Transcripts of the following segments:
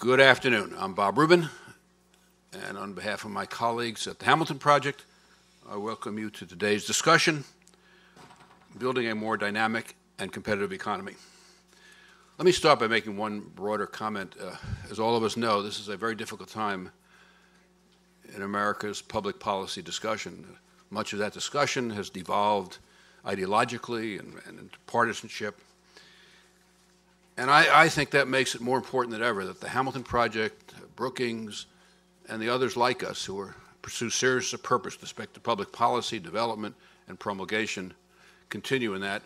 Good afternoon. I'm Bob Rubin, and on behalf of my colleagues at the Hamilton Project, I welcome you to today's discussion, Building a More Dynamic and Competitive Economy. Let me start by making one broader comment. As all of us know, this is a very difficult time in America's public policy discussion. Much of that discussion has devolved ideologically and into partisanship. And I think that makes it more important than ever that the Hamilton Project, Brookings, and the others like us who pursue serious purpose with respect to public policy, development, and promulgation continue in that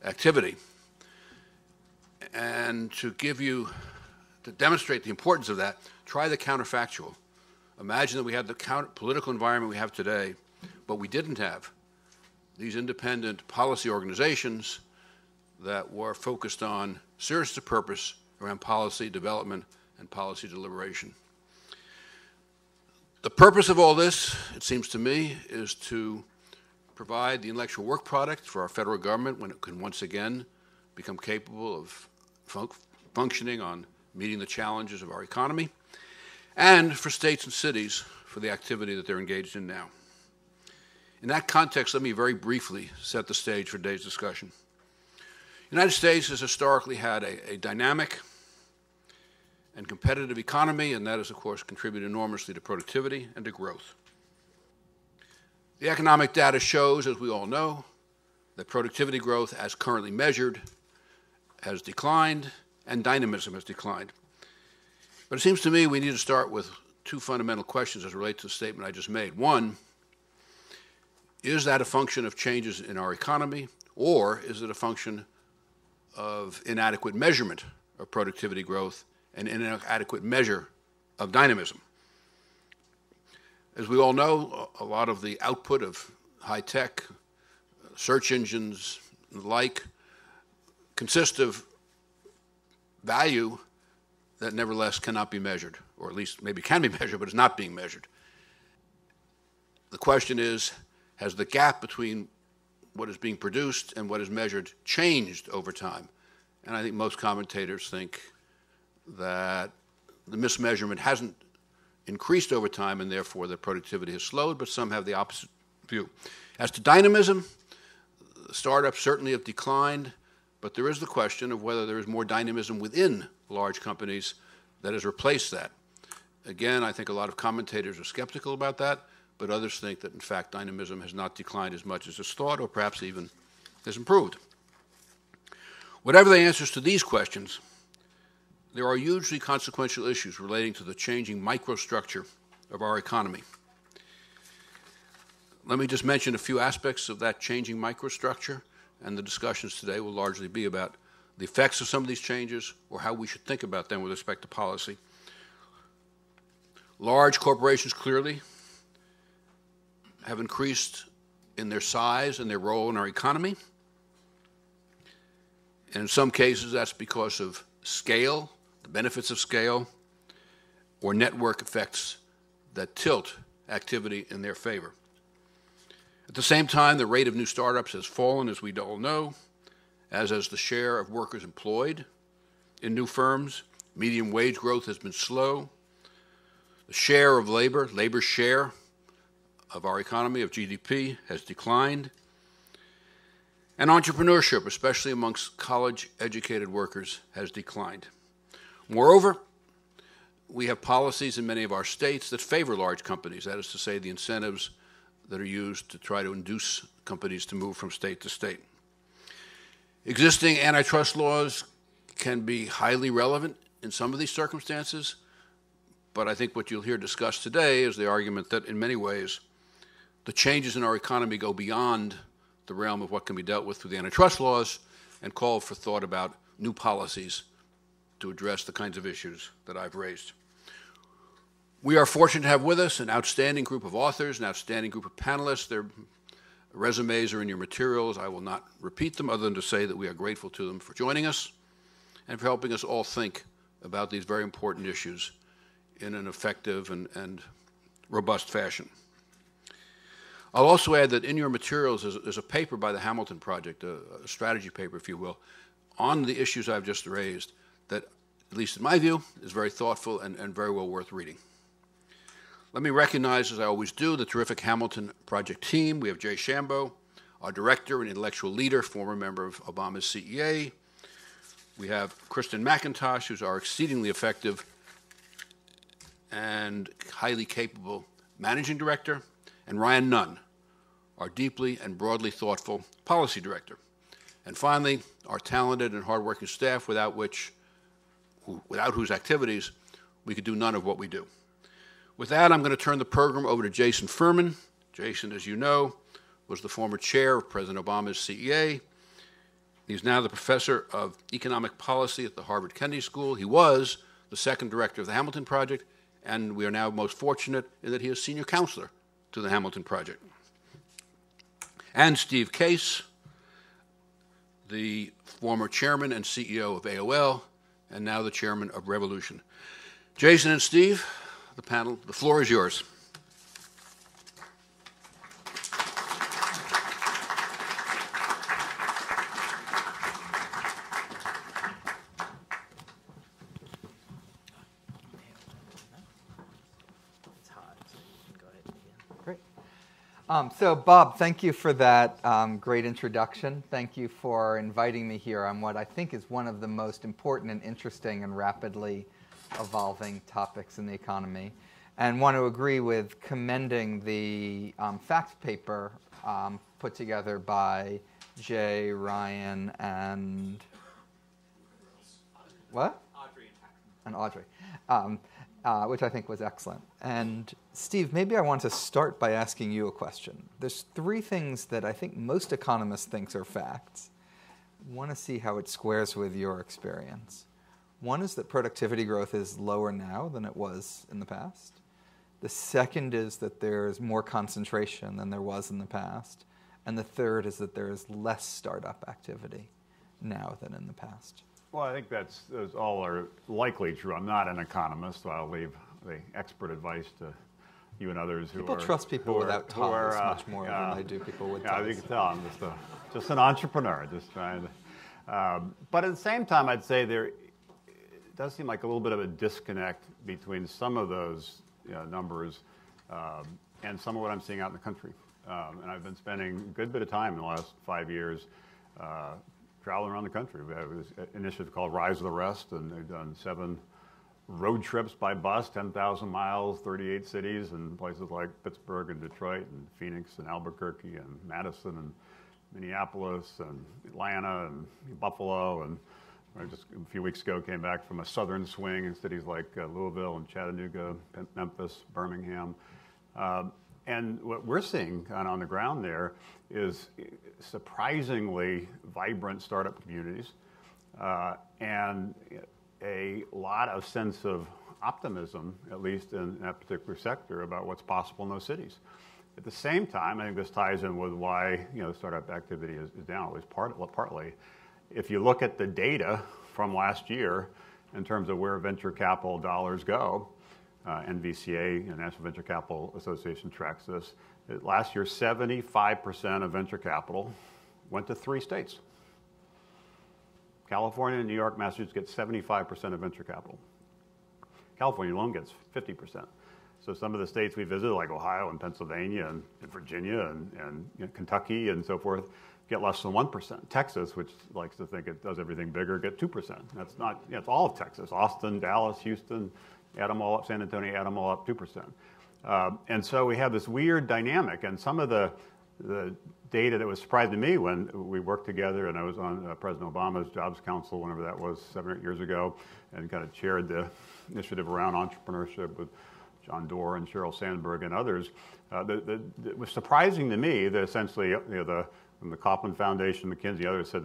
activity. And to demonstrate the importance of that, try the counterfactual. Imagine that we had the political environment we have today, but we didn't have these independent policy organizations that were focused on serious purpose around policy development and policy deliberation. The purpose of all this, it seems to me, is to provide the intellectual work product for our federal government when it can once again become capable of functioning on meeting the challenges of our economy, and for states and cities for the activity that they're engaged in now. In that context, let me very briefly set the stage for today's discussion. The United States has historically had a dynamic and competitive economy, and that has, of course, contributed enormously to productivity and to growth. The economic data shows, as we all know, that productivity growth, as currently measured, has declined, and dynamism has declined. But it seems to me we need to start with two fundamental questions as relate to the statement I just made. One, is that a function of changes in our economy, or is it a function of inadequate measurement of productivity growth and inadequate measure of dynamism? As we all know, a lot of the output of high-tech search engines and the like consist of value that nevertheless cannot be measured, or at least maybe can be measured, but is not being measured. The question is, has the gap between what is being produced and what is measured changed over time? And I think most commentators think that the mismeasurement hasn't increased over time and therefore the productivity has slowed, but some have the opposite view. As to dynamism, startups certainly have declined, but there is the question of whether there is more dynamism within large companies that has replaced that. Again, I think a lot of commentators are skeptical about that, but others think that, in fact, dynamism has not declined as much as is thought, or perhaps even has improved. Whatever the answers to these questions, there are hugely consequential issues relating to the changing microstructure of our economy. Let me just mention a few aspects of that changing microstructure, and the discussions today will largely be about the effects of some of these changes or how we should think about them with respect to policy. Large corporations clearly have increased in their size and their role in our economy. And in some cases, that's because of scale, the benefits of scale, or network effects that tilt activity in their favor. At the same time, the rate of new startups has fallen, as we all know, as has the share of workers employed in new firms. Median wage growth has been slow. The share of labor's share of our economy, of GDP, has declined. And entrepreneurship, especially amongst college-educated workers, has declined. Moreover, we have policies in many of our states that favor large companies, that is to say, the incentives that are used to try to induce companies to move from state to state. Existing antitrust laws can be highly relevant in some of these circumstances, but I think what you'll hear discussed today is the argument that in many ways the changes in our economy go beyond the realm of what can be dealt with through the antitrust laws and call for thought about new policies to address the kinds of issues that I've raised. We are fortunate to have with us an outstanding group of authors, an outstanding group of panelists. Their resumes are in your materials. I will not repeat them other than to say that we are grateful to them for joining us and for helping us all think about these very important issues in an effective and robust fashion. I'll also add that in your materials is a paper by the Hamilton Project, a strategy paper, if you will, on the issues I've just raised that at least in my view, is very thoughtful and very well worth reading. Let me recognize, as I always do, the terrific Hamilton Project team. We have Jay Shambo, our director and intellectual leader, former member of Obama's CEA. We have Kristen McIntosh, who's our exceedingly effective and highly capable managing director, and Ryan Nunn, our deeply and broadly thoughtful policy director. And finally, our talented and hardworking staff, without whose activities we could do none of what we do. With that, I'm going to turn the program over to Jason Furman. Jason, as you know, was the former chair of President Obama's CEA. He's now the professor of economic policy at the Harvard Kennedy School. He was the second director of the Hamilton Project, and we are now most fortunate in that he is senior counselor to the Hamilton Project. And Steve Case, the former chairman and CEO of AOL, and now the chairman of Revolution. Jason and Steve, the panel, the floor is yours. Great. So, Bob, thank you for that great introduction. Thank you for inviting me here on what I think is one of the most important and interesting and rapidly evolving topics in the economy, and want to agree with commending the fact paper put together by Jay, Ryan, and what? Audrey, which I think was excellent. And Steve, maybe I want to start by asking you a question. There's three things that I think most economists think are facts. I want to see how it squares with your experience. One is that productivity growth is lower now than it was in the past. The second is that there's more concentration than there was in the past. And the third is that there is less startup activity now than in the past. Well, I think those all are likely true. I'm not an economist, so I'll leave the expert advice to you and others who people trust people without ties much more than they do people with ties. Yeah, you can tell I'm just an entrepreneur, just trying to. But at the same time, I'd say there does seem like a little bit of a disconnect between some of those numbers and some of what I'm seeing out in the country. And I've been spending a good bit of time in the last 5 years traveling around the country. We have this initiative called Rise of the Rest, and they've done 7 road trips by bus, 10,000 miles, 38 cities, and places like Pittsburgh and Detroit and Phoenix and Albuquerque and Madison and Minneapolis and Atlanta and Buffalo. And I just a few weeks ago came back from a southern swing in cities like Louisville and Chattanooga, Memphis, Birmingham. And what we're seeing kind of on the ground there is surprisingly vibrant startup communities and a lot of sense of optimism, at least in that particular sector, about what's possible in those cities. At the same time, I think this ties in with why startup activity is down, at least partly. If you look at the data from last year in terms of where venture capital dollars go, NVCA, National Venture Capital Association, tracks this. Last year, 75% of venture capital went to 3 states. California, New York, Massachusetts get 75% of venture capital. California alone gets 50%. So some of the states we visited, like Ohio and Pennsylvania and Virginia and Kentucky and so forth, get less than 1%. Texas, which likes to think it does everything bigger, get 2%. That's not, it's all of Texas. Austin, Dallas, Houston, add them all up, San Antonio, add them all up, 2%. And so we have this weird dynamic, and some of the data that was surprising to me when we worked together, and I was on President Obama's Jobs Council, whenever that was, 7 or 8 years ago, and kind of chaired the initiative around entrepreneurship with John Doerr and Sheryl Sandberg and others. It was surprising to me that essentially, from the Kauffman Foundation, McKinsey, others said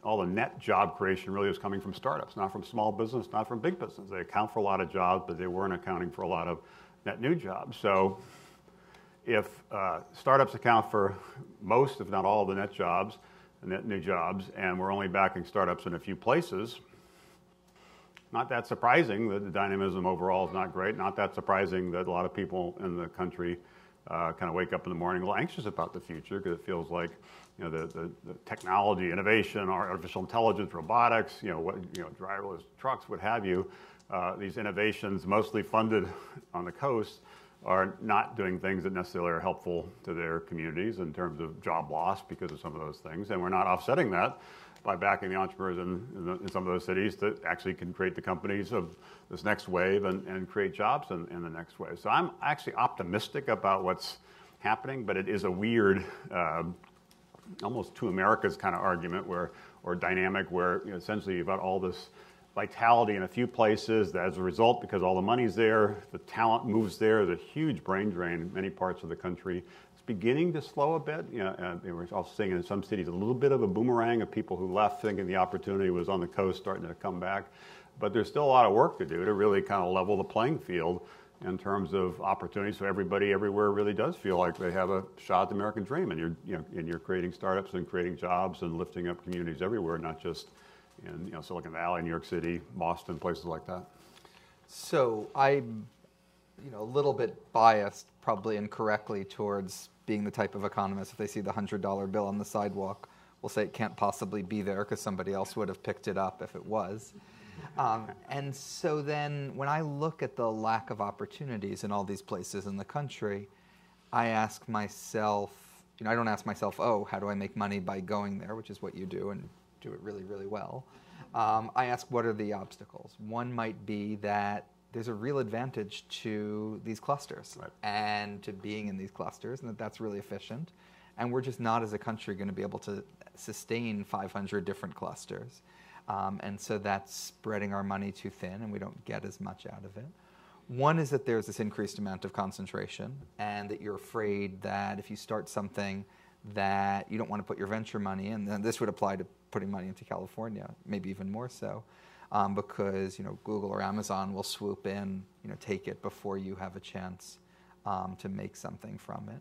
all the net job creation really was coming from startups, not from small business, not from big business. They account for a lot of jobs, but they weren't accounting for a lot of net new jobs. So if startups account for most, if not all, of the net jobs, the net new jobs, and we're only backing startups in a few places, not that surprising that the dynamism overall is not great. Not that surprising that a lot of people in the country kind of wake up in the morning a little anxious about the future because it feels like, you know, the technology, innovation, artificial intelligence, robotics, driverless trucks, what have you, these innovations mostly funded on the coast are not doing things that necessarily are helpful to their communities in terms of job loss because of some of those things. And we're not offsetting that by backing the entrepreneurs in some of those cities that actually can create the companies of this next wave and create jobs in the next wave. So I'm actually optimistic about what's happening, but it is a weird, almost two Americas kind of argument or dynamic where essentially you've got all this vitality in a few places that as a result, because all the money's there, the talent moves there, there's a huge brain drain in many parts of the country. It's beginning to slow a bit. We're also seeing in some cities a little bit of a boomerang of people who left thinking the opportunity was on the coast starting to come back. But there's still a lot of work to do to really kind of level the playing field in terms of opportunities so everybody everywhere really does feel like they have a shot at the American dream, and you're creating startups and creating jobs and lifting up communities everywhere, not just in Silicon Valley, New York City, Boston, places like that. So I'm a little bit biased, probably incorrectly, towards being the type of economist, if they see the $100 bill on the sidewalk, will say it can't possibly be there because somebody else would have picked it up if it was. And so then when I look at the lack of opportunities in all these places in the country, I ask myself, I don't ask myself, oh, how do I make money by going there, which is what you do and do it really, really well. I ask, what are the obstacles? One might be that there's a real advantage to these clusters and to being in these clusters, and that's really efficient. And we're just not, as a country, going to be able to sustain 500 different clusters. And so that's spreading our money too thin, and we don't get as much out of it. One is that there's this increased amount of concentration, and that you're afraid that if you start something that you don't want to put your venture money in, then this would apply to putting money into California, maybe even more so, because Google or Amazon will swoop in, take it before you have a chance to make something from it.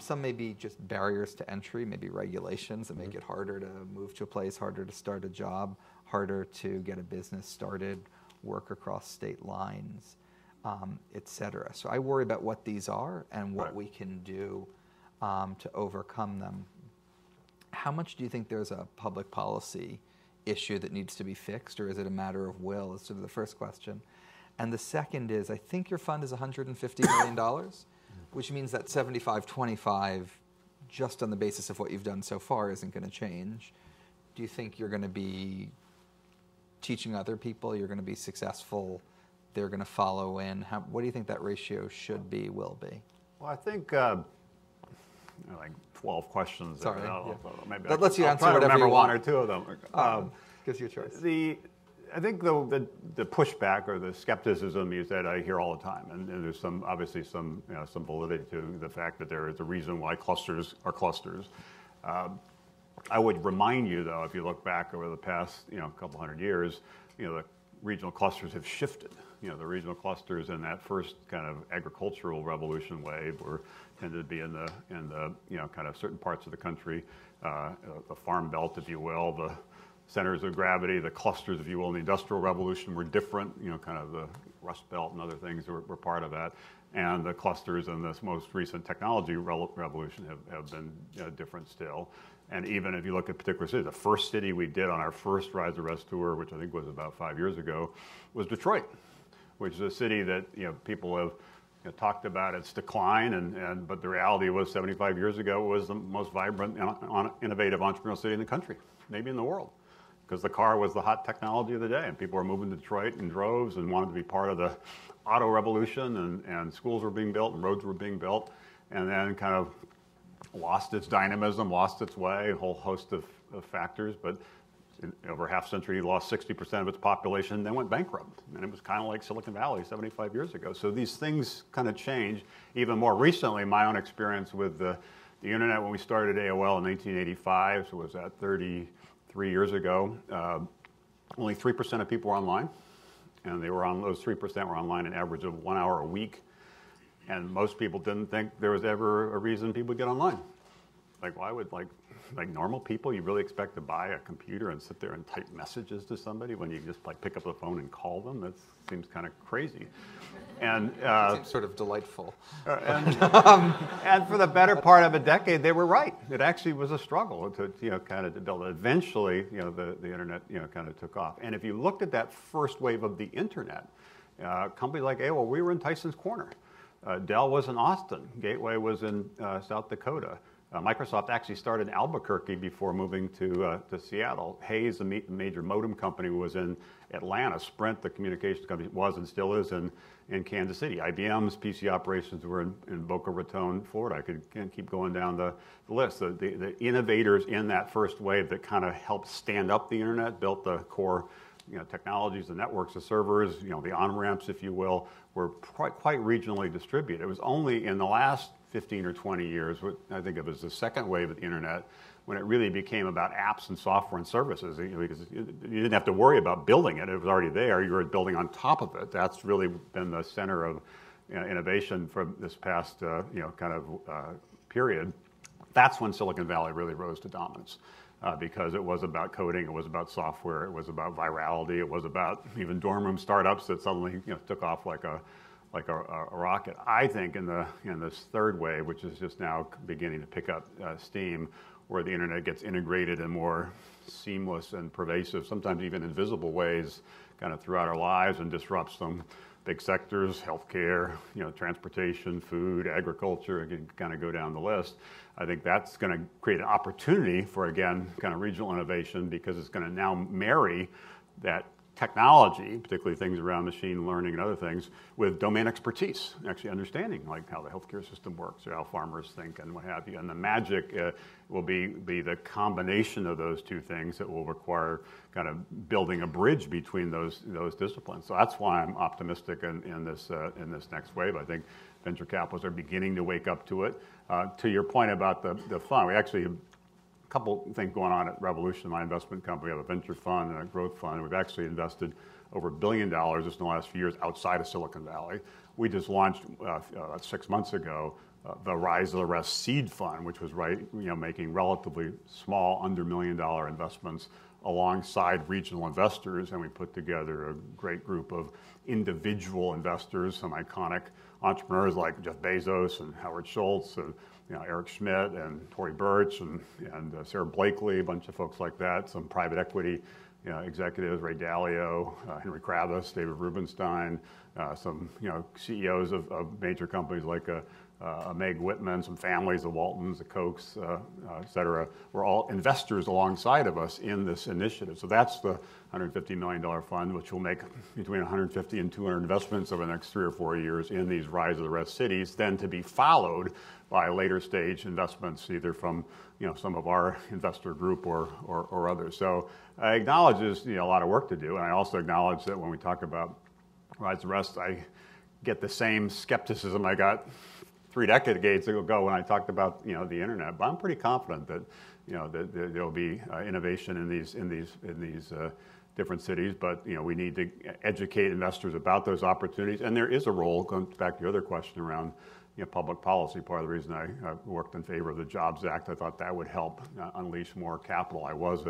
Some may be just barriers to entry, maybe regulations that make it harder to move to a place, harder to start a job, harder to get a business started, work across state lines, et cetera. So I worry about what these are and what we can do to overcome them. How much do you think there's a public policy issue that needs to be fixed, or is it a matter of will? Is sort of the first question. And the second is, I think your fund is $150 million, which means that 75-25, just on the basis of what you've done so far, isn't going to change. Do you think you're going to be teaching other people, you're going to be successful, they're going to follow in? What do you think that ratio should be, will be? Well, I think like 12 questions. Sorry. Maybe that lets you answer try to whatever remember you one want. or two of them. Gives you a choice. I think the pushback or the skepticism you said I hear all the time, and there's obviously some validity to the fact that there is a reason why clusters are clusters. I would remind you, though, if you look back over the past couple hundred years, the regional clusters have shifted. The regional clusters in that first kind of agricultural revolution wave tended to be in the kind of certain parts of the country, the farm belt, if you will, the centers of gravity, the clusters, if you will, in the Industrial Revolution were different. Kind of the Rust Belt and other things were part of that, and the clusters in this most recent technology revolution have been different still. And even if you look at particular cities, the first city we did on our first Rise the Rest tour, which I think was about 5 years ago, was Detroit, which is a city that people have talked about its decline, but the reality was 75 years ago it was the most vibrant, innovative entrepreneurial city in the country, maybe in the world, because the car was the hot technology of the day, and people were moving to Detroit in droves and wanted to be part of the auto revolution, and schools were being built and roads were being built, and then kind of lost its dynamism, lost its way, a whole host of factors, but over half a century, lost 60% of its population, then went bankrupt. And it was kind of like Silicon Valley 75 years ago. So these things kind of change. Even more recently, my own experience with the internet when we started AOL in 1985, so was that 33 years ago, only 3% of people were online. And those 3% were online an average of 1 hour a week. And most people didn't think there was ever a reason people would get online. Like, why would, like normal people, you really expect to buy a computer and sit there and type messages to somebody when you just pick up the phone and call them? That seems kind of crazy. And seems sort of delightful. And for the better part of a decade, they were right. It actually was a struggle to kind of to build it. Eventually, the internet kind of took off. And if you looked at that first wave of the internet, companies like AOL, we were in Tyson's Corner. Dell was in Austin. Gateway was in South Dakota. Microsoft actually started in Albuquerque before moving to Seattle. Hayes, the major modem company, was in Atlanta. Sprint, the communications company, was and still is in Kansas City. IBM's PC operations were in Boca Raton, Florida. I could keep going down the list. The innovators in that first wave that kind of helped stand up the internet, built the core technologies, the networks, the servers, the on-ramps, if you will, were quite regionally distributed. It was only in the last 15 or 20 years, what I think of as the second wave of the internet, when it really became about apps and software and services, because you didn't have to worry about building it. It was already there. You were building on top of it. That's really been the center of innovation for this past period. That's when Silicon Valley really rose to dominance. Because it was about coding, it was about software, it was about virality, it was about even dorm room startups that suddenly took off like a rocket. I think in this third wave, which is just now beginning to pick up steam, where the internet gets integrated in more seamless and pervasive, sometimes even invisible ways, kind of throughout our lives and disrupts some big sectors, healthcare, transportation, food, agriculture. I can kind of go down the list. I think that's going to create an opportunity for, again, kind of regional innovation, because it's going to now marry that technology, particularly things around machine learning and other things, with domain expertise, actually understanding like how the healthcare system works or how farmers think and what have you. And the magic will be the combination of those two things that will require kind of building a bridge between those disciplines. So that's why I'm optimistic in this next wave. I think venture capitalists are beginning to wake up to it. To your point about the fund, we actually have a couple things going on at Revolution, my investment company. We have a venture fund and a growth fund. We've actually invested over $1 billion just in the last few years outside of Silicon Valley. We just launched 6 months ago the Rise of the Rest Seed Fund, which was making relatively small, under $1 million investments alongside regional investors, and we put together a great group of individual investors, some iconic entrepreneurs like Jeff Bezos and Howard Schultz and Eric Schmidt and Tory Burch and Sarah Blakely, a bunch of folks like that, some private equity executives, Ray Dalio, Henry Kravis, David Rubenstein, some CEOs of major companies like Meg Whitman, some families, the Waltons, the Kochs, et cetera, were all investors alongside of us in this initiative. So that's the $150 million fund, which will make between 150 and 200 investments over the next 3 or 4 years in these Rise of the Rest cities, then to be followed by later stage investments, either from some of our investor group or others. So I acknowledge there's a lot of work to do, and I also acknowledge that when we talk about Rise of the Rest, I get the same skepticism I got 3 decades ago when I talked about the internet. But I'm pretty confident that that there'll be innovation in these different cities. But we need to educate investors about those opportunities, and there is a role. Going back to your other question around public policy, part of the reason I worked in favor of the Jobs Act, I thought that would help unleash more capital. I was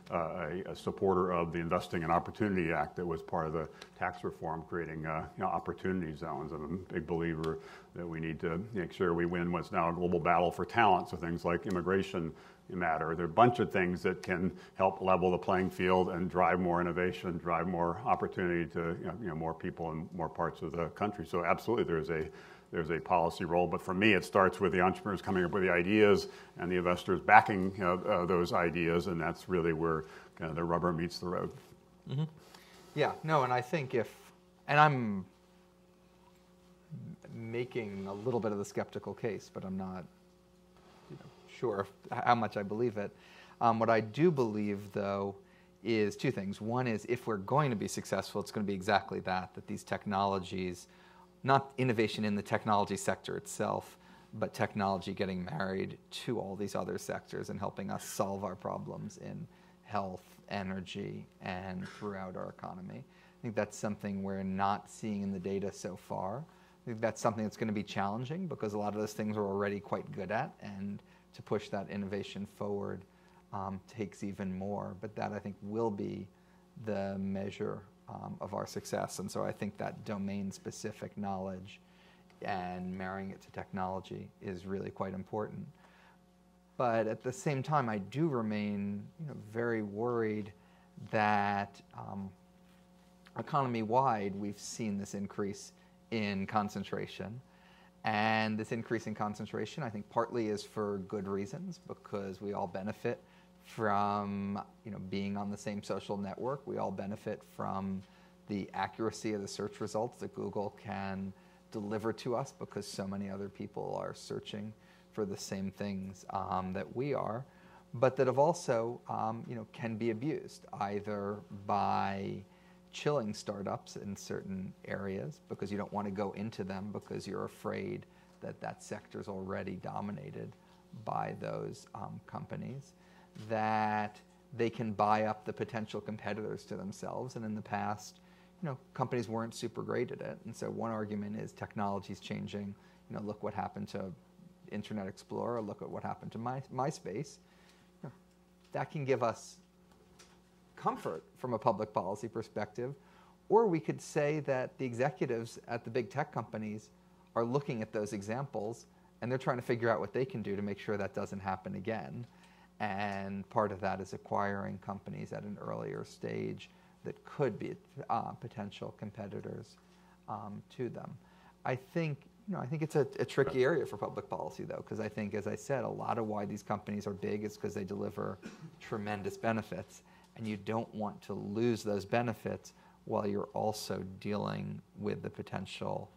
a supporter of the Investing in Opportunity Act that was part of the tax reform, creating opportunity zones. I'm a big believer that we need to make sure we win what's now a global battle for talent, so things like immigration matter. There are a bunch of things that can help level the playing field and drive more innovation, drive more opportunity to more people in more parts of the country. So absolutely there's a policy role, but for me it starts with the entrepreneurs coming up with the ideas and the investors backing those ideas, and that's really where kind of the rubber meets the road. Mm-hmm. Yeah, no, and I think and I'm making a little bit of the skeptical case, but I'm not sure how much I believe it. What I do believe, though, is 2 things. One is, if we're going to be successful, it's going to be exactly that these technologies, not innovation in the technology sector itself, but technology getting married to all these other sectors and helping us solve our problems in health, energy, and throughout our economy. I think that's something we're not seeing in the data so far. I think that's something that's going to be challenging, because a lot of those things we're already quite good at, and to push that innovation forward takes even more. But that, I think, will be the measure of our success. And so I think that domain-specific knowledge and marrying it to technology is really quite important. But at the same time, I do remain very worried that economy-wide, we've seen this increase in concentration. And this increase in concentration, I think, partly is for good reasons, because we all benefit from being on the same social network. We all benefit from the accuracy of the search results that Google can deliver to us, because so many other people are searching for the same things that we are, but that have also can be abused, either by chilling startups in certain areas because you don't want to go into them because you're afraid that that sector is already dominated by those companies, that they can buy up the potential competitors to themselves. And in the past, companies weren't super great at it. And so one argument is technology's changing. Look what happened to Internet Explorer, look at what happened to MySpace. That can give us comfort from a public policy perspective. Or we could say that the executives at the big tech companies are looking at those examples and they're trying to figure out what they can do to make sure that doesn't happen again. And part of that is acquiring companies at an earlier stage that could be potential competitors to them. I think it's a tricky area for public policy, though, because I think, as I said, a lot of why these companies are big is because they deliver tremendous benefits, and you don't want to lose those benefits while you're also dealing with the potential,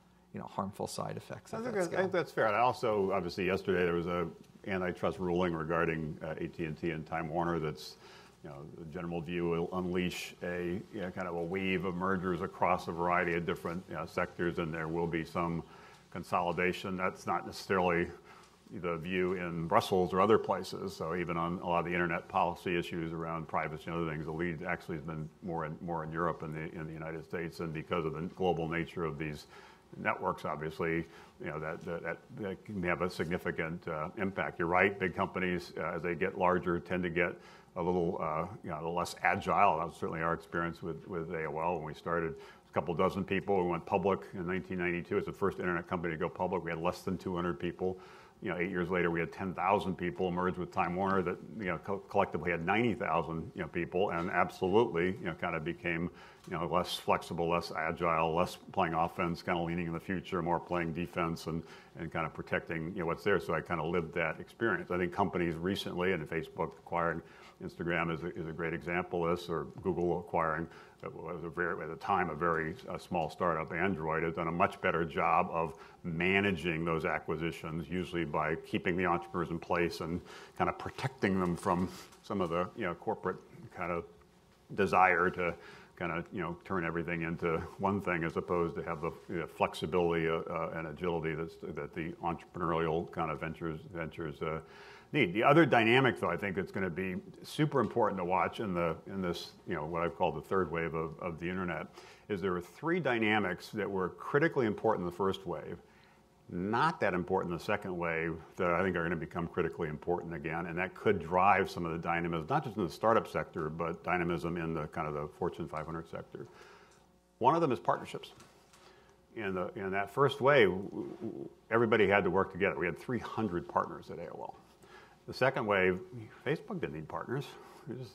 harmful side effects of that scale. I think that's fair. And also, obviously, yesterday there was an antitrust ruling regarding AT&T and Time Warner that's, the general view will unleash a kind of a wave of mergers across a variety of different sectors, and there will be some consolidation. That's not necessarily the view in Brussels or other places. So even on a lot of the internet policy issues around privacy and other things, the lead actually has been more in Europe and in the United States. And because of the global nature of these networks, obviously, that can have a significant impact. You're right. Big companies, as they get larger, tend to get a little less agile. That was certainly our experience with AOL when we started. A couple dozen people. We went public in 1992. It's the first internet company to go public. We had less than 200 people. 8 years later, we had 10,000 people. Merged with Time Warner, that collectively had 90,000 people, and absolutely kind of became less flexible, less agile, less playing offense, kind of leaning in the future, more playing defense, and kind of protecting what's there. So I kind of lived that experience. I think companies recently, and Facebook acquiring Instagram is a great example of this, or Google acquiring, at the time, a very small startup, Android, has done a much better job of managing those acquisitions, usually by keeping the entrepreneurs in place and kind of protecting them from some of the corporate kind of desire to kind of turn everything into one thing, as opposed to have the flexibility and agility that the entrepreneurial kind of ventures need. The other dynamic, though, I think that's going to be super important to watch in this what I've called the third wave of the internet, is there are three dynamics that were critically important in the first wave, not that important in the second wave, that I think are going to become critically important again, and that could drive some of the dynamism, not just in the startup sector, but dynamism in the kind of the Fortune 500 sector. One of them is partnerships. In that first wave, everybody had to work together. We had 300 partners at AOL. The second wave, Facebook didn't need partners.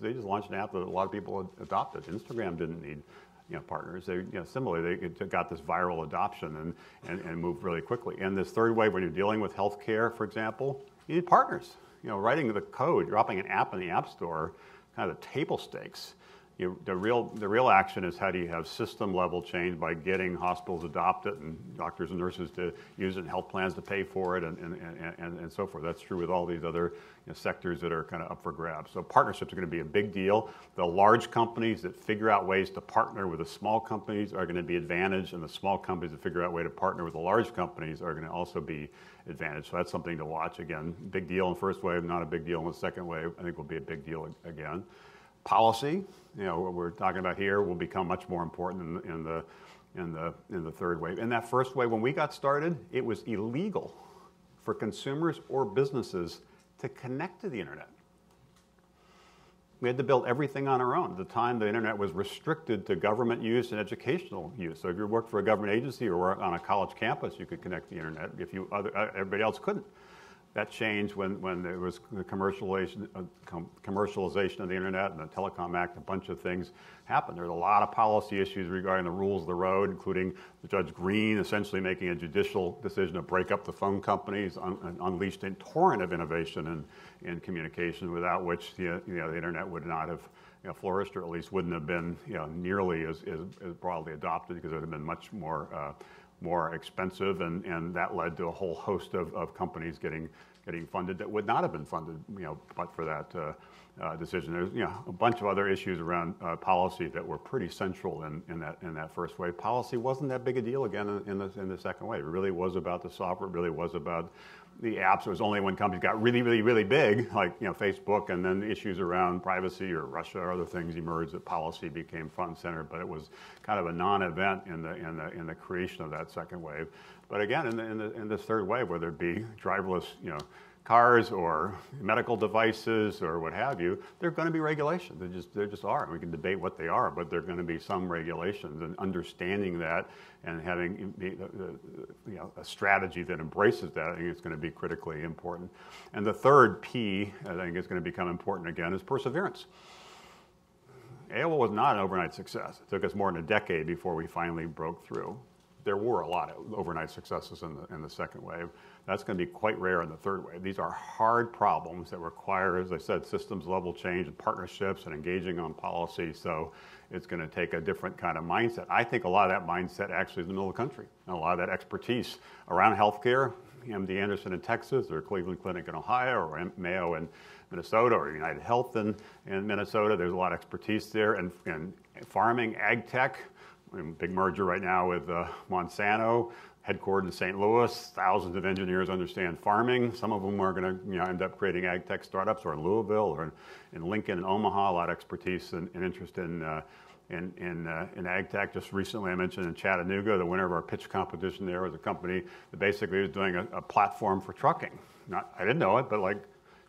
They just launched an app that a lot of people adopted. Instagram didn't need partners. They, similarly, they got this viral adoption and moved really quickly. And this third wave, when you're dealing with healthcare, for example, you need partners. Writing the code, dropping an app in the App Store, kind of the table stakes. The real action is how do you have system level change by getting hospitals adopt it and doctors and nurses to use it and health plans to pay for it and so forth. That's true with all these other sectors that are kind of up for grabs. So partnerships are going to be a big deal. The large companies that figure out ways to partner with the small companies are going to be advantaged, and the small companies that figure out a way to partner with the large companies are going to also be advantaged. So that's something to watch. Again, big deal in the first wave, not a big deal in the second wave. I think will be a big deal again. Policy, what we're talking about here, will become much more important in the third wave. In that first wave, when we got started, it was illegal for consumers or businesses to connect to the internet. We had to build everything on our own. At the time, the internet was restricted to government use and educational use. So if you worked for a government agency or were on a college campus, you could connect to the internet. Everybody else couldn't. That changed when there was the commercialization of the internet and the Telecom Act. A bunch of things happened. There were a lot of policy issues regarding the rules of the road, including Judge Green essentially making a judicial decision to break up the phone companies, unleashed a torrent of innovation in communication, without which the internet would not have flourished, or at least wouldn't have been nearly as broadly adopted, because it would have been much more expensive, and that led to a whole host of companies getting funded that would not have been funded, but for that decision. There's a bunch of other issues around policy that were pretty central in that first wave. Policy wasn't that big a deal again in the second wave. It really was about the software. It really was about the apps. It was only when companies got really, really, really big, like Facebook, and then the issues around privacy or Russia or other things emerged, that policy became front and center. But it was kind of a non-event in the creation of that second wave. But again, in this third wave, whether it be driverless, cars or medical devices or what have you, there are going to be regulations. There just are. We can debate what they are, but there are going to be some regulations, and understanding that and having a strategy that embraces that, I think it's going to be critically important. And the third P, I think, is going to become important again, is perseverance. AOL was not an overnight success. It took us more than a decade before we finally broke through. There were a lot of overnight successes in the second wave. That's going to be quite rare in the third wave. These are hard problems that require, as I said, systems level change and partnerships and engaging on policy. So it's going to take a different kind of mindset. I think a lot of that mindset actually is in the middle of the country. And a lot of that expertise around healthcare, MD Anderson in Texas, or Cleveland Clinic in Ohio, or Mayo in Minnesota, or United Health in Minnesota. There's a lot of expertise there. And farming, ag tech, big merger right now with Monsanto, headquartered in St. Louis. Thousands of engineers understand farming. Some of them are going to end up creating ag tech startups, or in Louisville, or in Lincoln and Omaha. A lot of expertise and interest in ag tech. Just recently, I mentioned in Chattanooga, the winner of our pitch competition there was a company that basically was doing a platform for trucking. I didn't know it, but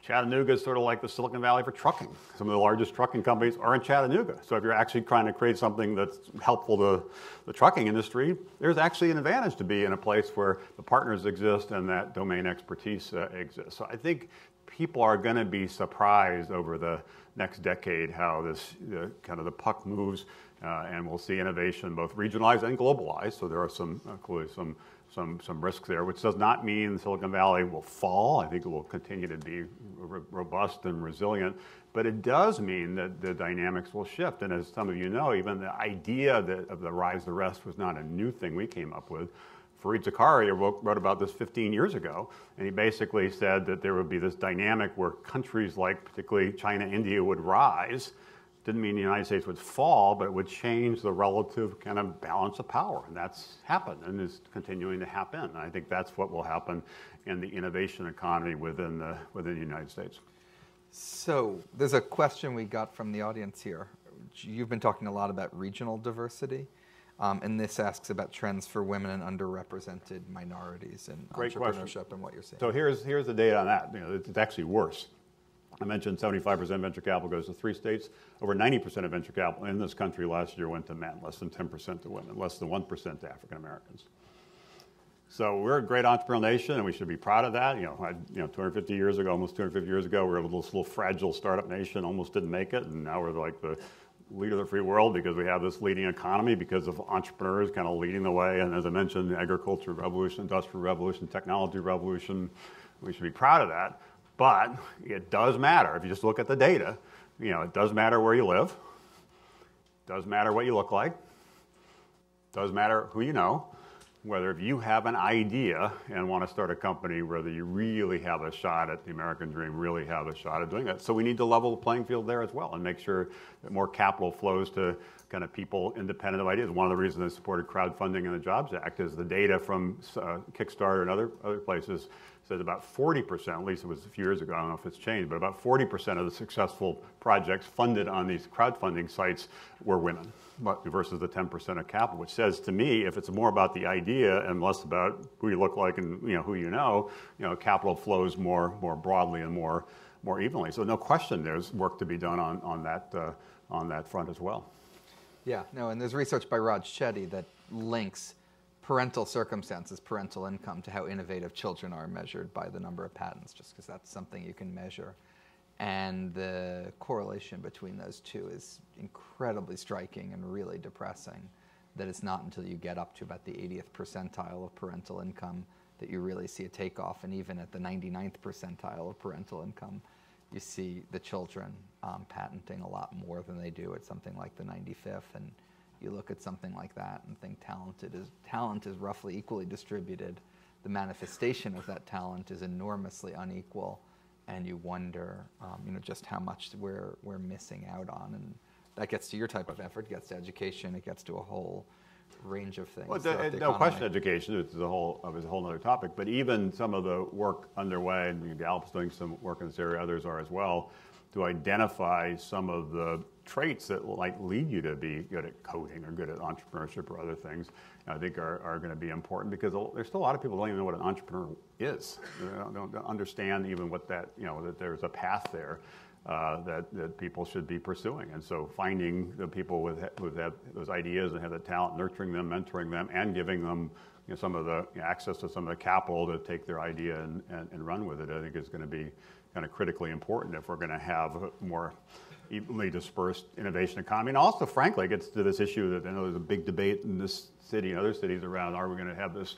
Chattanooga is sort of like the Silicon Valley for trucking. Some of the largest trucking companies are in Chattanooga. So if you're actually trying to create something that's helpful to the trucking industry, there's actually an advantage to be in a place where the partners exist and that domain expertise exists. So I think people are going to be surprised over the next decade how the puck moves, and we'll see innovation both regionalized and globalized. So there are clearly some risks there, which does not mean Silicon Valley will fall. I think it will continue to be robust and resilient, but it does mean that the dynamics will shift. And as some of you know, even the idea of the rise of the rest was not a new thing we came up with. Fareed Zakaria wrote about this 15 years ago, and he basically said that there would be this dynamic where countries like particularly China, India would rise. Didn't mean the United States would fall, but it would change the relative kind of balance of power. And that's happened and is continuing to happen. And I think that's what will happen in the innovation economy within the United States. So there's a question we got from the audience here. You've been talking a lot about regional diversity. And this asks about trends for women and underrepresented minorities in entrepreneurship and what you're seeing. So here's the data on that. It's actually worse. I mentioned 75% venture capital goes to 3 states. Over 90% of venture capital in this country last year went to men, less than 10% to women, less than 1% to African Americans. So we're a great entrepreneurial nation, and we should be proud of that. 250 years ago, almost 250 years ago, we were a little fragile startup nation, almost didn't make it, and now we're like the leader of the free world because we have this leading economy because of entrepreneurs kind of leading the way. And as I mentioned, the agricultural revolution, industrial revolution, technology revolution, we should be proud of that. But it does matter. If you just look at the data, it does matter where you live. It does matter what you look like. It does matter who you know. Whether if you have an idea and want to start a company, whether you really have a shot at the American dream, really have a shot at doing that. So we need to level the playing field there as well and make sure that more capital flows to kind of people independent of ideas. One of the reasons I supported crowdfunding in the Jobs Act is the data from Kickstarter and other places said about 40%, at least it was a few years ago, I don't know if it's changed, but about 40% of the successful projects funded on these crowdfunding sites were women versus the 10% of capital, which says to me, if it's more about the idea and less about who you look like and who you know, capital flows more broadly and more more evenly. So no question there's work to be done on that front as well. Yeah, no, and there's research by Raj Chetty that links parental circumstances, parental income, to how innovative children are measured by the number of patents, just because that's something you can measure. And the correlation between those two is incredibly striking and really depressing, that it's not until you get up to about the 80th percentile of parental income that you really see a takeoff. And even at the 99th percentile of parental income, you see the children patenting a lot more than they do at something like the 95th. And you look at something like that and think talent is roughly equally distributed. The manifestation of that talent is enormously unequal, and you wonder, just how much we're missing out on. And that gets to your type of effort, gets to education, it gets to a whole range of things. Well, no question, education is a whole other topic. But even some of the work underway, and Gallup's doing some work in this area, others are as well, to identify some of the traits that might lead you to be good at coding or good at entrepreneurship or other things, I think are going to be important, because there's still a lot of people who don't even know what an entrepreneur is. They don't understand even what that, that there's a path there that people should be pursuing. And so finding the people who have those ideas and have the talent, nurturing them, mentoring them, and giving them some of the access to some of the capital to take their idea and run with it, I think is going to be kind of critically important if we're going to have a more evenly dispersed innovation economy. And also, frankly, it gets to this issue that I know there's a big debate in this city and other cities around, are we going to have this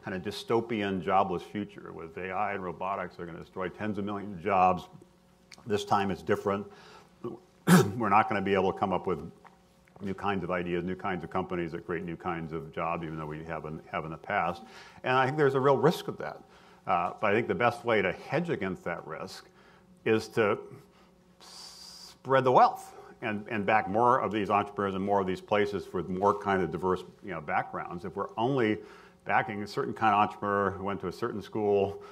kind of dystopian jobless future with AI and robotics are going to destroy tens of millions of jobs. This time it's different. We're not going to be able to come up with new kinds of ideas, new kinds of companies that create new kinds of jobs, even though we have in the past. And I think there's a real risk of that. But I think the best way to hedge against that risk is to spread the wealth and back more of these entrepreneurs and more of these places with more kind of diverse backgrounds. If we're only backing a certain kind of entrepreneur who went to a certain school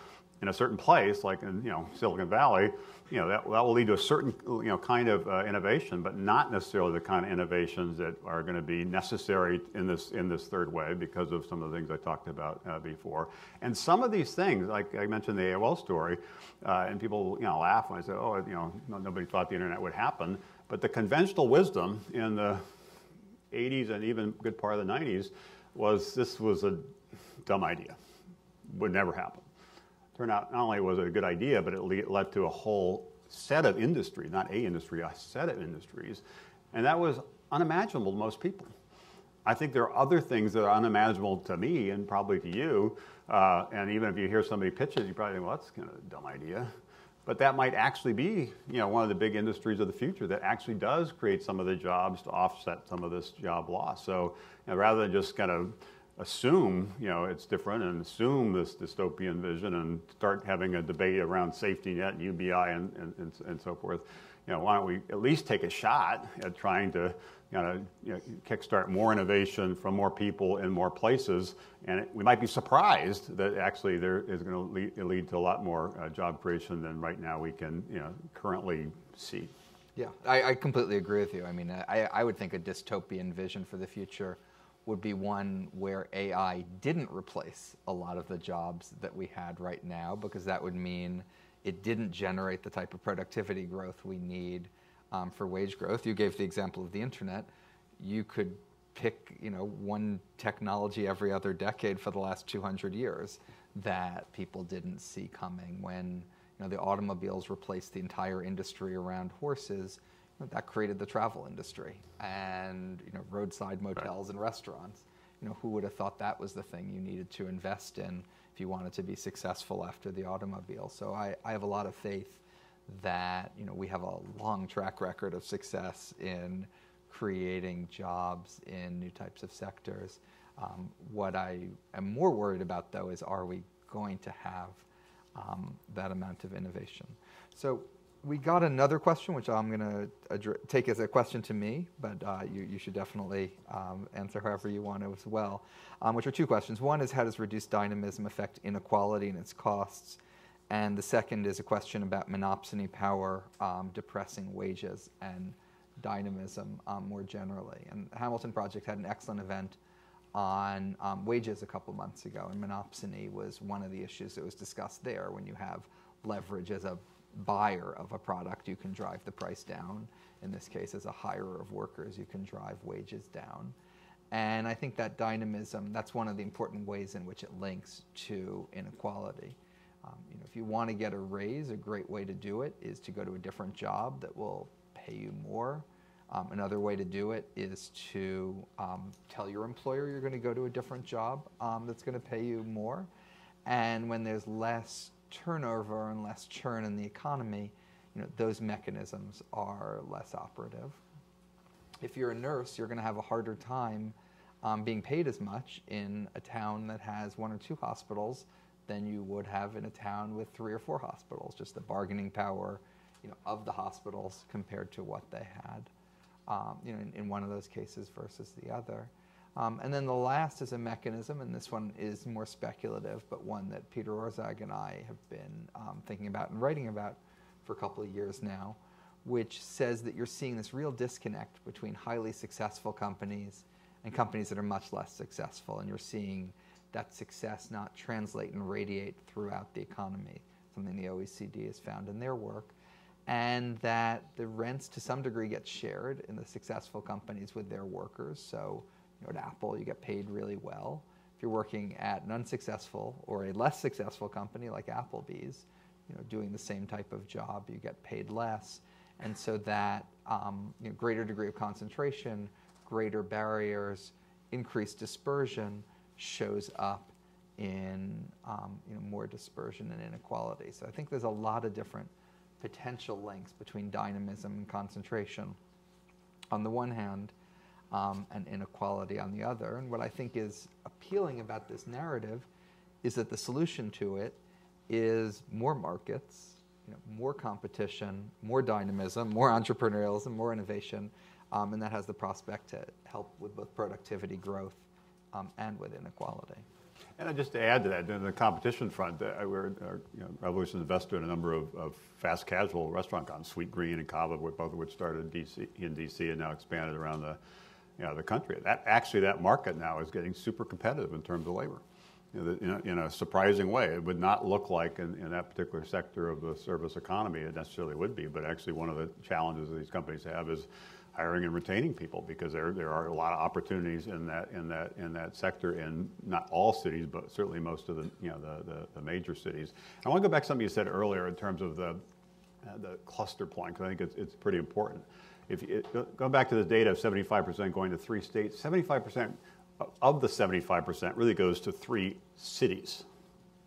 in a certain place, like in Silicon Valley, that will lead to a certain kind of innovation, but not necessarily the kind of innovations that are going to be necessary in this third wave because of some of the things I talked about before. And some of these things, like I mentioned the AOL story, and people laugh when I say, oh, nobody thought the internet would happen. But the conventional wisdom in the 80s and even a good part of the 90s was this was a dumb idea, would never happen. Turned out not only was it a good idea, but it led to a whole set of industry, not a industry, a set of industries. And that was unimaginable to most people. I think there are other things that are unimaginable to me and probably to you. And even if you hear somebody pitch it, you probably think, well, that's kind of a dumb idea. But that might actually be one of the big industries of the future that actually does create some of the jobs to offset some of this job loss. So rather than just kind of assume it's different and assume this dystopian vision and start having a debate around safety net and UBI and so forth, why don't we at least take a shot at trying to kickstart more innovation from more people in more places, and we might be surprised that actually there is going to lead to a lot more job creation than right now we can currently see. Yeah, I completely agree with you. I mean, I would think a dystopian vision for the future would be one where AI didn't replace a lot of the jobs that we had right now, because that would mean it didn't generate the type of productivity growth we need for wage growth. You gave the example of the internet. You could pick one technology every other decade for the last 200 years that people didn't see coming. When the automobiles replaced the entire industry around horses, that created the travel industry and roadside motels and restaurants. Who would have thought that was the thing you needed to invest in if you wanted to be successful after the automobile? So I have a lot of faith that we have a long track record of success in creating jobs in new types of sectors. What I am more worried about, though, is are we going to have that amount of innovation? So we got another question, which I'm going to take as a question to me, but you should definitely answer however you want to as well, which are two questions. One is, how does reduced dynamism affect inequality and its costs? And the second is a question about monopsony power depressing wages and dynamism more generally. And the Hamilton Project had an excellent event on wages a couple months ago, and monopsony was one of the issues that was discussed there. When you have leverage as a buyer of a product, you can drive the price down. In this case, as a hirer of workers, you can drive wages down. And I think that dynamism, that's one of the important ways in which it links to inequality. If you want to get a raise, a great way to do it is to go to a different job that will pay you more. Another way to do it is to tell your employer you're going to go to a different job that's going to pay you more. And when there's less turnover and less churn in the economy, those mechanisms are less operative. If you're a nurse, you're going to have a harder time being paid as much in a town that has 1 or 2 hospitals than you would have in a town with 3 or 4 hospitals. Just the bargaining power, of the hospitals compared to what they had, in one of those cases versus the other. And then the last is a mechanism, and this one is more speculative, but one that Peter Orszag and I have been thinking about and writing about for a couple of years now, which says that you're seeing this real disconnect between highly successful companies and companies that are much less successful, and you're seeing that success not translate and radiate throughout the economy, something the OECD has found in their work, and that the rents to some degree get shared in the successful companies with their workers. So at Apple, you get paid really well. If you're working at an unsuccessful or a less successful company like Applebee's, doing the same type of job, you get paid less. And so that greater degree of concentration, greater barriers, increased dispersion shows up in more dispersion and inequality. So I think there's a lot of different potential links between dynamism and concentration on the one hand, and inequality on the other. And what I think is appealing about this narrative is that the solution to it is more markets, more competition, more dynamism, more entrepreneurialism, more innovation, and that has the prospect to help with both productivity growth and with inequality. And just to add to that, in the competition front, we're Revolution invested in a number of fast casual restaurant concepts, Sweet Green and Cava, both of which started in DC and now expanded around the country. That market now is getting super competitive in terms of labor. In a surprising way. It would not look like in that particular sector of the service economy it necessarily would be, but actually one of the challenges that these companies have is hiring and retaining people, because there are a lot of opportunities in that sector in not all cities, but certainly most of the major cities. I want to go back to something you said earlier in terms of the cluster point, because I think it's pretty important. If you go back to the data of 75% going to 3 states, 75% of the 75% really goes to 3 cities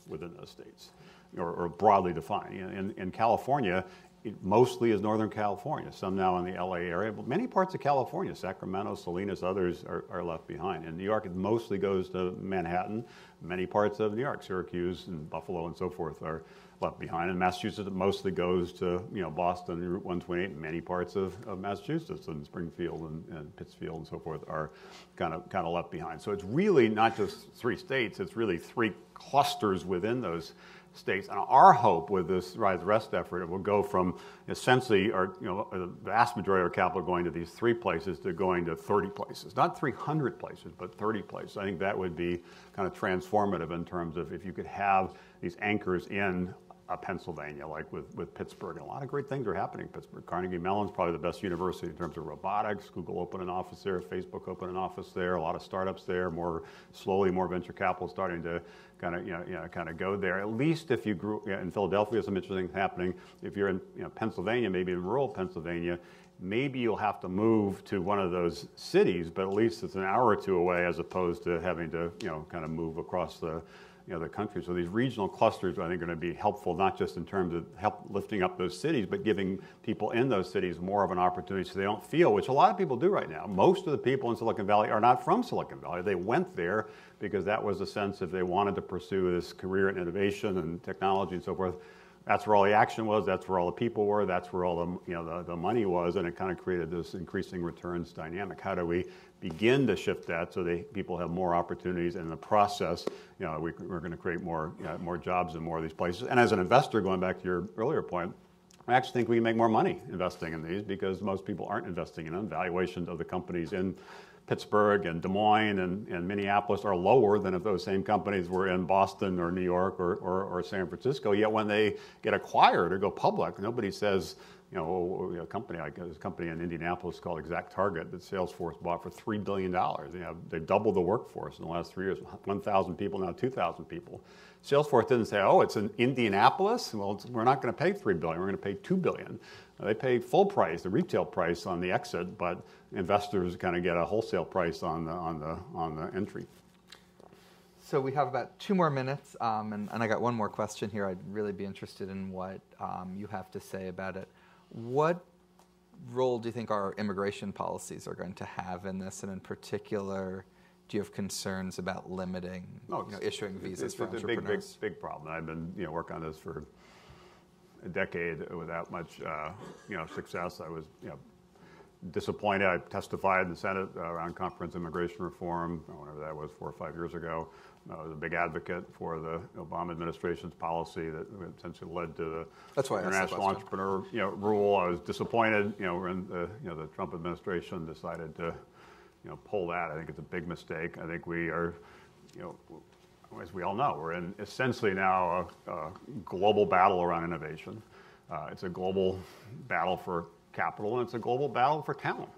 within those states, or broadly defined. In California, it mostly is Northern California, some now in the LA area, but many parts of California, Sacramento, Salinas, others are left behind. In New York, it mostly goes to Manhattan. Many parts of New York, Syracuse and Buffalo and so forth, are left behind. In Massachusetts, it mostly goes to Boston, Route 128. Many parts of Massachusetts and Springfield and Pittsfield and so forth are kind of left behind. So it's really not just 3 states; it's really 3 clusters within those states. And our hope with this Rise Rest effort, it will go from essentially the vast majority of our capital going to these 3 places to going to 30 places. Not 300 places, but 30 places. I think that would be kind of transformative in terms of if you could have these anchors in Pennsylvania, like with Pittsburgh. And a lot of great things are happening in Pittsburgh. Carnegie Mellon's probably the best university in terms of robotics. Google opened an office there. Facebook opened an office there. A lot of startups there. More venture capital starting to kind of go there. At least if you grew in Philadelphia, some interesting things happening. If you're in Pennsylvania, maybe in rural Pennsylvania, maybe you'll have to move to one of those cities, but at least it's an hour or 2 away, as opposed to having to kind of move across the country. So these regional clusters, I think, are going to be helpful, not just in terms of help lifting up those cities, but giving people in those cities more of an opportunity so they don't feel, which a lot of people do right now. Most of the people in Silicon Valley are not from Silicon Valley. They went there because that was the sense if they wanted to pursue this career in innovation and technology and so forth. That's where all the action was. That's where all the people were. That's where all the money was, and it kind of created this increasing returns dynamic. How do we begin to shift that so people have more opportunities, and in the process, we're going to create more jobs in more of these places. And as an investor, going back to your earlier point, I actually think we can make more money investing in these because most people aren't investing in them. Valuations of the companies in Pittsburgh and Des Moines and Minneapolis are lower than if those same companies were in Boston or New York or San Francisco. Yet when they get acquired or go public, nobody says, a company like there's a company in Indianapolis called ExactTarget that Salesforce bought for $3 billion. They doubled the workforce in the last 3 years, 1,000 people, now 2,000 people. Salesforce didn't say, oh, it's in Indianapolis? Well, we're not going to pay $3 billion, we're going to pay $2 billion. They pay full price, the retail price on the exit, but investors kind of get a wholesale price on the entry. So we have about 2 more minutes, and I got one more question here. I'd really be interested in what you have to say about it. What role do you think our immigration policies are going to have in this, and in particular, do you have concerns about limiting, issuing visas for entrepreneurs? It's a big problem. I've been working on this for a decade without much success. I was disappointed. I testified in the Senate around comprehensive immigration reform, whenever that was, 4 or 5 years ago. I was a big advocate for the Obama administration's policy that essentially led to the international entrepreneur rule. I was disappointed, when the Trump administration decided to pull that. I think it's a big mistake. I think we are, as we all know, we're in essentially now a global battle around innovation. It's a global battle for capital, and it's a global battle for talent.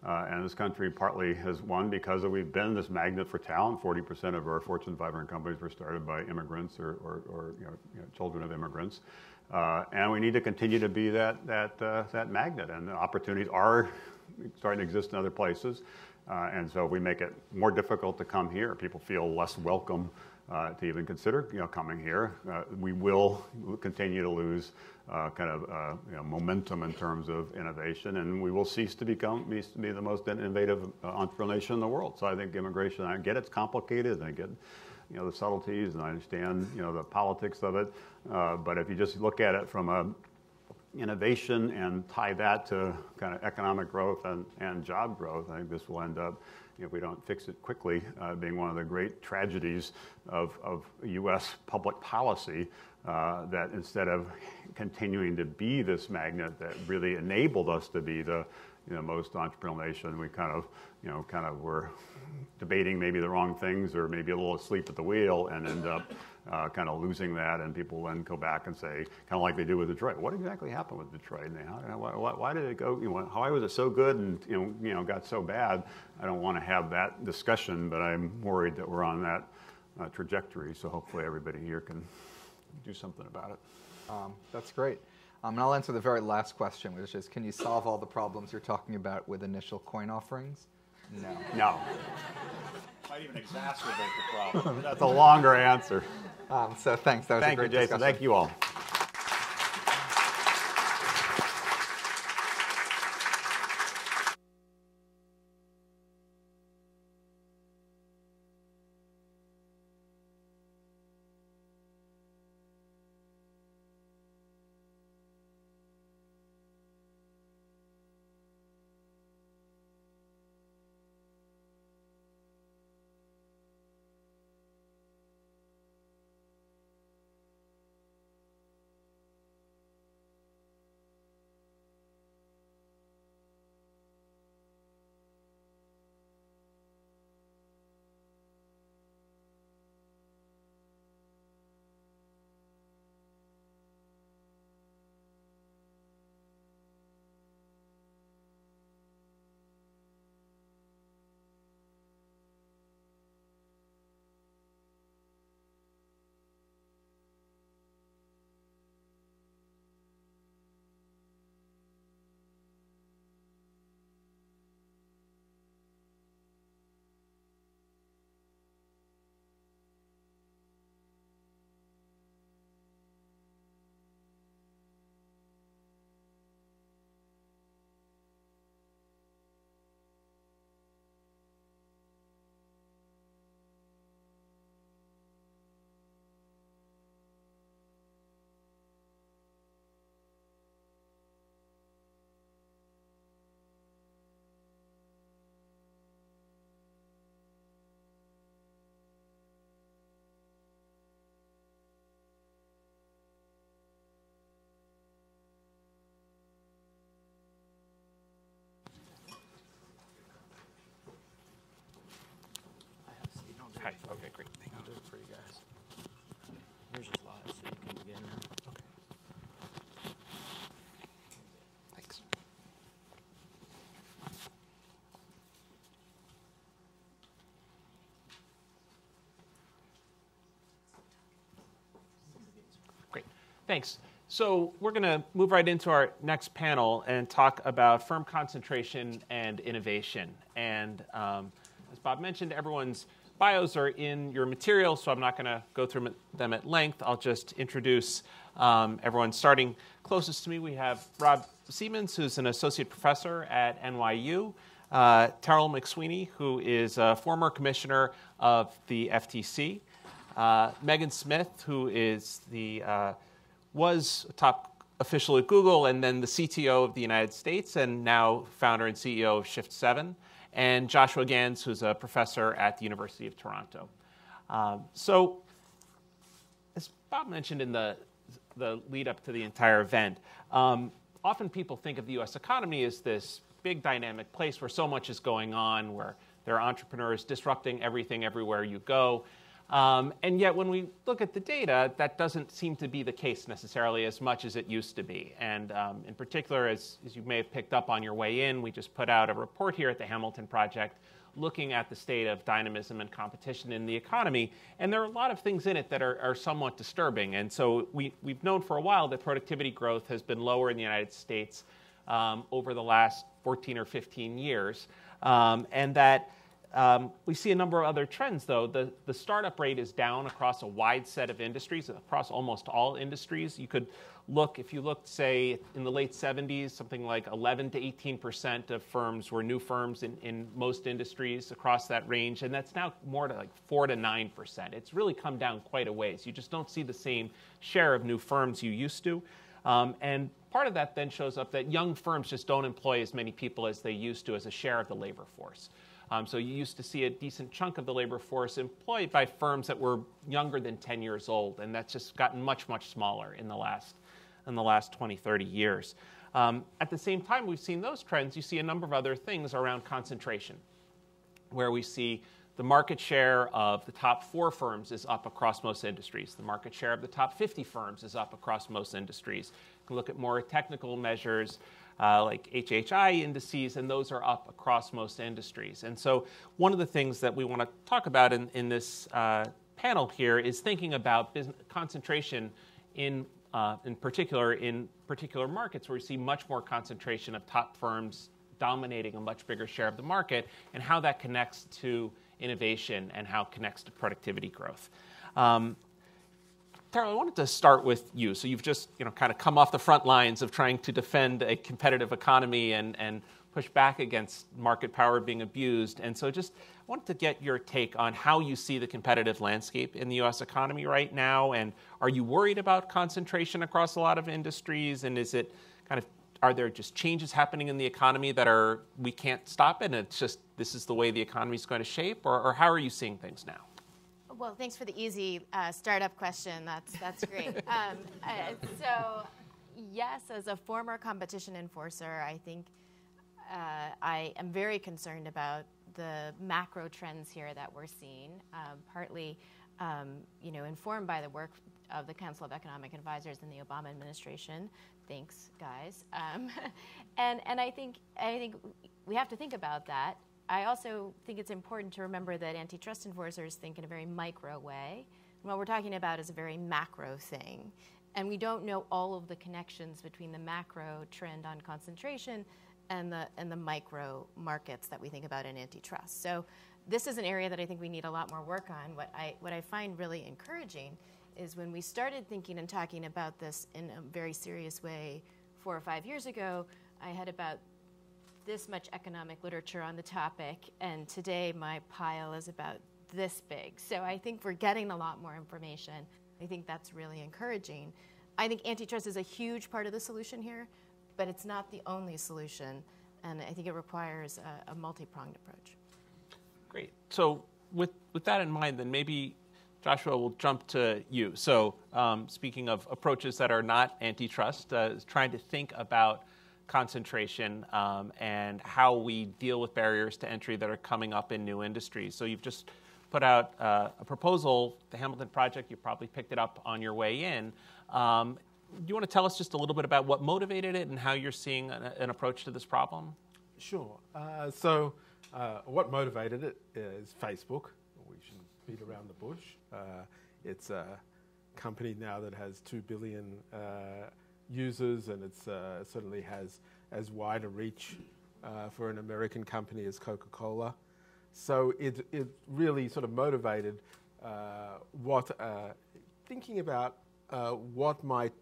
And this country partly has won because we've been this magnet for talent. 40% of our Fortune 500 companies were started by immigrants or children of immigrants. And we need to continue to be that magnet. And the opportunities are starting to exist in other places. And so if we make it more difficult to come here, people feel less welcome to even consider coming here, we will continue to lose momentum in terms of innovation, and we will cease to be the most innovative entrepreneurial nation in the world. So I think immigration, I get it's complicated, and I get the subtleties, and I understand the politics of it, but if you just look at it from a innovation and tie that to kind of economic growth and job growth, I think this will end up, if we don't fix it quickly, being one of the great tragedies of U.S. public policy, that instead of continuing to be this magnet that really enabled us to be the most entrepreneurial nation, we kind of were debating maybe the wrong things or maybe a little asleep at the wheel and end up kind of losing that, and people then go back and say, kind of like they do with Detroit, what exactly happened with Detroit? And why did it go? Why was it so good and got so bad? I don't want to have that discussion, but I'm worried that we're on that trajectory. So hopefully everybody here can do something about it. That's great. And I'll answer the very last question, which is, can you solve all the problems you're talking about with initial coin offerings? No. No. Might even exacerbate the problem. That's a longer answer. So thanks. That was a great discussion. Thank you, Jason. Thank you all. great. I'll do it for you guys. Here's just live, so you can begin now. Okay. Thanks. Great. Thanks. So we're going to move right into our next panel and talk about firm concentration and innovation. And as Bob mentioned, everyone's bios are in your material, so I'm not going to go through them at length. I'll just introduce everyone. Starting closest to me, we have Rob Siemens, who's an associate professor at NYU. Terrell McSweeney, who is a former commissioner of the FTC. Megan Smith, who is was a top official at Google and then the CTO of the United States and now founder and CEO of Shift7. And Joshua Gans, who's a professor at the University of Toronto. So as Bob mentioned in the lead up to the entire event, often people think of the US economy as this big dynamic place where so much is going on, where there are entrepreneurs disrupting everything everywhere you go. And yet when we look at the data, that doesn't seem to be the case necessarily as much as it used to be. And in particular, as you may have picked up on your way in, we just put out a report here at the Hamilton Project looking at the state of dynamism and competition in the economy. And there are a lot of things in it that are somewhat disturbing. And so we've known for a while that productivity growth has been lower in the United States over the last 14 or 15 years. And that we see a number of other trends, though. The startup rate is down across a wide set of industries, across almost all industries. You could look, if you looked, say, in the late 70s, something like 11 to 18% of firms were new firms in most industries across that range, and that's now more to like 4 to 9%. It's really come down quite a ways. You just don't see the same share of new firms you used to. And part of that then shows up that young firms just don't employ as many people as they used to as a share of the labor force. So you used to see a decent chunk of the labor force employed by firms that were younger than 10 years old, and that's just gotten much, much smaller in the last 20, 30 years. At the same time we've seen those trends, you see a number of other things around concentration, where we see the market share of the top 4 firms is up across most industries. The market share of the top 50 firms is up across most industries. You can look at more technical measures, like HHI indices, and those are up across most industries. And so one of the things that we want to talk about in this panel here is thinking about concentration in particular markets where we see much more concentration of top firms dominating a much bigger share of the market, and how that connects to innovation and how it connects to productivity growth. Terrell, I wanted to start with you. So you've just kind of come off the front lines of trying to defend a competitive economy and push back against market power being abused. And so just I wanted to get your take on how you see the competitive landscape in the U.S. economy right now. And are you worried about concentration across a lot of industries? And is it are there just changes happening in the economy that we can't stop it, and it's just this is the way the economy is going to shape? Or how are you seeing things now? Well, thanks for the easy startup question. That's great. So, yes, as a former competition enforcer, I think I am very concerned about the macro trends here that we're seeing, partly, informed by the work of the Council of Economic Advisors in the Obama administration. Thanks, guys. And I think we have to think about that. I also think it's important to remember that antitrust enforcers think in a very micro way. And what we're talking about is a very macro thing. And we don't know all of the connections between the macro trend on concentration and the micro markets that we think about in antitrust. So this is an area that I think we need a lot more work on. What I find really encouraging is when we started thinking and talking about this in a very serious way 4 or 5 years ago, I had about this much economic literature on the topic, and today my pile is about this big. So I think we're getting a lot more information. I think that's really encouraging. I think antitrust is a huge part of the solution here, but it's not the only solution, and I think it requires a multi-pronged approach. Great. So with that in mind, then maybe Joshua, we'll jump to you. So speaking of approaches that are not antitrust, trying to think about concentration and how we deal with barriers to entry that are coming up in new industries. So you've just put out a proposal, the Hamilton Project. You probably picked it up on your way in. Do you want to tell us just a little bit about what motivated it and how you're seeing an approach to this problem? Sure. What motivated it is Facebook. We shouldn't beat around the bush. It's a company now that has 2 billion users, and it certainly has as wide a reach for an American company as Coca-Cola. So it really sort of motivated thinking about what might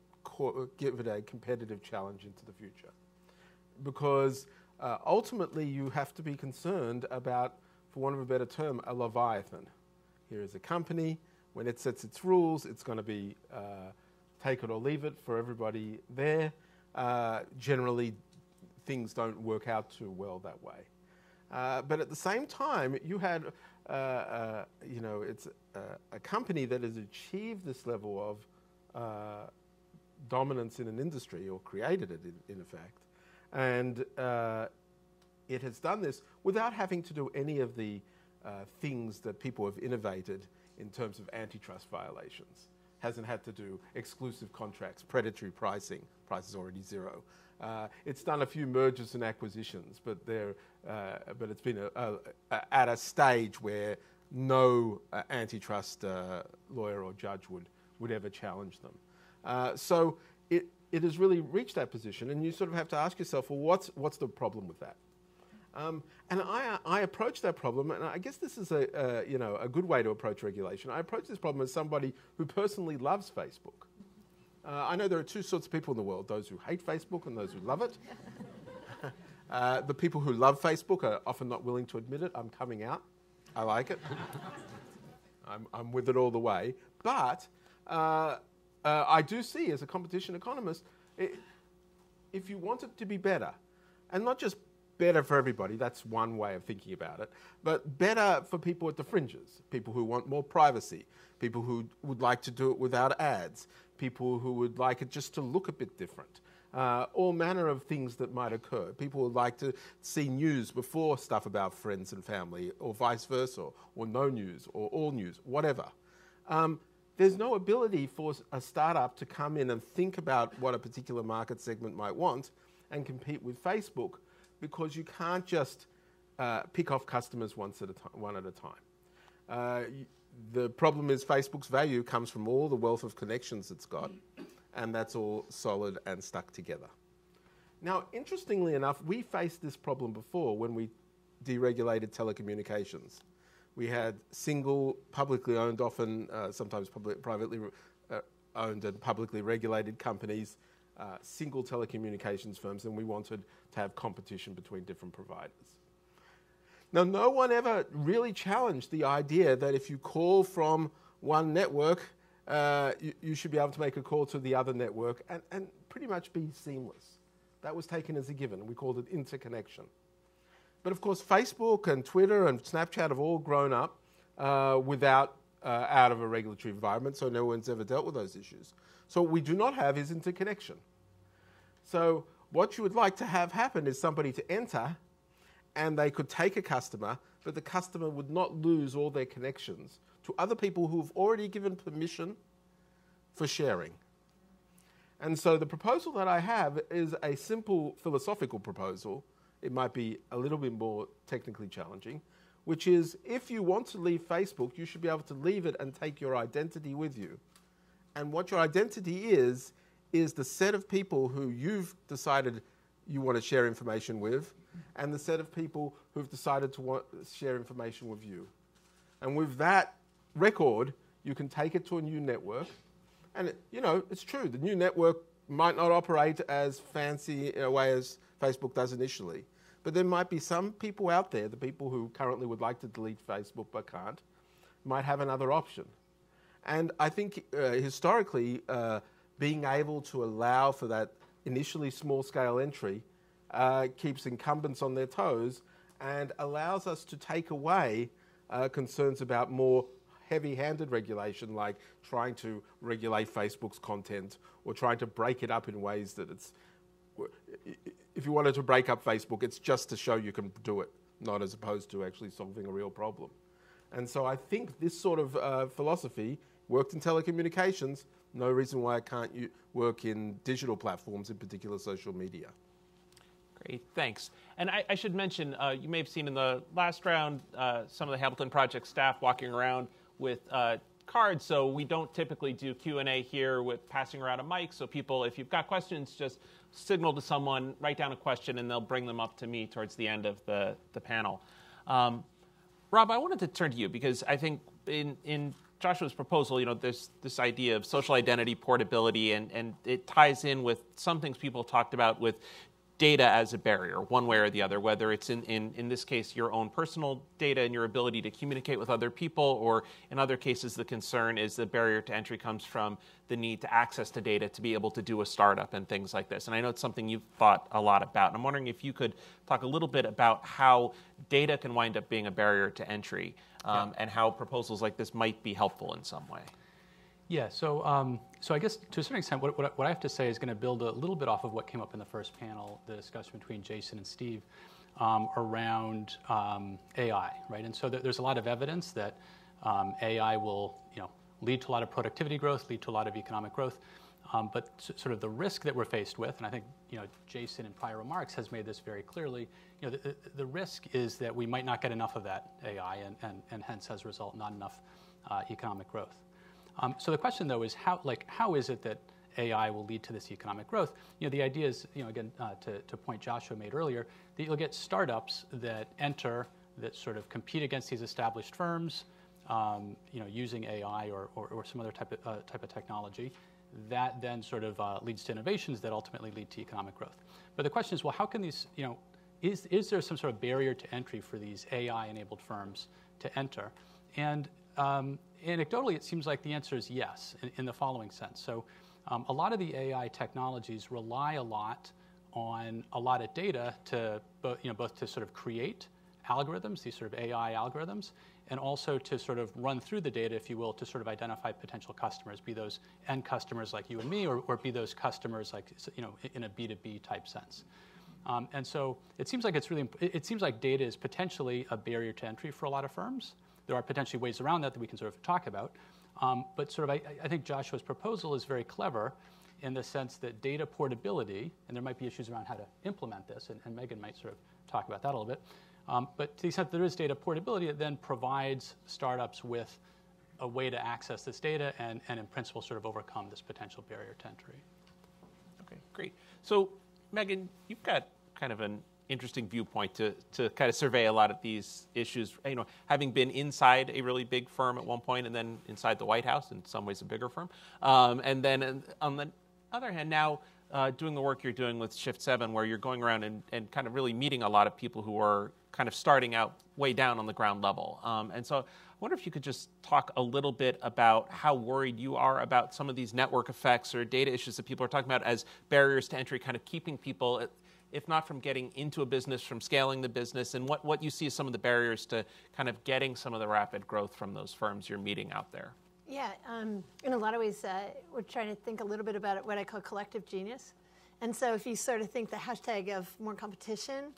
give it a competitive challenge into the future. Because ultimately you have to be concerned about, for want of a better term, a leviathan. Here is a company, when it sets its rules, it's going to be take it or leave it for everybody there. Generally, things don't work out too well that way. But at the same time, you had, it's a company that has achieved this level of dominance in an industry, or created it in effect. And it has done this without having to do any of the things that people have innovated in terms of antitrust violations. Hasn't had to do exclusive contracts, predatory pricing, price is already zero. It's done a few mergers and acquisitions, but it's been at a stage where no antitrust lawyer or judge would ever challenge them. So it has really reached that position, and you sort of have to ask yourself, well, what's the problem with that? And I approach that problem, and I guess this is a good way to approach regulation. I approach this problem as somebody who personally loves Facebook. I know there are two sorts of people in the world: those who hate Facebook and those who love it. The people who love Facebook are often not willing to admit it. I'm coming out. I like it. I'm with it all the way. But I do see, as a competition economist, if you want it to be better, and not just better for everybody, that's one way of thinking about it, but better for people at the fringes, people who want more privacy, people who would like to do it without ads, people who would like it just to look a bit different, all manner of things that might occur. People would like to see news before stuff about friends and family, or vice versa, or no news, or all news, whatever. There's no ability for a startup to come in and think about what a particular market segment might want and compete with Facebook, because you can't just pick off customers one at a time. The problem is Facebook's value comes from all the wealth of connections it's got, and that's all solid and stuck together. Now, interestingly enough, we faced this problem before when we deregulated telecommunications. We had single, publicly owned, often sometimes privately owned and publicly regulated companies, single telecommunications firms, and we wanted to have competition between different providers. Now, no one ever really challenged the idea that if you call from one network, you should be able to make a call to the other network and pretty much be seamless. That was taken as a given. We called it interconnection. But of course, Facebook and Twitter and Snapchat have all grown up out of a regulatory environment, so no one's ever dealt with those issues. So what we do not have is interconnection. So what you would like to have happen is somebody to enter, and they could take a customer, but the customer would not lose all their connections to other people who've already given permission for sharing. And so the proposal that I have is a simple philosophical proposal. It might be a little bit more technically challenging, which is, if you want to leave Facebook, you should be able to leave it and take your identity with you. And what your identity is the set of people who you've decided you want to share information with, and the set of people who've decided to share information with you. And with that record, you can take it to a new network. And it's true, the new network might not operate as fancy in a way as Facebook does initially. But there might be some people out there, the people who currently would like to delete Facebook but can't, might have another option. And I think historically, being able to allow for that initially small-scale entry keeps incumbents on their toes and allows us to take away concerns about more heavy-handed regulation, like trying to regulate Facebook's content or trying to break it up in ways that it's... If you wanted to break up Facebook, it's just to show you can do it, not as opposed to actually solving a real problem. And so I think this sort of philosophy worked in telecommunications. No reason why it can't work in digital platforms, in particular social media. Great, thanks. And I should mention, you may have seen in the last round some of the Hamilton Project staff walking around with cards. So we don't typically do Q&A here with passing around a mic. So people, if you've got questions, just signal to someone, write down a question, and they'll bring them up to me towards the end of the panel. Rob, I wanted to turn to you because I think in Joshua's proposal, there's this idea of social identity portability, and it ties in with some things people talked about with data as a barrier, one way or the other, whether it's in this case your own personal data and your ability to communicate with other people, or in other cases the concern is the barrier to entry comes from the need to access the data to be able to do a startup and things like this. And I know it's something you've thought a lot about. And I'm wondering if you could talk a little bit about how data can wind up being a barrier to entry, and how proposals like this might be helpful in some way. Yeah, so I guess to a certain extent, what I have to say is going to build a little bit off of what came up in the first panel, the discussion between Jason and Steve around AI, right? And so there's a lot of evidence that AI will, lead to a lot of productivity growth, lead to a lot of economic growth, but sort of the risk that we're faced with, and I think Jason in prior remarks has made this very clearly. The risk is that we might not get enough of that AI, and hence as a result, not enough economic growth. So the question, though, is how is it that AI will lead to this economic growth? The idea is, again, to point Joshua made earlier, that you'll get startups that enter, that sort of compete against these established firms, using AI or some other type of technology. That then sort of leads to innovations that ultimately lead to economic growth. But the question is, well, how can these, is there some sort of barrier to entry for these AI-enabled firms to enter? And anecdotally, it seems like the answer is yes, in the following sense. So a lot of the AI technologies rely a lot on a lot of data to both to sort of create algorithms, these sort of AI algorithms, and also to sort of run through the data, if you will, to sort of identify potential customers, be those end customers like you and me, or be those customers like, in a B2B type sense. And so it seems like it seems like data is potentially a barrier to entry for a lot of firms. There are potentially ways around that we can sort of talk about. But sort of I think Joshua's proposal is very clever in the sense that data portability, and there might be issues around how to implement this, and Megan might sort of talk about that a little bit. But to the extent that there is data portability, it then provides startups with a way to access this data and in principle sort of overcome this potential barrier to entry. Okay, great. So Megan, you've got kind of an interesting viewpoint to kind of survey a lot of these issues, having been inside a really big firm at one point and then inside the White House, in some ways a bigger firm. And then on the other hand, now doing the work you're doing with Shift 7, where you're going around and kind of really meeting a lot of people who are kind of starting out way down on the ground level. And so I wonder if you could just talk a little bit about how worried you are about some of these network effects or data issues that people are talking about as barriers to entry, kind of keeping people, if not from getting into a business, from scaling the business, and what you see as some of the barriers to kind of getting some of the rapid growth from those firms you're meeting out there. Yeah, in a lot of ways, we're trying to think a little bit about what I call collective genius. And so if you sort of think the hashtag of more competition,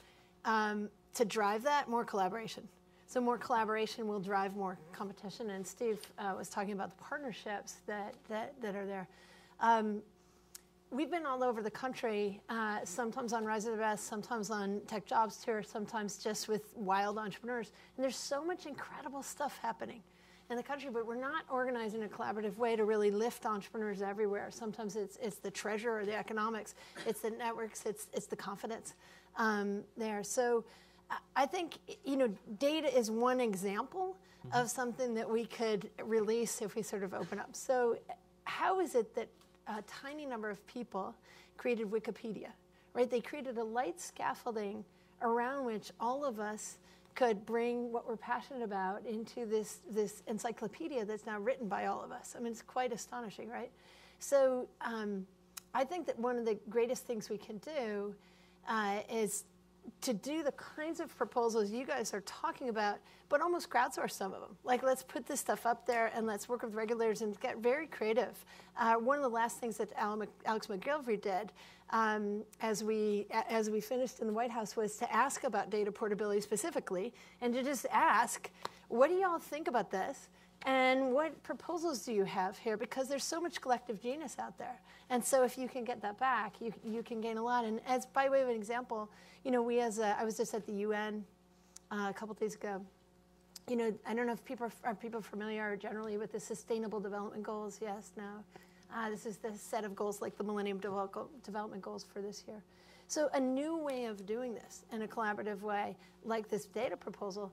to drive that, more collaboration. So more collaboration will drive more competition. And Steve was talking about the partnerships that are there. We've been all over the country, sometimes on Rise of the Best, sometimes on Tech Jobs Tour, sometimes just with wild entrepreneurs. And there's so much incredible stuff happening in the country, but we're not organized in a collaborative way to really lift entrepreneurs everywhere. Sometimes it's the treasure or the economics, it's the networks, it's the confidence there. So I think, data is one example of something that we could release if we sort of open up. So how is it that a tiny number of people created Wikipedia, right? They created a light scaffolding around which all of us could bring what we're passionate about into this encyclopedia that's now written by all of us. I mean, it's quite astonishing, right? So I think that one of the greatest things we can do is to do the kinds of proposals you guys are talking about, but almost crowdsource some of them. Like, let's put this stuff up there and let's work with regulators and get very creative. One of the last things that Alex McGilvery did as we finished in the White House was to ask about data portability specifically, and to just ask, what do y'all think about this? And what proposals do you have here? Because there's so much collective genius out there. And so if you can get that back, you can gain a lot. And as by way of an example, I was just at the UN a couple days ago. I don't know if people are familiar generally with the Sustainable Development Goals. Yes, no. This is the set of goals like the Millennium Development Goals for this year. So a new way of doing this in a collaborative way, like this data proposal,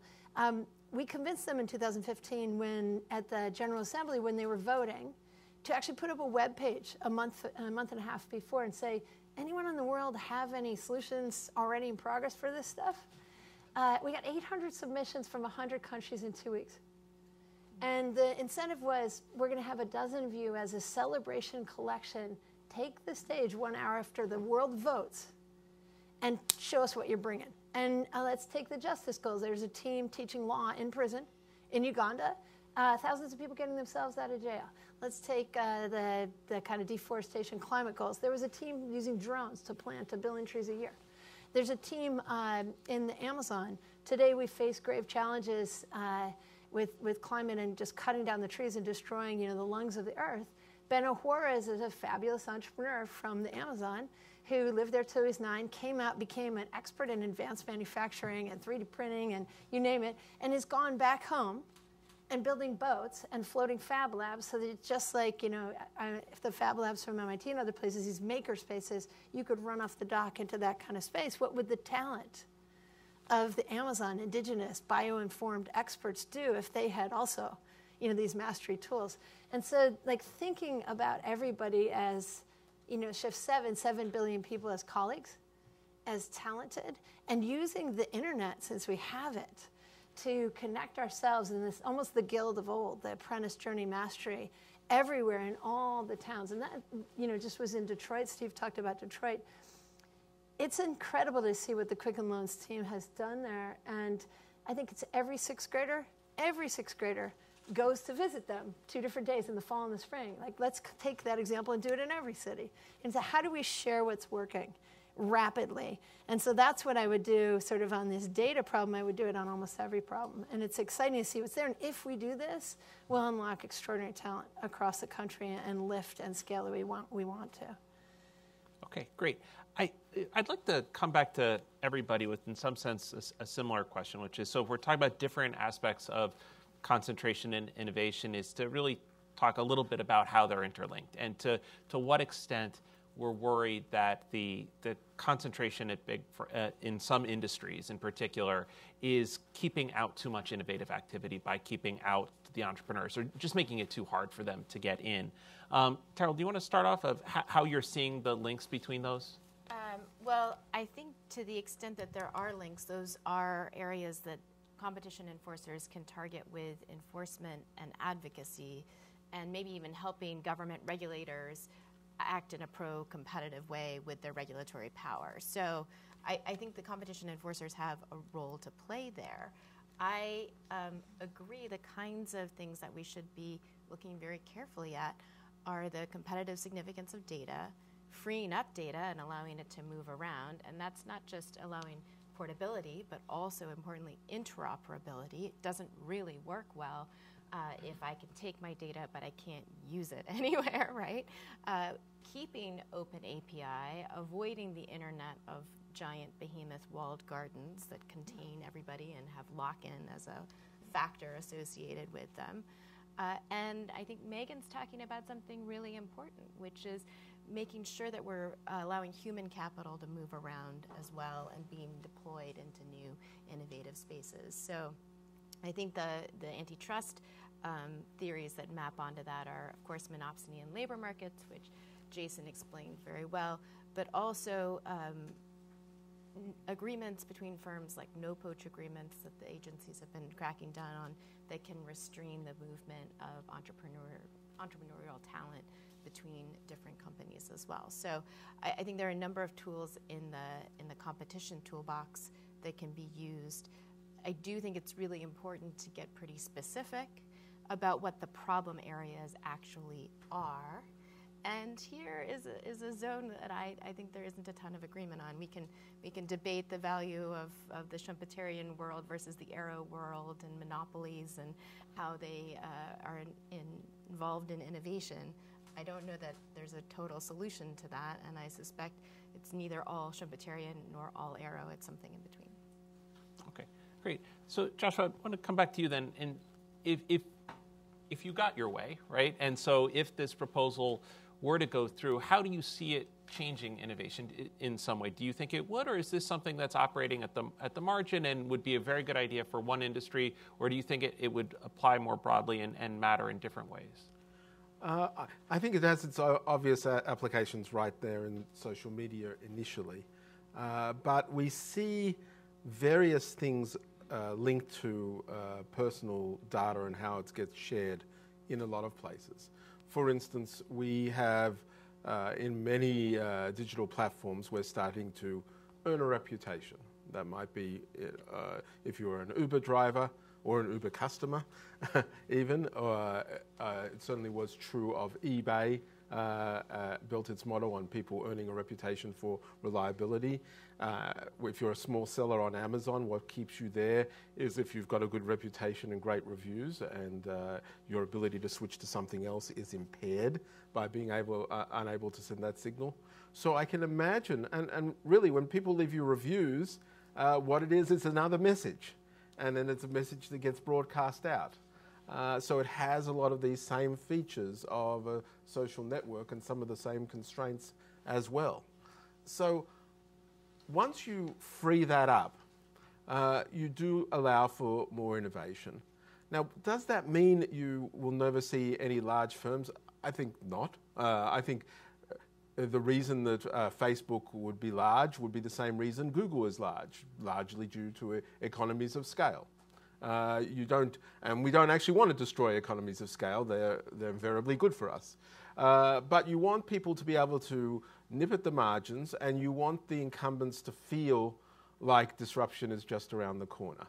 we convinced them in 2015 when, at the General Assembly, when they were voting, to actually put up a web page a month and a half before and say, anyone in the world have any solutions already in progress for this stuff? We got 800 submissions from 100 countries in 2 weeks. And the incentive was, we're going to have a dozen of you as a celebration collection, take the stage 1 hour after the world votes and show us what you're bringing. And let's take the justice goals. There's a team teaching law in prison in Uganda. Thousands of people getting themselves out of jail. Let's take the kind of deforestation climate goals. There was a team using drones to plant 1 billion trees a year. There's a team in the Amazon. Today we face grave challenges with climate and just cutting down the trees and destroying the lungs of the earth. Beno Juarez is a fabulous entrepreneur from the Amazon who lived there till he was 9, came out, became an expert in advanced manufacturing and 3D printing and you name it, and has gone back home and building boats and floating fab labs so that it's just like, if the fab labs from MIT and other places, these maker spaces, you could run off the dock into that kind of space. What would the talent of the Amazon indigenous bio-informed experts do if they had also, these mastery tools? And so, like, thinking about everybody as, Shift 7 billion people as colleagues, as talented, and using the internet, since we have it, to connect ourselves in this, almost the guild of old, the apprentice journey mastery, everywhere in all the towns. And that, just was in Detroit. Steve talked about Detroit. It's incredible to see what the Quicken Loans team has done there. And I think it's every sixth grader goes to visit them 2 different days in the fall and the spring. Like, let's take that example and do it in every city. And so how do we share what's working rapidly? And so that's what I would do sort of on this data problem. I would do it on almost every problem. And it's exciting to see what's there. And if we do this, we'll unlock extraordinary talent across the country and lift and scale that we want to. Okay, great. I'd like to come back to everybody with, in some sense, a similar question, which is, so if we're talking about different aspects of concentration and innovation, is to really talk a little bit about how they're interlinked and to what extent we're worried that the concentration in some industries in particular is keeping out too much innovative activity by keeping out the entrepreneurs or just making it too hard for them to get in. Terrell, do you want to start off of how you're seeing the links between those? Well, I think to the extent that there are links, those are areas that competition enforcers can target with enforcement and advocacy, and maybe even helping government regulators act in a pro-competitive way with their regulatory power. So I think the competition enforcers have a role to play there. I agree the kinds of things that we should be looking very carefully at are the competitive significance of data, freeing up data and allowing it to move around, and that's not just allowing portability, but also, importantly, interoperability. It doesn't really work well if I can take my data, but I can't use it anywhere, right? Keeping open API, avoiding the internet of giant behemoth walled gardens that contain everybody and have lock-in as a factor associated with them. And I think Megan's talking about something really important, which is making sure that we're allowing human capital to move around as well and being deployed into new innovative spaces. So I think the antitrust theories that map onto that are, of course, monopsony in labor markets, which Jason explained very well, but also agreements between firms like no-poach agreements that the agencies have been cracking down on that can restrain the movement of entrepreneurial talent between different companies as well. So I think there are a number of tools in the competition toolbox that can be used. I do think it's really important to get pretty specific about what the problem areas actually are. And here is a zone that I think there isn't a ton of agreement on. We can debate the value of the Schumpeterian world versus the Arrow world and monopolies and how they are involved in innovation. I don't know that there's a total solution to that, and I suspect it's neither all Schumpeterian nor all Arrow. It's something in between. Okay, great. So Joshua, I want to come back to you then. And if you got your way, right, and so if this proposal were to go through, how do you see it changing innovation in some way? Do you think it would, or is this something that's operating at the margin and would be a very good idea for one industry, or do you think it would apply more broadly and matter in different ways? I think it has its obvious applications right there in social media initially, but we see various things linked to personal data and how it gets shared in a lot of places. For instance, we have in many digital platforms, we're starting to earn a reputation. That might be if you're an Uber driver or an Uber customer, even. It certainly was true of eBay, built its model on people earning a reputation for reliability. If you're a small seller on Amazon, what keeps you there is if you've got a good reputation and great reviews, and your ability to switch to something else is impaired by being unable to send that signal. So I can imagine, and really when people leave you reviews, what it is another message. And then it's a message that gets broadcast out. So it has a lot of these same features of a social network and some of the same constraints as well. So once you free that up, you do allow for more innovation. Now, does that mean you will never see any large firms? I think not. I think the reason that Facebook would be large would be the same reason Google is large, largely due to economies of scale. We don't actually want to destroy economies of scale. They're invariably good for us. But you want people to be able to nip at the margins, and you want the incumbents to feel like disruption is just around the corner,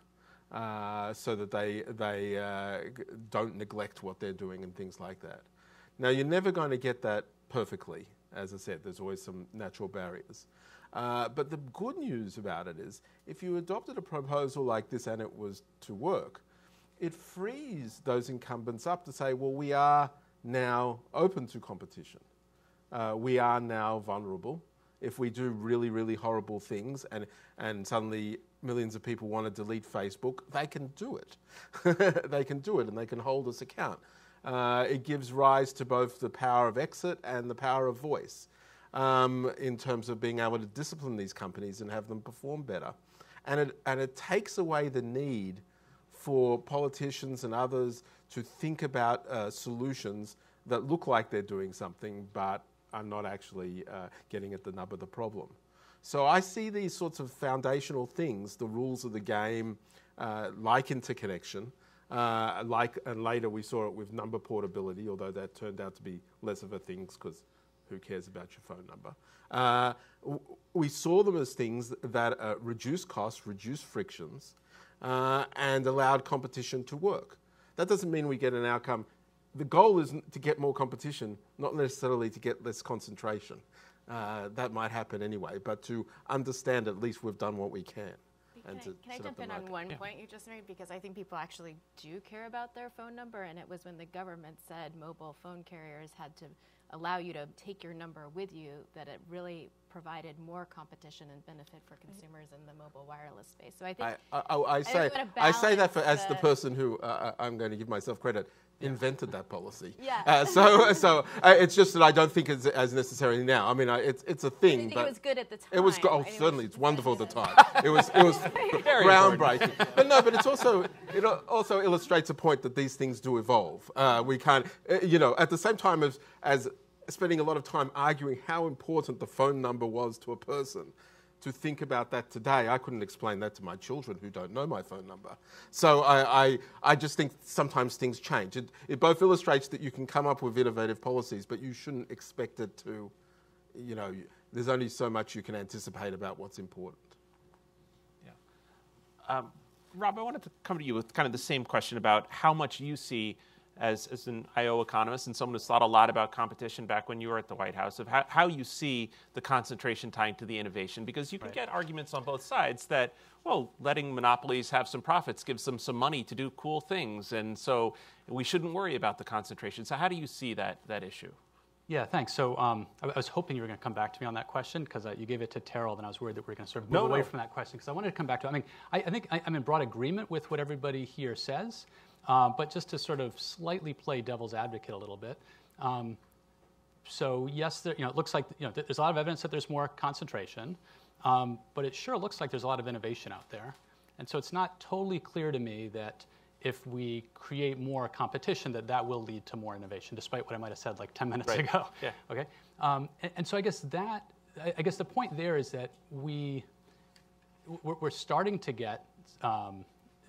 so that they don't neglect what they're doing and things like that. Now, you're never going to get that perfectly. As I said, there's always some natural barriers. But the good news about it is, if you adopted a proposal like this and it was to work, it frees those incumbents up to say, well, we are now open to competition. We are now vulnerable. If we do really, really horrible things and suddenly millions of people want to delete Facebook, they can do it. They can do it, and they can hold us account. It gives rise to both the power of exit and the power of voice in terms of being able to discipline these companies and have them perform better. And it takes away the need for politicians and others to think about solutions that look like they're doing something but are not actually getting at the nub of the problem. So I see these sorts of foundational things, the rules of the game, like interconnection, and later we saw it with number portability, although that turned out to be less of a thing because who cares about your phone number? We saw them as things that reduce costs, reduce frictions, and allowed competition to work. That doesn't mean we get an outcome. The goal is to get more competition, not necessarily to get less concentration. That might happen anyway, but to understand at least we've done what we can. Can I jump in on one point you just made? Because I think people actually do care about their phone number, and it was when the government said mobile phone carriers had to allow you to take your number with you that it really provided more competition and benefit for consumers in the mobile wireless space. So I think I say that as the person who I'm going to give myself credit. Invented that policy. Yeah. So it's just that I don't think it's as necessary now. I mean, it's a thing. I think but it was good at the time. It was certainly it's wonderful at the time. It was groundbreaking. But it also illustrates a point that these things do evolve. We can't, at the same time as spending a lot of time arguing how important the phone number was to a person. to think about that today. I couldn't explain that to my children who don't know my phone number. So I just think sometimes things change. It both illustrates that you can come up with innovative policies, but you shouldn't expect it to, you know, there's only so much you can anticipate about what's important. Yeah. Rob, I wanted to come to you with kind of the same question about how much you see as an IO economist and someone who's thought a lot about competition back when you were at the White House, of how you see the concentration tying to the innovation. Because you can get arguments on both sides that, well, letting monopolies have some profits gives them some money to do cool things, and so we shouldn't worry about the concentration. So how do you see that issue? Yeah, thanks. So I was hoping you were going to come back to me on that question because you gave it to Terrell, and I was worried that we were going to sort of move away from that question because I wanted to come back to it. I mean, I think I'm in broad agreement with what everybody here says, but just to sort of slightly play devil's advocate a little bit. So yes, there, it looks like there's a lot of evidence that there's more concentration, but it sure looks like there's a lot of innovation out there, and so it's not totally clear to me that if we create more competition, that will lead to more innovation, despite what I might have said like 10 minutes ago. Yeah. Okay. And so I guess the point there is that we're starting to get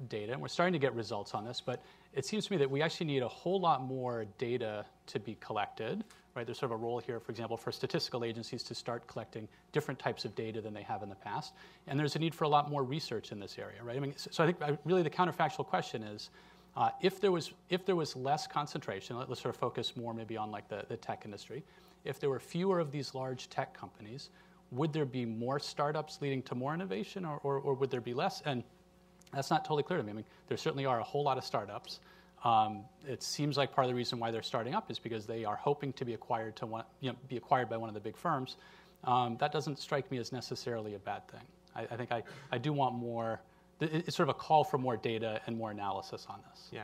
data, and we're starting to get results on this, but it seems to me that we actually need a whole lot more data to be collected. Right? There's sort of a role here, for example, for statistical agencies to start collecting different types of data than they have in the past. And there's a need for a lot more research in this area, right? I mean, so I think really the counterfactual question is, if there was less concentration, let's sort of focus more maybe on like the tech industry. If there were fewer of these large tech companies, would there be more startups leading to more innovation, or would there be less? And that's not totally clear to me. I mean, there certainly are a whole lot of startups. It seems like part of the reason why they're starting up is because they are hoping to be acquired by one of the big firms. That doesn't strike me as necessarily a bad thing. I think I do want more. It's sort of a call for more data and more analysis on this. Yeah.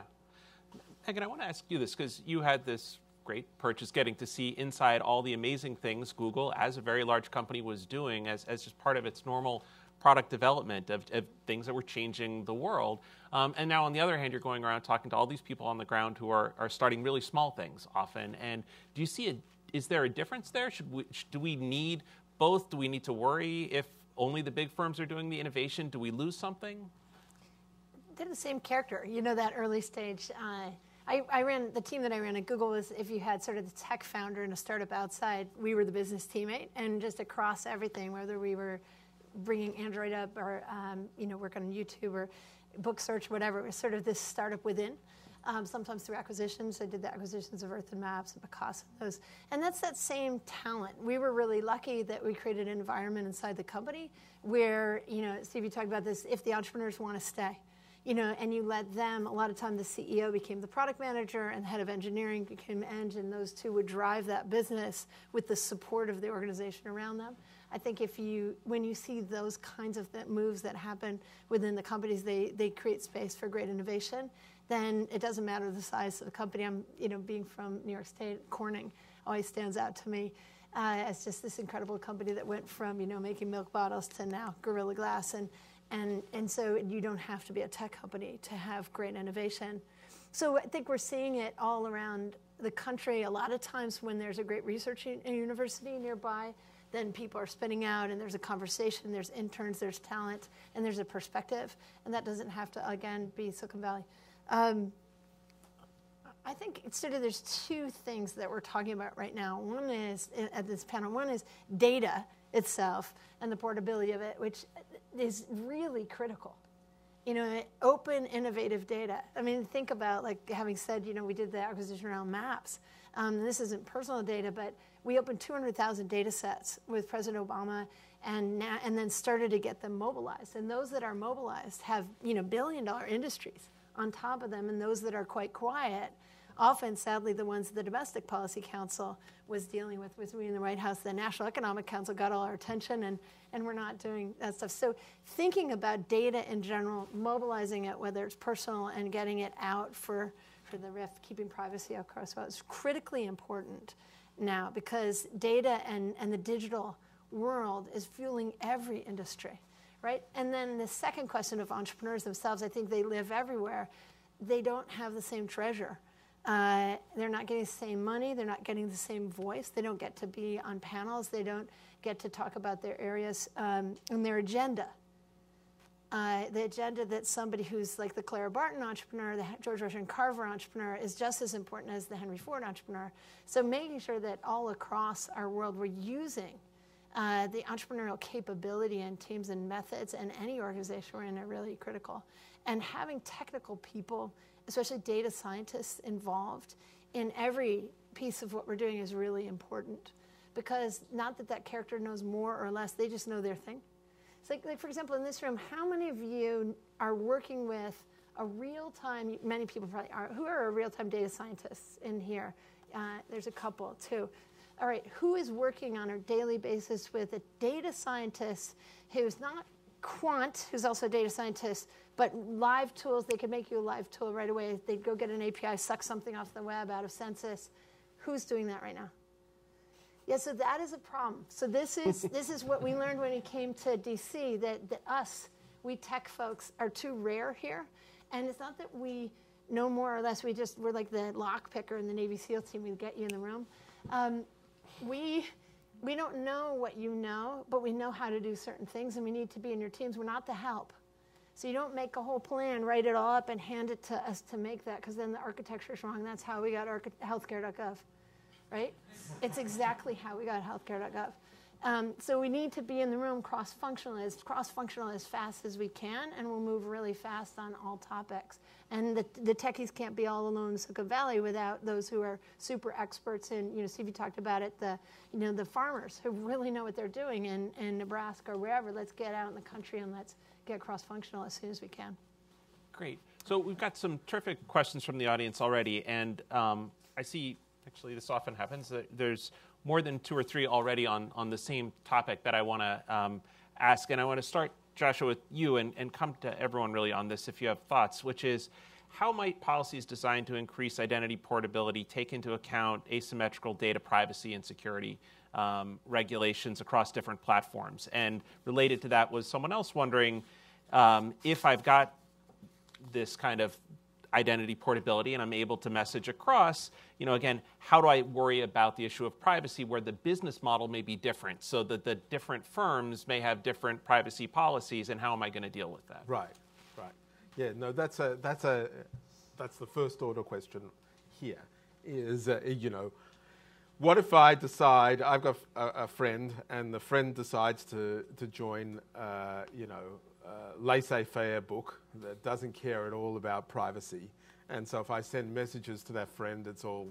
Megan, I want to ask you this because you had this great purchase, getting to see inside all the amazing things Google, as a very large company, was doing as just part of its normal product development of things that were changing the world. And now, on the other hand, you're going around talking to all these people on the ground who are starting really small things often. And do you see is there a difference there? Do we need both? Do we need to worry if only the big firms are doing the innovation? Do we lose something? They're the same character. That early stage. I ran the team that I ran at Google was, if you had sort of the tech founder and a startup outside, we were the business teammate, and just across everything, whether we were bringing Android up or work on YouTube or book search, whatever. It was sort of this startup within. Sometimes through acquisitions. I did the acquisitions of Earth and Maps and Picasso and those. And that's that same talent. We were really lucky that we created an environment inside the company where, Steve, you talked about this, if the entrepreneurs want to stay, and you let them, a lot of time the CEO became the product manager and the head of engineering became Eng, and those two would drive that business with the support of the organization around them. I think when you see those kinds of moves that happen within the companies, they create space for great innovation. Then it doesn't matter the size of the company. Being from New York State, Corning always stands out to me as just this incredible company that went from making milk bottles to now Gorilla Glass, and so you don't have to be a tech company to have great innovation. So I think we're seeing it all around the country. A lot of times when there's a great research university nearby, then people are spinning out, and there's a conversation, there's interns, there's talent, and there's a perspective. And that doesn't have to, again, be Silicon Valley. I think there's two things that we're talking about right now. One is, at this panel, one is data itself and the portability of it, which is really critical. Open, innovative data. I mean, think about, like, having said, we did the acquisition around Maps. This isn't personal data, but we opened 200,000 data sets with President Obama and then started to get them mobilized. And those that are mobilized have, billion-dollar industries on top of them, and those that are quite quiet, often, sadly, the ones the Domestic Policy Council was dealing with we in the White House. The National Economic Council got all our attention, and we're not doing that stuff. So thinking about data in general, mobilizing it, whether it's personal and getting it out for the RIF, keeping privacy across, is critically important now, because data and the digital world is fueling every industry, right? And then the second question of entrepreneurs themselves, I think they live everywhere. They don't have the same treasure. They're not getting the same money. They're not getting the same voice. They don't get to be on panels. They don't get to talk about their areas and their agenda. The agenda that somebody who's like the Clara Barton entrepreneur, the George Washington Carver entrepreneur, is just as important as the Henry Ford entrepreneur. So making sure that all across our world we're using the entrepreneurial capability and teams and methods, and any organization we're in, are really critical. And having technical people, especially data scientists, involved in every piece of what we're doing is really important. Because not that that character knows more or less, they just know their thing. It's like, for example, in this room, how many of you are working with a real-time, many people probably are, who are real-time data scientists in here? There's a couple, too. All right, who is working on a daily basis with a data scientist who's not quant, who's also a data scientist, but live tools? They can make you a live tool right away. They'd go get an API, suck something off the web out of Census. Who's doing that right now? Yeah, so that is a problem. So this is what we learned when we came to DC, that we tech folks are too rare here. And it's not that we know more or less, we're like the lock picker in the Navy SEAL team, we get you in the room. We don't know what you know, but we know how to do certain things, and we need to be in your teams. We're not the help. So you don't make a whole plan, write it all up, and hand it to us to make that, because then the architecture is wrong. That's how we got healthcare.gov. Right? It's exactly how we got healthcare.gov. So we need to be in the room cross-functional as fast as we can, and we'll move really fast on all topics. And the techies can't be all alone in Silicon Valley without those who are super experts in, Stevie talked about it, the farmers who really know what they're doing in Nebraska or wherever. Let's get out in the country and let's get cross-functional as soon as we can. Great. So we've got some terrific questions from the audience already, and I see. Actually, this often happens. There's more than 2 or 3 already on the same topic that I want to ask. And I want to start, Joshua, with you and come to everyone really on this if you have thoughts, which is, how might policies designed to increase identity portability take into account asymmetrical data privacy and security regulations across different platforms? And related to that was someone else wondering, if I've got this kind of identity portability and I'm able to message across, again, how do I worry about the issue of privacy where the business model may be different, so that the different firms may have different privacy policies, and how am I going to deal with that? Right. Yeah, no, that's the first order question here is, what if I decide, I've got a friend, and the friend decides to join, laissez-faire book that doesn't care at all about privacy. And so if I send messages to that friend, it's all,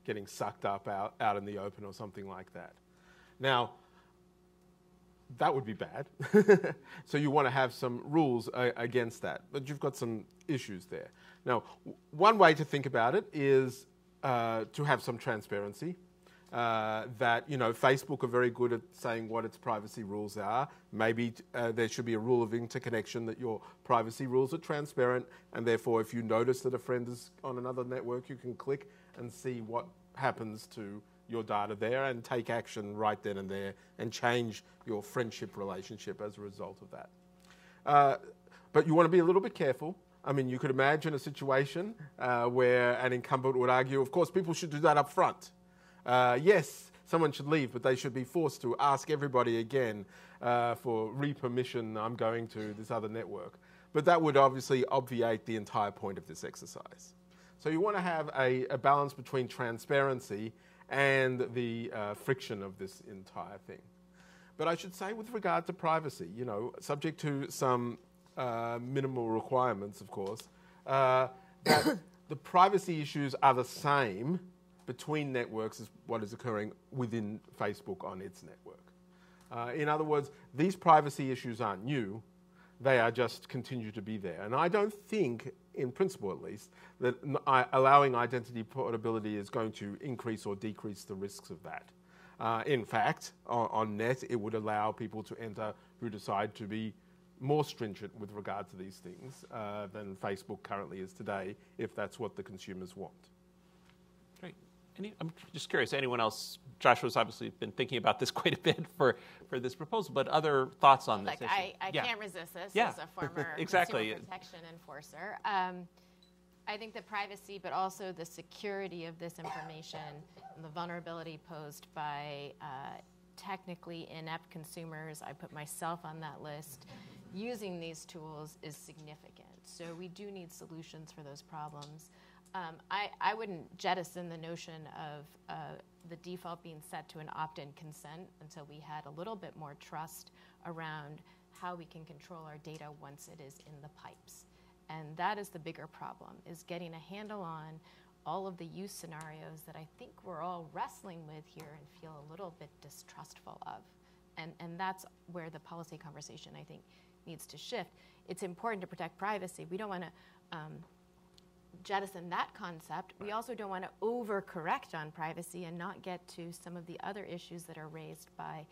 getting sucked up out in the open or something like that. Now, that would be bad. So you want to have some rules against that. But you've got some issues there. Now, one way to think about it is to have some transparency. That Facebook are very good at saying what its privacy rules are. Maybe there should be a rule of interconnection that your privacy rules are transparent, and therefore if you notice that a friend is on another network, you can click and see what happens to your data there and take action right then and there and change your friendship relationship as a result of that. But you want to be a little bit careful. I mean, you could imagine a situation where an incumbent would argue, of course, people should do that up front. Yes, someone should leave, but they should be forced to ask everybody again for re-permission, I'm going to this other network. But that would obviously obviate the entire point of this exercise. So you want to have a balance between transparency and the friction of this entire thing. But I should say, with regard to privacy, subject to some minimal requirements, of course, that the privacy issues are the same between networks as what is occurring within Facebook on its network. In other words, these privacy issues aren't new. They are just continue to be there. And I don't think, in principle at least, that allowing identity portability is going to increase or decrease the risks of that. In fact, on net, it would allow people to enter who decide to be more stringent with regard to these things than Facebook currently is today, if that's what the consumers want. Great. I'm just curious, anyone else? Joshua's obviously been thinking about this quite a bit for this proposal, but other thoughts on this issue? I can't resist this as a former exactly. consumer protection enforcer. I think the privacy, but also the security of this information and the vulnerability posed by technically inept consumers, I put myself on that list, using these tools is significant. So we do need solutions for those problems. I wouldn't jettison the notion of the default being set to an opt-in consent until we had a little bit more trust around how we can control our data once it is in the pipes. And that is the bigger problem, is getting a handle on all of the use scenarios that I think we're all wrestling with here and feel a little bit distrustful of. And that's where the policy conversation, I think, needs to shift. It's important to protect privacy. We don't want to jettison that concept. We also don't want to overcorrect on privacy and not get to some of the other issues that are raised by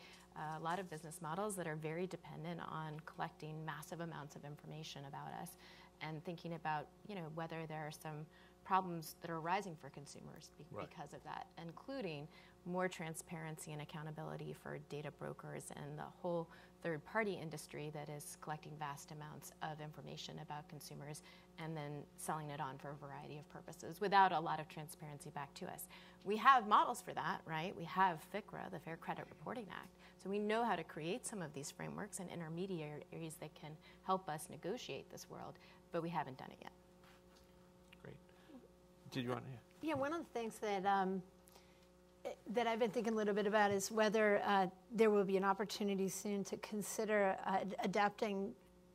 a lot of business models that are very dependent on collecting massive amounts of information about us and thinking about, whether there are some problems that are arising for consumers because of that, including more transparency and accountability for data brokers and the whole third-party industry that is collecting vast amounts of information about consumers and then selling it on for a variety of purposes without a lot of transparency back to us. We have models for that, right? We have FCRA, the Fair Credit Reporting Act. So we know how to create some of these frameworks and intermediaries that can help us negotiate this world, but we haven't done it yet. Great. Did you want to? Yeah, one of the things that I've been thinking a little bit about is whether there will be an opportunity soon to consider adapting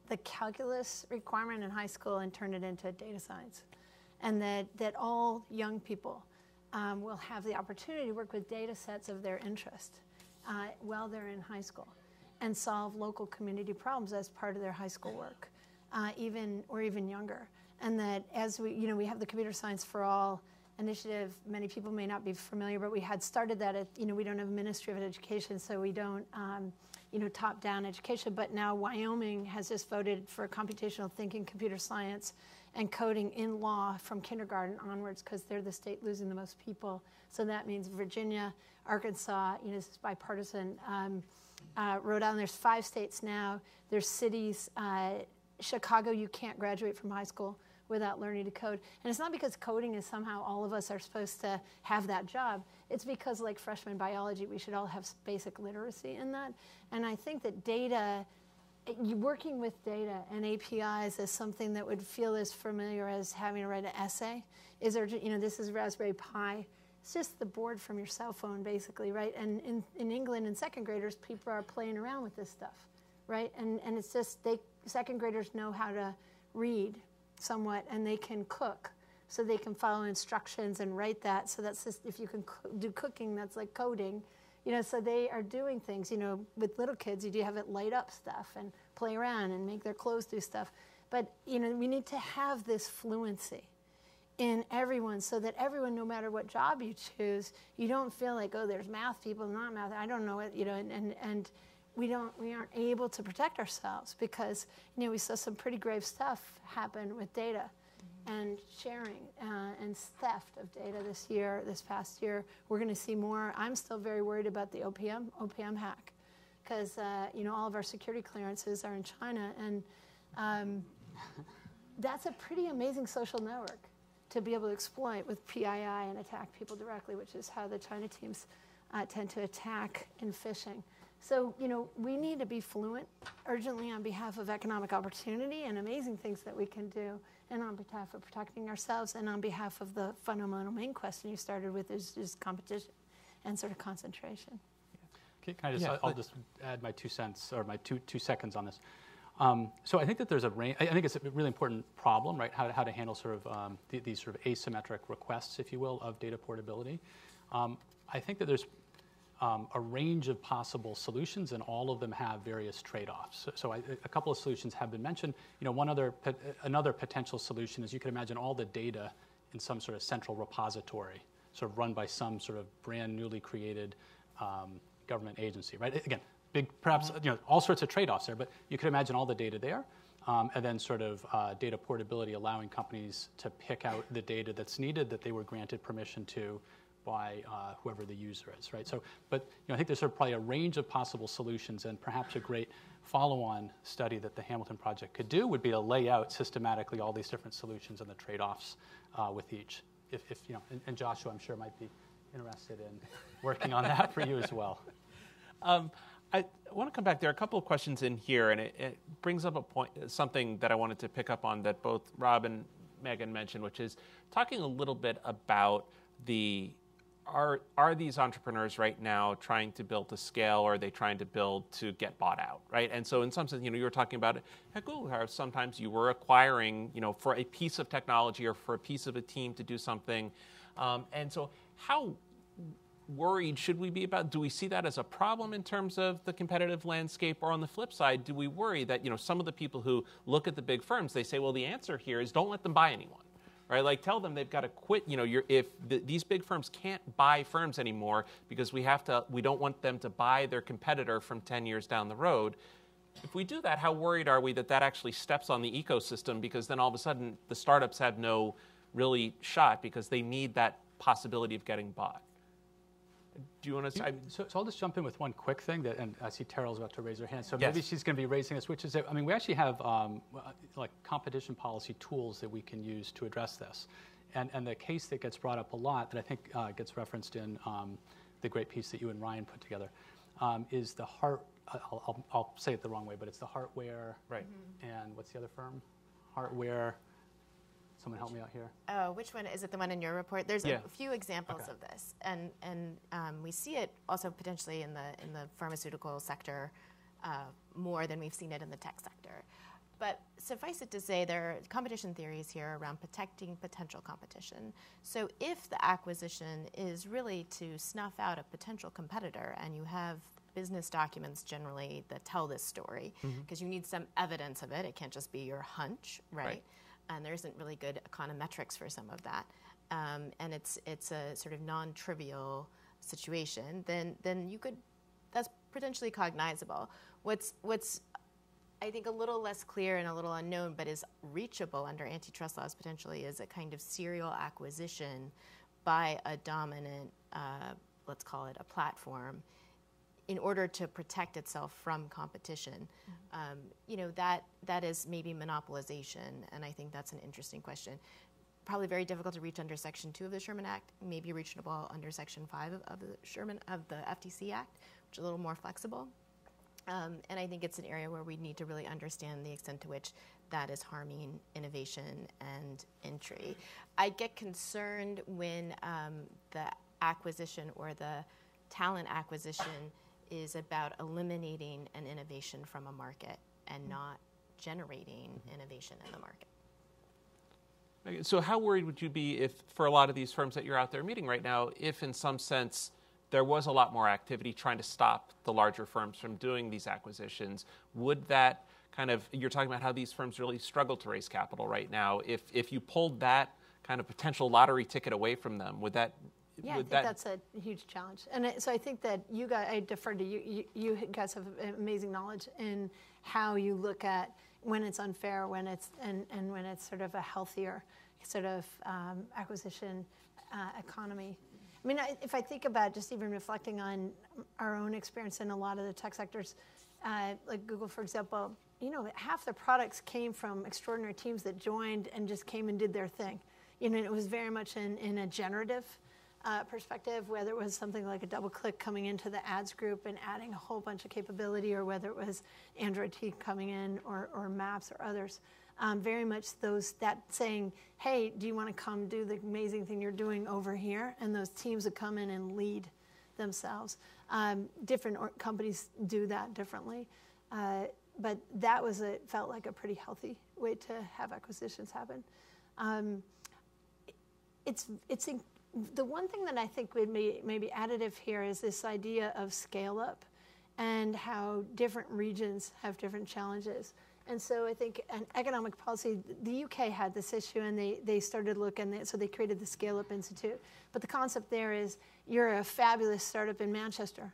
the calculus requirement in high school and turn it into data science. And that all young people will have the opportunity to work with data sets of their interest while they're in high school and solve local community problems as part of their high school work, even younger. And that as we have the Computer Science for All initiative, many people may not be familiar, but we had started that at, we don't have a Ministry of Education, so we don't, top-down education, but now Wyoming has just voted for computational thinking, computer science, and coding in law from kindergarten onwards because they're the state losing the most people. So that means Virginia, Arkansas, this is bipartisan, Rhode Island, there's 5 states now, there's cities, Chicago, you can't graduate from high school without learning to code. And it's not because coding is somehow all of us are supposed to have that job. It's because, like freshman biology, we should all have basic literacy in that. And I think that data, working with data and APIs is something that would feel as familiar as having to write an essay. This is Raspberry Pi. It's just the board from your cell phone, basically, right? And in England, in second graders, people are playing around with this stuff, right? And it's just, second graders know how to read somewhat, and they can cook, so they can follow instructions and write that. So that's just, if you can do cooking, that's like coding, so they are doing things, with little kids, you do have it light up stuff and play around and make their clothes do stuff. But, we need to have this fluency in everyone so that everyone, no matter what job you choose, you don't feel like, oh, there's math people, not math, I don't know it, and we aren't able to protect ourselves because we saw some pretty grave stuff happen with data and sharing and theft of data this past year. We're going to see more. I'm still very worried about the OPM hack because all of our security clearances are in China, and that's a pretty amazing social network to be able to exploit with PII and attack people directly, which is how the China teams tend to attack in phishing. So, we need to be fluent urgently on behalf of economic opportunity and amazing things that we can do, and on behalf of protecting ourselves, and on behalf of the fundamental main question you started with is competition and sort of concentration. Can I just, I'll just add my 2 cents, or my two seconds on this. So I think that there's a range, I think it's a really important problem, right, how to handle sort of these sort of asymmetric requests, if you will, of data portability. I think that there's a range of possible solutions, and all of them have various trade-offs. So a couple of solutions have been mentioned. Another potential solution is you can imagine all the data in some sort of central repository, sort of run by some sort of brand newly created government agency, right? Again, perhaps all sorts of trade-offs there, but you could imagine all the data there, and then sort of data portability, allowing companies to pick out the data that's needed that they were granted permission to by whoever the user is, right? So, but I think there's sort of probably a range of possible solutions, and perhaps a great follow-on study that the Hamilton Project could do would be to lay out systematically all these different solutions and the trade-offs with each. If and Joshua, I'm sure, might be interested in working on that for you as well. I want to come back. There are a couple of questions in here, and it brings up a point, something that I wanted to pick up on that both Rob and Megan mentioned, which is talking a little bit about are these entrepreneurs right now trying to build to scale, or are they trying to build to get bought out, right? And so in some sense, you were talking about at Google, how sometimes you were acquiring, for a piece of technology or for a piece of a team to do something. And so how worried should we be about? Do we see that as a problem in terms of the competitive landscape? Or on the flip side, do we worry that, some of the people who look at the big firms, they say, well, the answer here is don't let them buy anyone. Right, like tell them they've got to quit. These big firms can't buy firms anymore because we don't want them to buy their competitor from 10 years down the road. If we do that, how worried are we that actually steps on the ecosystem? Because then all of a sudden the startups have no really shot because they need that possibility of getting bought. Do you want to? So I'll just jump in with one quick thing and I see Terrell's about to raise her hand. So maybe she's going to be raising this, which is, we actually have like competition policy tools that we can use to address this. And the case that gets brought up a lot that I think gets referenced in the great piece that you and Ryan put together is the I'll say it the wrong way, but it's the Heartware. Right. And what's the other firm? Heartware. Someone help me out here. Oh, which one? Is it the one in your report? There's a few examples of this. And we see it also potentially in the pharmaceutical sector more than we've seen it in the tech sector. But suffice it to say, there are competition theories here around protecting potential competition. So if the acquisition is really to snuff out a potential competitor, and you have business documents generally that tell this story, because you need some evidence of it. It can't just be your hunch, right? And there isn't really good econometrics for some of that, and it's a sort of non-trivial situation. Then that's potentially cognizable. What's I think a little less clear and a little unknown, but is reachable under antitrust laws potentially, is a kind of serial acquisition by a dominant, let's call it a platform, in order to protect itself from competition. That is maybe monopolization, and I think that's an interesting question. Probably very difficult to reach under Section 2 of the Sherman Act, maybe reachable under Section 5 of the FTC Act, which is a little more flexible. And I think it's an area where we need to really understand the extent to which that is harming innovation and entry. I get concerned when the acquisition or the talent acquisition is about eliminating an innovation from a market and not generating innovation in the market. So how worried would you be if, for a lot of these firms that you're out there meeting right now, if in some sense there was a lot more activity trying to stop the larger firms from doing these acquisitions? Would that kind of, you're talking about how these firms really struggle to raise capital right now. If you pulled that kind of potential lottery ticket away from them, would that? Yeah, I think that's a huge challenge. And so I think that you guys, I defer to you. You guys have amazing knowledge in how you look at when it's unfair, when it's and when it's sort of a healthier sort of acquisition economy. I mean, if I think about just even reflecting on our own experience in a lot of the tech sectors, like Google, for example, half their products came from extraordinary teams that joined and just came and did their thing. It was very much in a generative perspective, whether it was something like a DoubleClick coming into the ads group and adding a whole bunch of capability, or whether it was Android T coming in, or Maps or others. Very much that saying, hey, do you want to come do the amazing thing you're doing over here? And those teams would come in and lead themselves. Different companies do that differently. But that felt like a pretty healthy way to have acquisitions happen. The one thing that I think would be maybe additive here is this idea of scale up and how different regions have different challenges. And so I think an economic policy, the UK had this issue, and they started looking, so they created the Scale Up Institute. But the concept there is you're a fabulous startup in Manchester,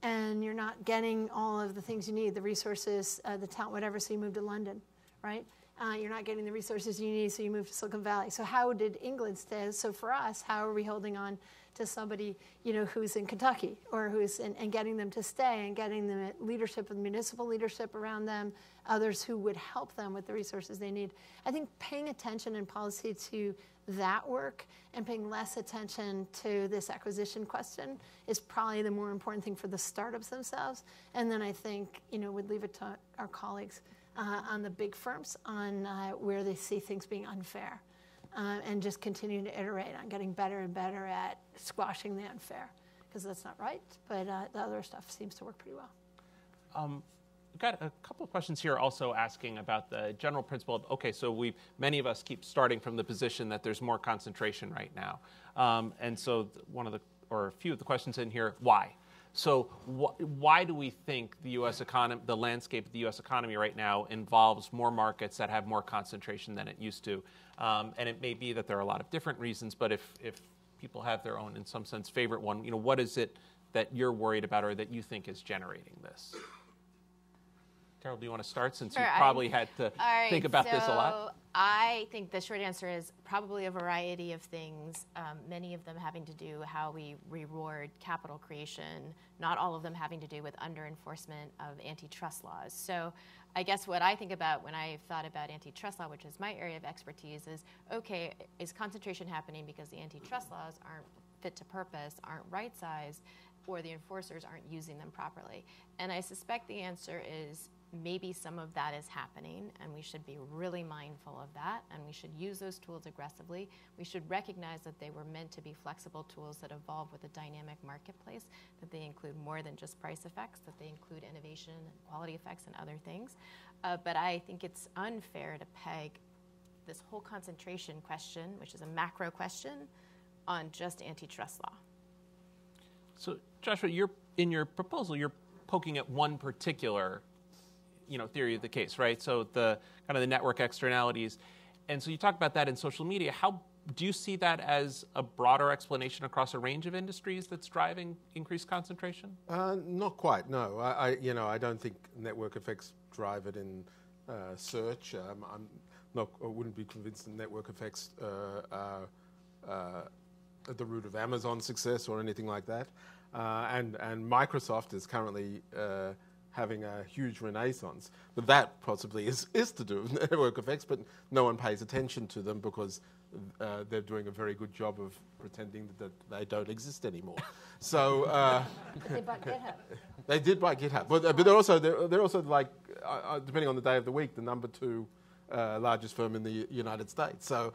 and you're not getting all of the things you need, the resources, the talent, whatever, so you move to London, right? You're not getting the resources you need, so you move to Silicon Valley. So how did England stay? So for us, how are we holding on to somebody, who's in Kentucky or and getting them to stay and getting them leadership and municipal leadership around them, others who would help them with the resources they need. I think paying attention in policy to that work and paying less attention to this acquisition question is probably the more important thing for the startups themselves. And then I think, would leave it to our colleagues on the big firms on where they see things being unfair and just continuing to iterate on getting better and better at squashing the unfair, because that's not right, but the other stuff seems to work pretty well. We've got a couple of questions here also asking about the general principle of, okay, so many of us keep starting from the position that there's more concentration right now. And so a few of the questions in here, why? So why do we think the U.S. economy, the landscape of the U.S. economy right now involves more markets that have more concentration than it used to? And it may be that there are a lot of different reasons, but if people have their own, in some sense, favorite one, what is it that you're worried about or that you think is generating this? Carol, do you want to start, since you probably had to think about this a lot? I think the short answer is probably a variety of things, many of them having to do how we reward capital creation, not all of them having to do with under-enforcement of antitrust laws. So I guess what I think about when I've thought about antitrust law, which is my area of expertise, is, okay, is concentration happening because the antitrust laws aren't fit to purpose, aren't right-sized, or the enforcers aren't using them properly? And I suspect the answer is maybe some of that is happening, and we should be really mindful of that, and we should use those tools aggressively. We should recognize that they were meant to be flexible tools that evolve with a dynamic marketplace, that they include more than just price effects, that they include innovation and quality effects and other things. But I think it's unfair to peg this whole concentration question, which is a macro question, on just antitrust law. So Joshua, in your proposal, you're poking at one particular theory of the case, right? So the kind of the network externalities. And so you talk about that in social media. How do you see that as a broader explanation across a range of industries that's driving increased concentration? Not quite, no. I don't think network effects drive it in search. I wouldn't be convinced that network effects are at the root of Amazon's success or anything like that. And Microsoft is currently having a huge renaissance. But that possibly is to do with network effects, but no one pays attention to them because they're doing a very good job of pretending that they don't exist anymore. So They bought GitHub. They did buy GitHub, but they're also like, depending on the day of the week, the number 2 largest firm in the United States. So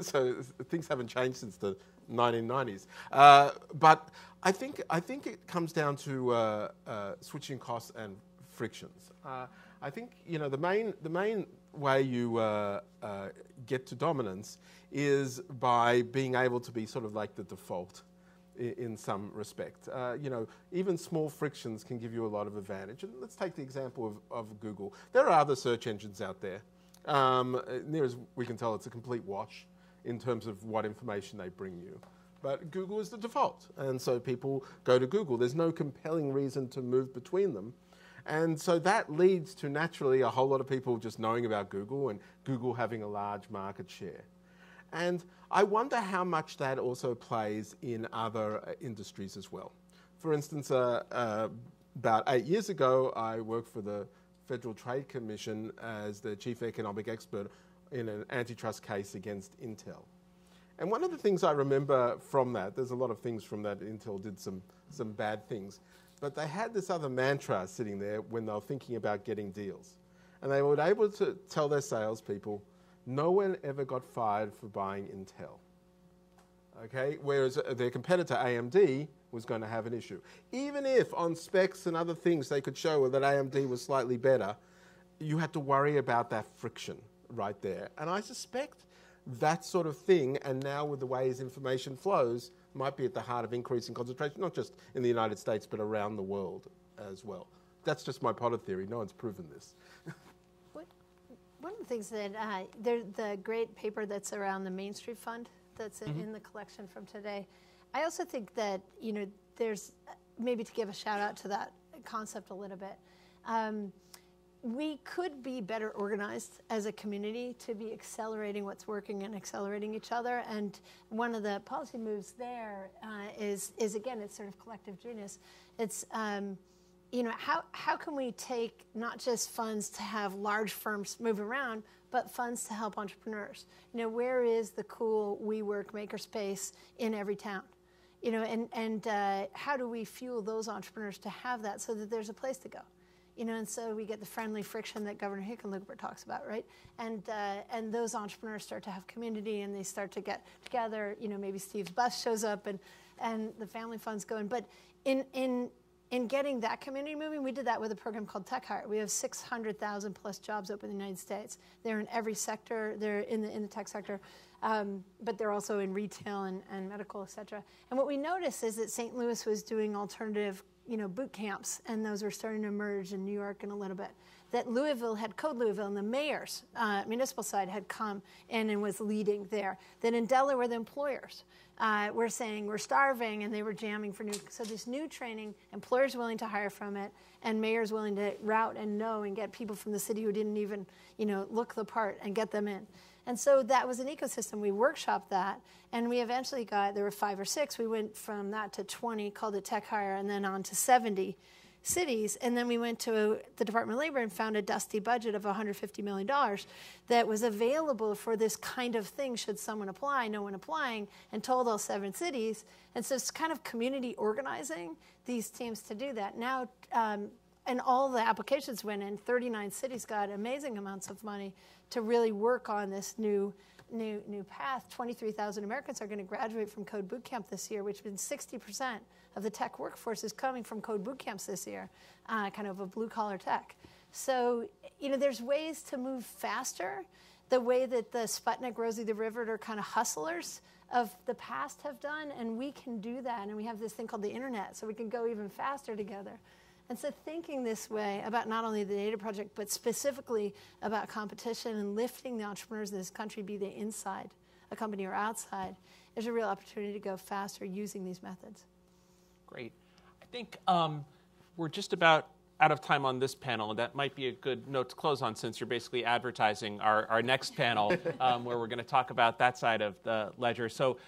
so things haven't changed since the 1990s. But I think it comes down to switching costs and frictions. I think the main way you get to dominance is by being able to be sort of like the default in some respect. Even small frictions can give you a lot of advantage. And let's take the example of Google. There are other search engines out there. Near as we can tell, it's a complete wash in terms of what information they bring you. But Google is the default, and so people go to Google. There's no compelling reason to move between them. And so that leads to naturally a whole lot of people just knowing about Google and Google having a large market share. And I wonder how much that also plays in other industries as well. For instance, about 8 years ago, I worked for the Federal Trade Commission as the chief economic expert in an antitrust case against Intel. And one of the things I remember from that, there's a lot of things from that. Intel did some bad things, but they had this other mantra sitting there when they were thinking about getting deals. And they were able to tell their salespeople, no one ever got fired for buying Intel. Okay? Whereas their competitor AMD was going to have an issue. Even if on specs and other things they could show that AMD was slightly better, you had to worry about that friction right there. And I suspect that sort of thing, and now with the ways information flows, might be at the heart of increasing concentration, not just in the United States, but around the world as well. That's just my pot of theory. No one's proven this. One of the things that, the great paper that's around the Main Street Fund that's in the collection from today, I also think that, there's, maybe to give a shout out to that concept a little bit, we could be better organized as a community to be accelerating what's working and accelerating each other. And one of the policy moves there is again, it's sort of collective genius. It's how can we take not just funds to have large firms move around, but funds to help entrepreneurs? Where is the cool WeWork makerspace in every town? And how do we fuel those entrepreneurs to have that so that there's a place to go? And so we get the friendly friction that Governor Hickenlooper talks about, right? And those entrepreneurs start to have community, and they start to get together. Maybe Steve's bus shows up, and the family fund's going. But in getting that community moving, we did that with a program called Tech Hire. We have 600,000 plus jobs open in the United States. They're in every sector. They're in the tech sector, but they're also in retail and medical, et cetera. And what we noticed is that St. Louis was doing alternative boot camps, and those were starting to emerge in New York in a little bit. That Louisville had Code Louisville, and the mayor's municipal side had come in and was leading there. That in Delaware, the employers were saying, we're starving, and they were jamming for new. So this new training, employers willing to hire from it, and mayors willing to route and know and get people from the city who didn't even look the part and get them in. And so that was an ecosystem. We workshopped that, and we eventually there were 5 or 6. We went from that to 20, called it Tech Hire, and then on to 70 cities. And then we went to the Department of Labor and found a dusty budget of $150 million that was available for this kind of thing should someone apply, no one applying, and told all 7 cities. And so it's kind of community organizing these teams to do that. Now, and all the applications went in. 39 cities got amazing amounts of money to really work on this new path. 23,000 Americans are going to graduate from Code Bootcamp this year, which means 60% of the tech workforce is coming from Code Bootcamps this year, kind of a blue-collar tech. So, there's ways to move faster. The way that the Sputnik, Rosie the Riveter are kind of hustlers of the past have done, and we can do that. And we have this thing called the internet, so we can go even faster together. And so thinking this way about not only the data project, but specifically about competition and lifting the entrepreneurs in this country, be they inside a company or outside, there's a real opportunity to go faster using these methods. Great. I think we're just about out of time on this panel, and that might be a good note to close on since you're basically advertising our next panel where we're going to talk about that side of the ledger. So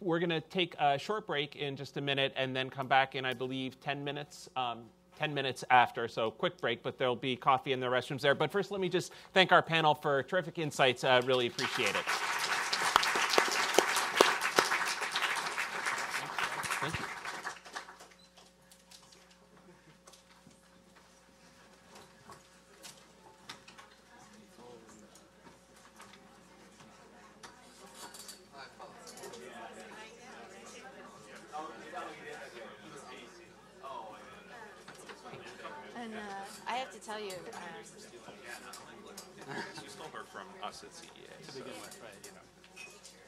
we're going to take a short break in just a minute and then come back in, I believe, 10 minutes. 10 minutes after, so quick break, but there'll be coffee in the restrooms there. But first, let me just thank our panel for terrific insights. Really appreciate it. Thank you. I have to tell you, You stole her from us at CEA. To begin with, right?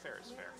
Fair is fair.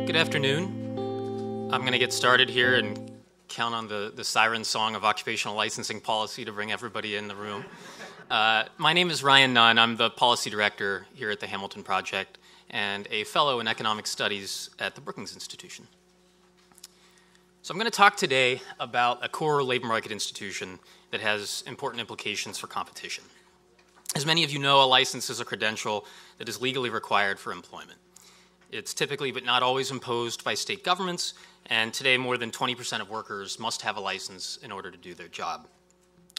Good afternoon. I'm going to get started here and count on the siren song of occupational licensing policy to bring everybody in the room. My name is Ryan Nunn. I'm the policy director here at the Hamilton Project and a fellow in economic studies at the Brookings Institution. So I'm going to talk today about a core labor market institution that has important implications for competition. As many of you know, a license is a credential that is legally required for employment. It's typically but not always imposed by state governments, and today more than 20% of workers must have a license in order to do their job.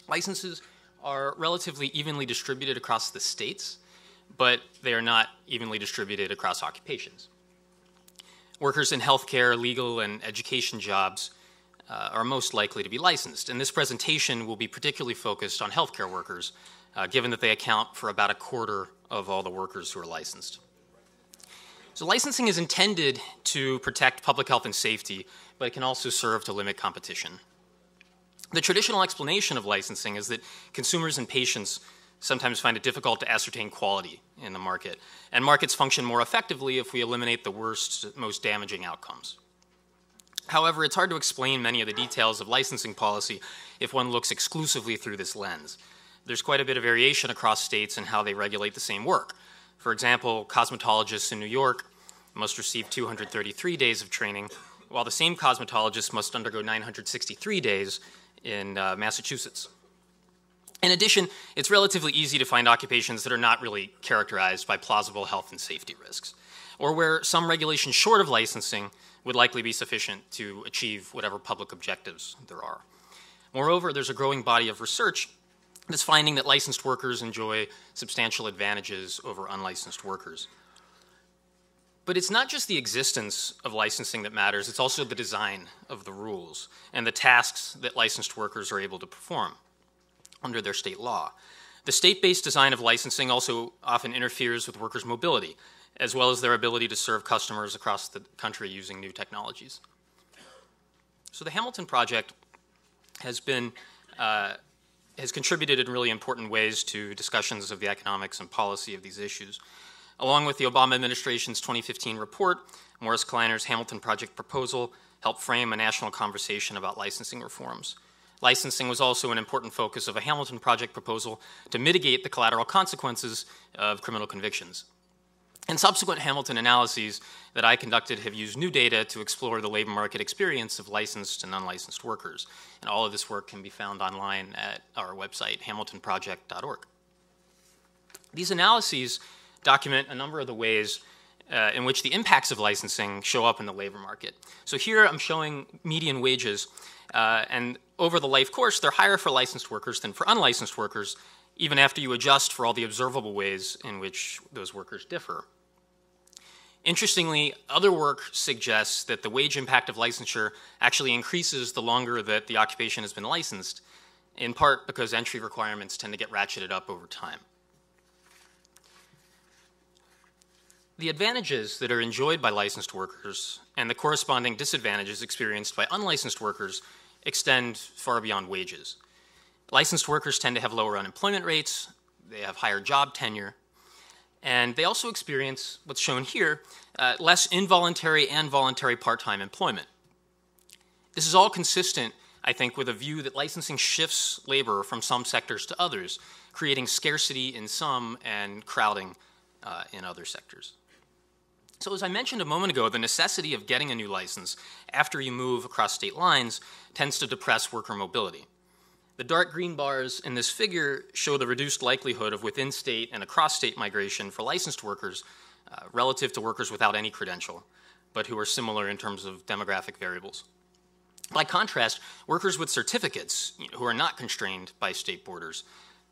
Licenses are relatively evenly distributed across the states, but they are not evenly distributed across occupations. Workers in healthcare, legal, and education jobs are most likely to be licensed, and this presentation will be particularly focused on healthcare workers, given that they account for about a quarter of all the workers who are licensed. So licensing is intended to protect public health and safety, but it can also serve to limit competition. The traditional explanation of licensing is that consumers and patients sometimes find it difficult to ascertain quality in the market, and markets function more effectively if we eliminate the worst, most damaging outcomes. However, it's hard to explain many of the details of licensing policy if one looks exclusively through this lens. There's quite a bit of variation across states in how they regulate the same work. For example, cosmetologists in New York must receive 233 days of training, while the same cosmetologist must undergo 963 days in Massachusetts. In addition, it's relatively easy to find occupations that are not really characterized by plausible health and safety risks, or where some regulation short of licensing would likely be sufficient to achieve whatever public objectives there are. Moreover, there's a growing body of research that's finding that licensed workers enjoy substantial advantages over unlicensed workers. But it's not just the existence of licensing that matters, it's also the design of the rules and the tasks that licensed workers are able to perform under their state law. The state-based design of licensing also often interferes with workers' mobility, as well as their ability to serve customers across the country using new technologies. So the Hamilton Project has contributed in really important ways to discussions of the economics and policy of these issues. Along with the Obama administration's 2015 report, Morris Kleiner's Hamilton Project proposal helped frame a national conversation about licensing reforms. Licensing was also an important focus of a Hamilton Project proposal to mitigate the collateral consequences of criminal convictions. And subsequent Hamilton analyses that I conducted have used new data to explore the labor market experience of licensed and unlicensed workers. And all of this work can be found online at our website, hamiltonproject.org. These analyses document a number of the ways in which the impacts of licensing show up in the labor market. So here I'm showing median wages, and over the life course, they're higher for licensed workers than for unlicensed workers, even after you adjust for all the observable ways in which those workers differ. Interestingly, other work suggests that the wage impact of licensure actually increases the longer that the occupation has been licensed, in part because entry requirements tend to get ratcheted up over time. The advantages that are enjoyed by licensed workers and the corresponding disadvantages experienced by unlicensed workers extend far beyond wages. Licensed workers tend to have lower unemployment rates, they have higher job tenure, and they also experience, what's shown here, less involuntary and voluntary part-time employment. This is all consistent, I think, with a view that licensing shifts labor from some sectors to others, creating scarcity in some and crowding in other sectors. So as I mentioned a moment ago, the necessity of getting a new license after you move across state lines tends to depress worker mobility. The dark green bars in this figure show the reduced likelihood of within-state and across-state migration for licensed workers relative to workers without any credential, but who are similar in terms of demographic variables. By contrast, workers with certificates, who are not constrained by state borders,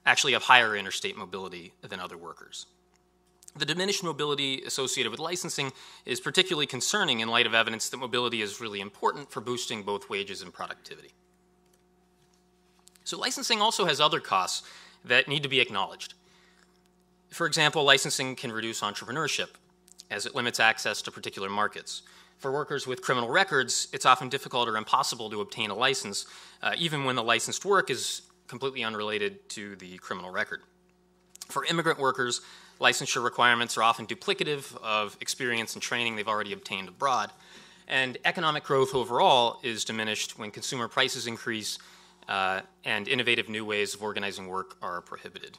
actually have higher interstate mobility than other workers. The diminished mobility associated with licensing is particularly concerning in light of evidence that mobility is really important for boosting both wages and productivity. So licensing also has other costs that need to be acknowledged. For example, licensing can reduce entrepreneurship as it limits access to particular markets. For workers with criminal records, it's often difficult or impossible to obtain a license, even when the licensed work is completely unrelated to the criminal record. For immigrant workers, licensure requirements are often duplicative of experience and training they've already obtained abroad. And economic growth overall is diminished when consumer prices increase and innovative new ways of organizing work are prohibited.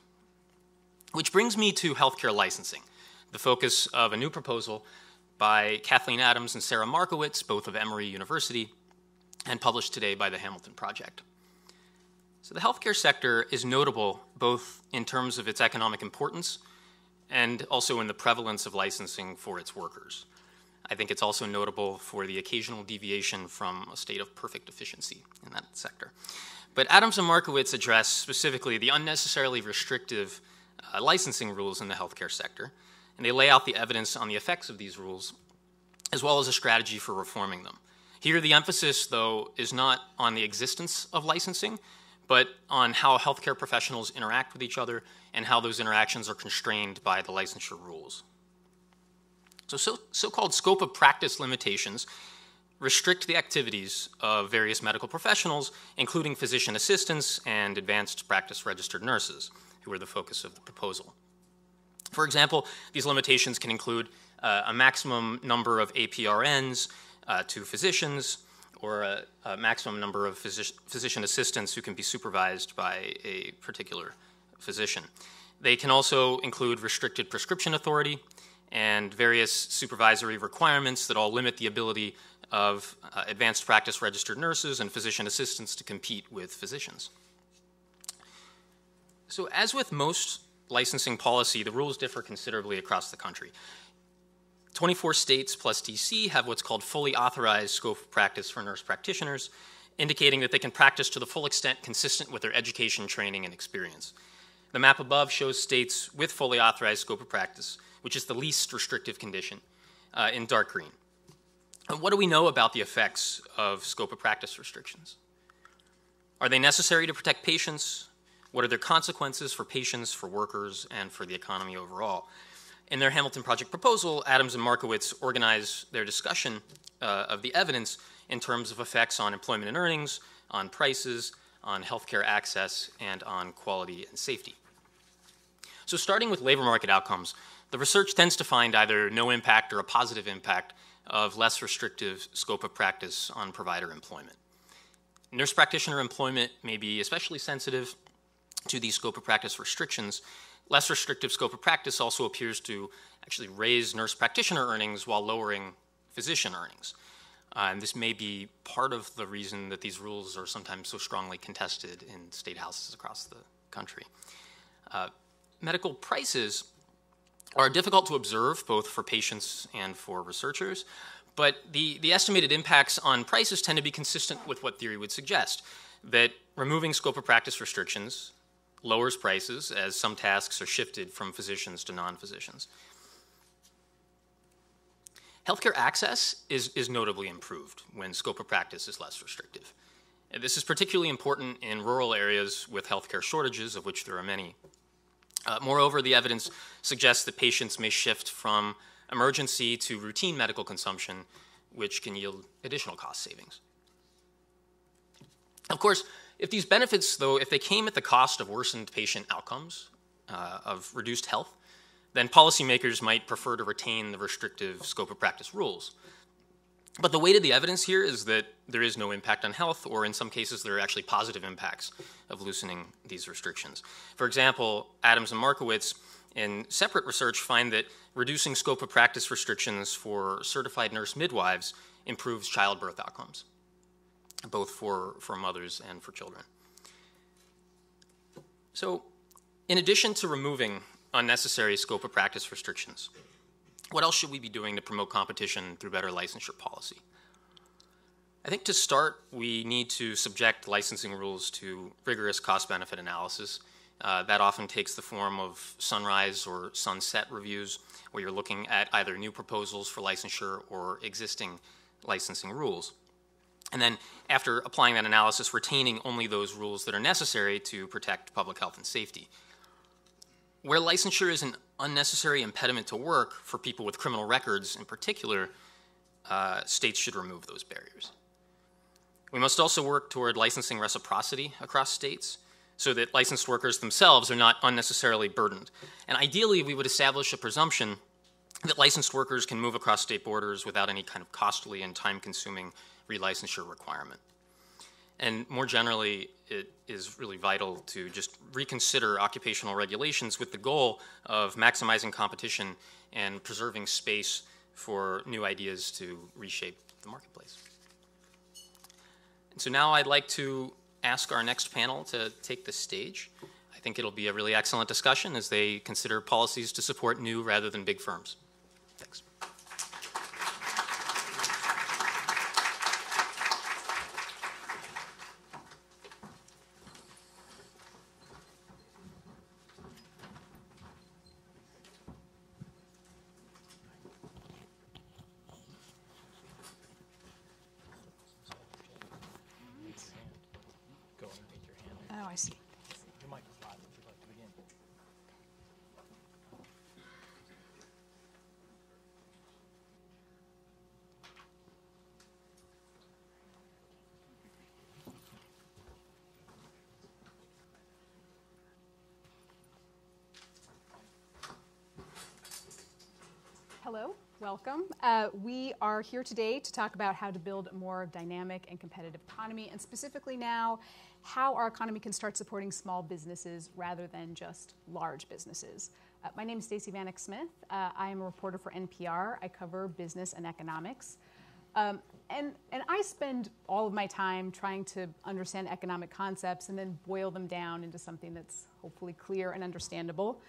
Which brings me to healthcare licensing, the focus of a new proposal by Kathleen Adams and Sarah Markowitz, both of Emory University, and published today by the Hamilton Project. So the healthcare sector is notable both in terms of its economic importance and also in the prevalence of licensing for its workers. I think it's also notable for the occasional deviation from a state of perfect efficiency in that sector. But Adams and Markowitz address specifically the unnecessarily restrictive licensing rules in the healthcare sector, and they lay out the evidence on the effects of these rules, as well as a strategy for reforming them. Here, the emphasis, though, is not on the existence of licensing, but on how healthcare professionals interact with each other and how those interactions are constrained by the licensure rules. So-called scope of practice limitations restrict the activities of various medical professionals, including physician assistants and advanced practice registered nurses, who are the focus of the proposal. For example, these limitations can include a maximum number of APRNs to physicians, or a maximum number of physician assistants who can be supervised by a particular physician. They can also include restricted prescription authority and various supervisory requirements that all limit the ability of advanced practice registered nurses and physician assistants to compete with physicians. So as with most licensing policy, the rules differ considerably across the country. 24 states plus DC have what's called fully authorized scope of practice for nurse practitioners, indicating that they can practice to the full extent consistent with their education, training, and experience. The map above shows states with fully authorized scope of practice, which is the least restrictive condition, in dark green. And what do we know about the effects of scope of practice restrictions? Are they necessary to protect patients? What are their consequences for patients, for workers, and for the economy overall? In their Hamilton Project proposal, Adams and Markowitz organize their discussion of the evidence in terms of effects on employment and earnings, on prices, on healthcare access, and on quality and safety. So starting with labor market outcomes, the research tends to find either no impact or a positive impact of less restrictive scope of practice on provider employment. Nurse practitioner employment may be especially sensitive to these scope of practice restrictions. Less restrictive scope of practice also appears to actually raise nurse practitioner earnings while lowering physician earnings. And this may be part of the reason that these rules are sometimes so strongly contested in state houses across the country. Medical prices are difficult to observe both for patients and for researchers, but the estimated impacts on prices tend to be consistent with what theory would suggest, that removing scope of practice restrictions lowers prices as some tasks are shifted from physicians to non-physicians. Healthcare access is notably improved when scope of practice is less restrictive. This is particularly important in rural areas with healthcare shortages, of which there are many. Moreover, the evidence suggests that patients may shift from emergency to routine medical consumption, which can yield additional cost savings. Of course, if these benefits, though, if they came at the cost of worsened patient outcomes, of reduced health, then policymakers might prefer to retain the restrictive scope of practice rules. But the weight of the evidence here is that there is no impact on health, or in some cases there are actually positive impacts of loosening these restrictions. For example, Adams and Markowitz in separate research find that reducing scope of practice restrictions for certified nurse midwives improves childbirth outcomes, both for mothers and for children. So, in addition to removing unnecessary scope of practice restrictions, what else should we be doing to promote competition through better licensure policy? I think to start, we need to subject licensing rules to rigorous cost-benefit analysis. That often takes the form of sunrise or sunset reviews, where you're looking at either new proposals for licensure or existing licensing rules. And then, after applying that analysis, retaining only those rules that are necessary to protect public health and safety. Where licensure is an unnecessary impediment to work for people with criminal records in particular, states should remove those barriers. We must also work toward licensing reciprocity across states. so that licensed workers themselves are not unnecessarily burdened. And ideally, we would establish a presumption that licensed workers can move across state borders without any kind of costly and time-consuming relicensure requirement. And more generally, it is really vital to just reconsider occupational regulations with the goal of maximizing competition and preserving space for new ideas to reshape the marketplace. And so now I'd like to ask our next panel to take the stage. I think it'll be a really excellent discussion as they consider policies to support new rather than big firms. Thanks. Oh, I see. Hello, welcome. We are here today to talk about how to build a more dynamic and competitive economy, and specifically now, how our economy can start supporting small businesses rather than just large businesses. My name is Stacey Vanek Smith. I am a reporter for NPR. I cover business and economics. And I spend all of my time trying to understand economic concepts and then boil them down into something that's hopefully clear and understandable.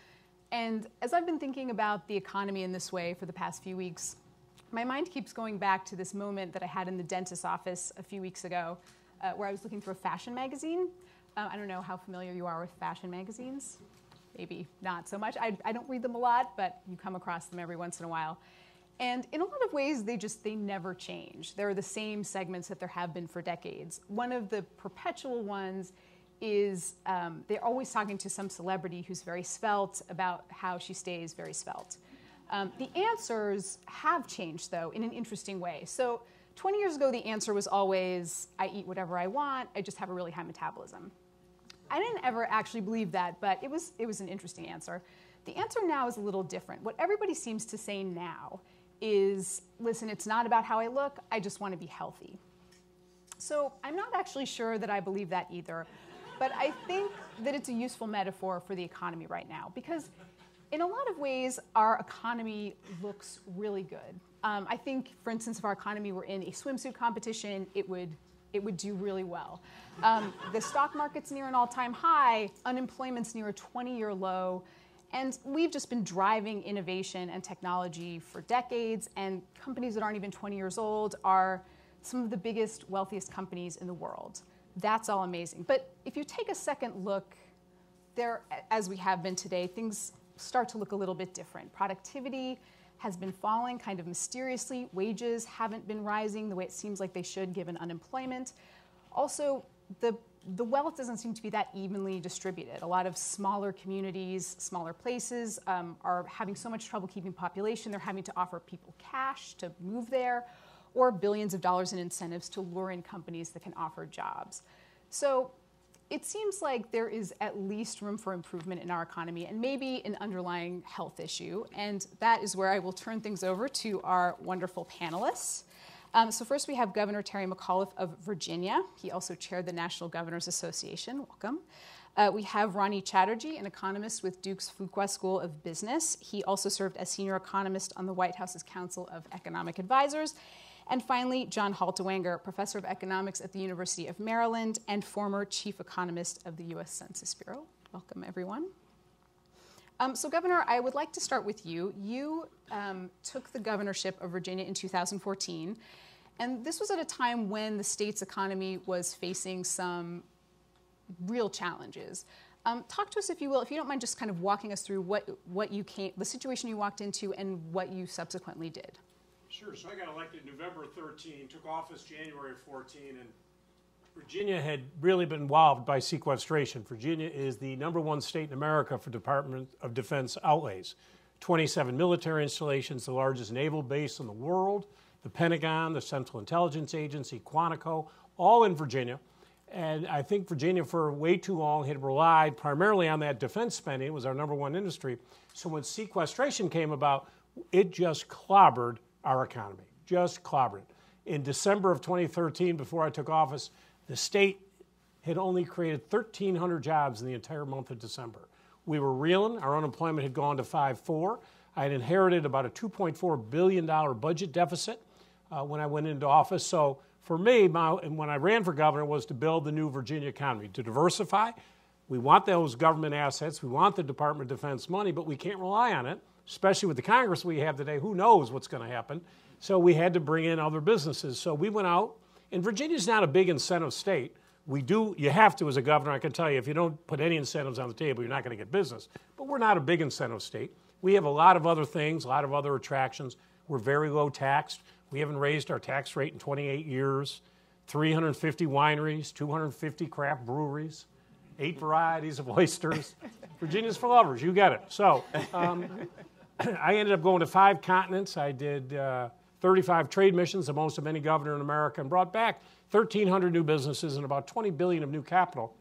And as I've been thinking about the economy in this way for the past few weeks, my mind keeps going back to this moment that I had in the dentist's office a few weeks ago, where I was looking through a fashion magazine. I don't know how familiar you are with fashion magazines. Maybe not so much. I don't read them a lot, but you come across them every once in a while. And in a lot of ways, they never change. They're the same segments that there have been for decades. One of the perpetual ones is they're always talking to some celebrity who's very svelte about how she stays very svelte. The answers have changed, though, in an interesting way. So 20 years ago, the answer was always, I eat whatever I want, I just have a really high metabolism. I didn't ever actually believe that, but it was an interesting answer. The answer now is a little different. What everybody seems to say now is, listen, it's not about how I look, I just want to be healthy. So I'm not actually sure that I believe that either, but I think that it's a useful metaphor for the economy right now, because in a lot of ways, our economy looks really good. I think, for instance, if our economy were in a swimsuit competition, it would do really well. The stock market's near an all-time high, unemployment's near a 20-year low, and we've just been driving innovation and technology for decades, and companies that aren't even 20 years old are some of the biggest, wealthiest companies in the world. That's all amazing. But if you take a second look, there, as we have been today, things start to look a little bit different. Productivity has been falling kind of mysteriously. Wages haven't been rising the way it seems like they should given unemployment. Also, the wealth doesn't seem to be that evenly distributed. A lot of smaller communities, smaller places are having so much trouble keeping population, they're having to offer people cash to move there, or billions of dollars in incentives to lure in companies that can offer jobs. So it seems like there is at least room for improvement in our economy and maybe an underlying health issue. And that is where I will turn things over to our wonderful panelists. So first we have Governor Terry McAuliffe of Virginia. He also chaired the National Governors Association. Welcome. We have Ronnie Chatterjee, an economist with Duke's Fuqua School of Business. He also served as senior economist on the White House's Council of Economic Advisors. And finally, John Haltewanger, professor of economics at the University of Maryland and former chief economist of the U.S. Census Bureau. Welcome, everyone. So, Governor, I would like to start with you. You took the governorship of Virginia in 2014, and this was at a time when the state's economy was facing some real challenges. Talk to us, if you will, if you don't mind just kind of walking us through the situation you walked into and what you subsequently did. Sure. So I got elected November 13, took office January 14, and Virginia had really been wowed by sequestration. Virginia is the #1 state in America for Department of Defense outlays. 27 military installations, the largest naval base in the world, the Pentagon, the Central Intelligence Agency, Quantico, all in Virginia. And I think Virginia, for way too long, had relied primarily on that defense spending. It was our number one industry. So when sequestration came about, it just clobbered our economy, just clobbered it. In December of 2013, before I took office, the state had only created 1,300 jobs in the entire month of December. We were reeling. Our unemployment had gone to 5.4. I had inherited about a $2.4 billion budget deficit when I went into office. So for me, when I ran for governor, was to build the new Virginia economy, to diversify. We want those government assets. We want the Department of Defense money, but we can't rely on it, especially with the Congress we have today. Who knows what's going to happen? So we had to bring in other businesses. So we went out, and Virginia's not a big incentive state. You have to as a governor. I can tell you, if you don't put any incentives on the table, you're not going to get business. But we're not a big incentive state. We have a lot of other things, a lot of other attractions. We're very low taxed. We haven't raised our tax rate in 28 years. 350 wineries, 250 craft breweries, 8 varieties of oysters. Virginia's for lovers. You get it. So I ended up going to 5 continents. I did 35 trade missions, the most of any governor in America, and brought back 1,300 new businesses and about $20 billion of new capital.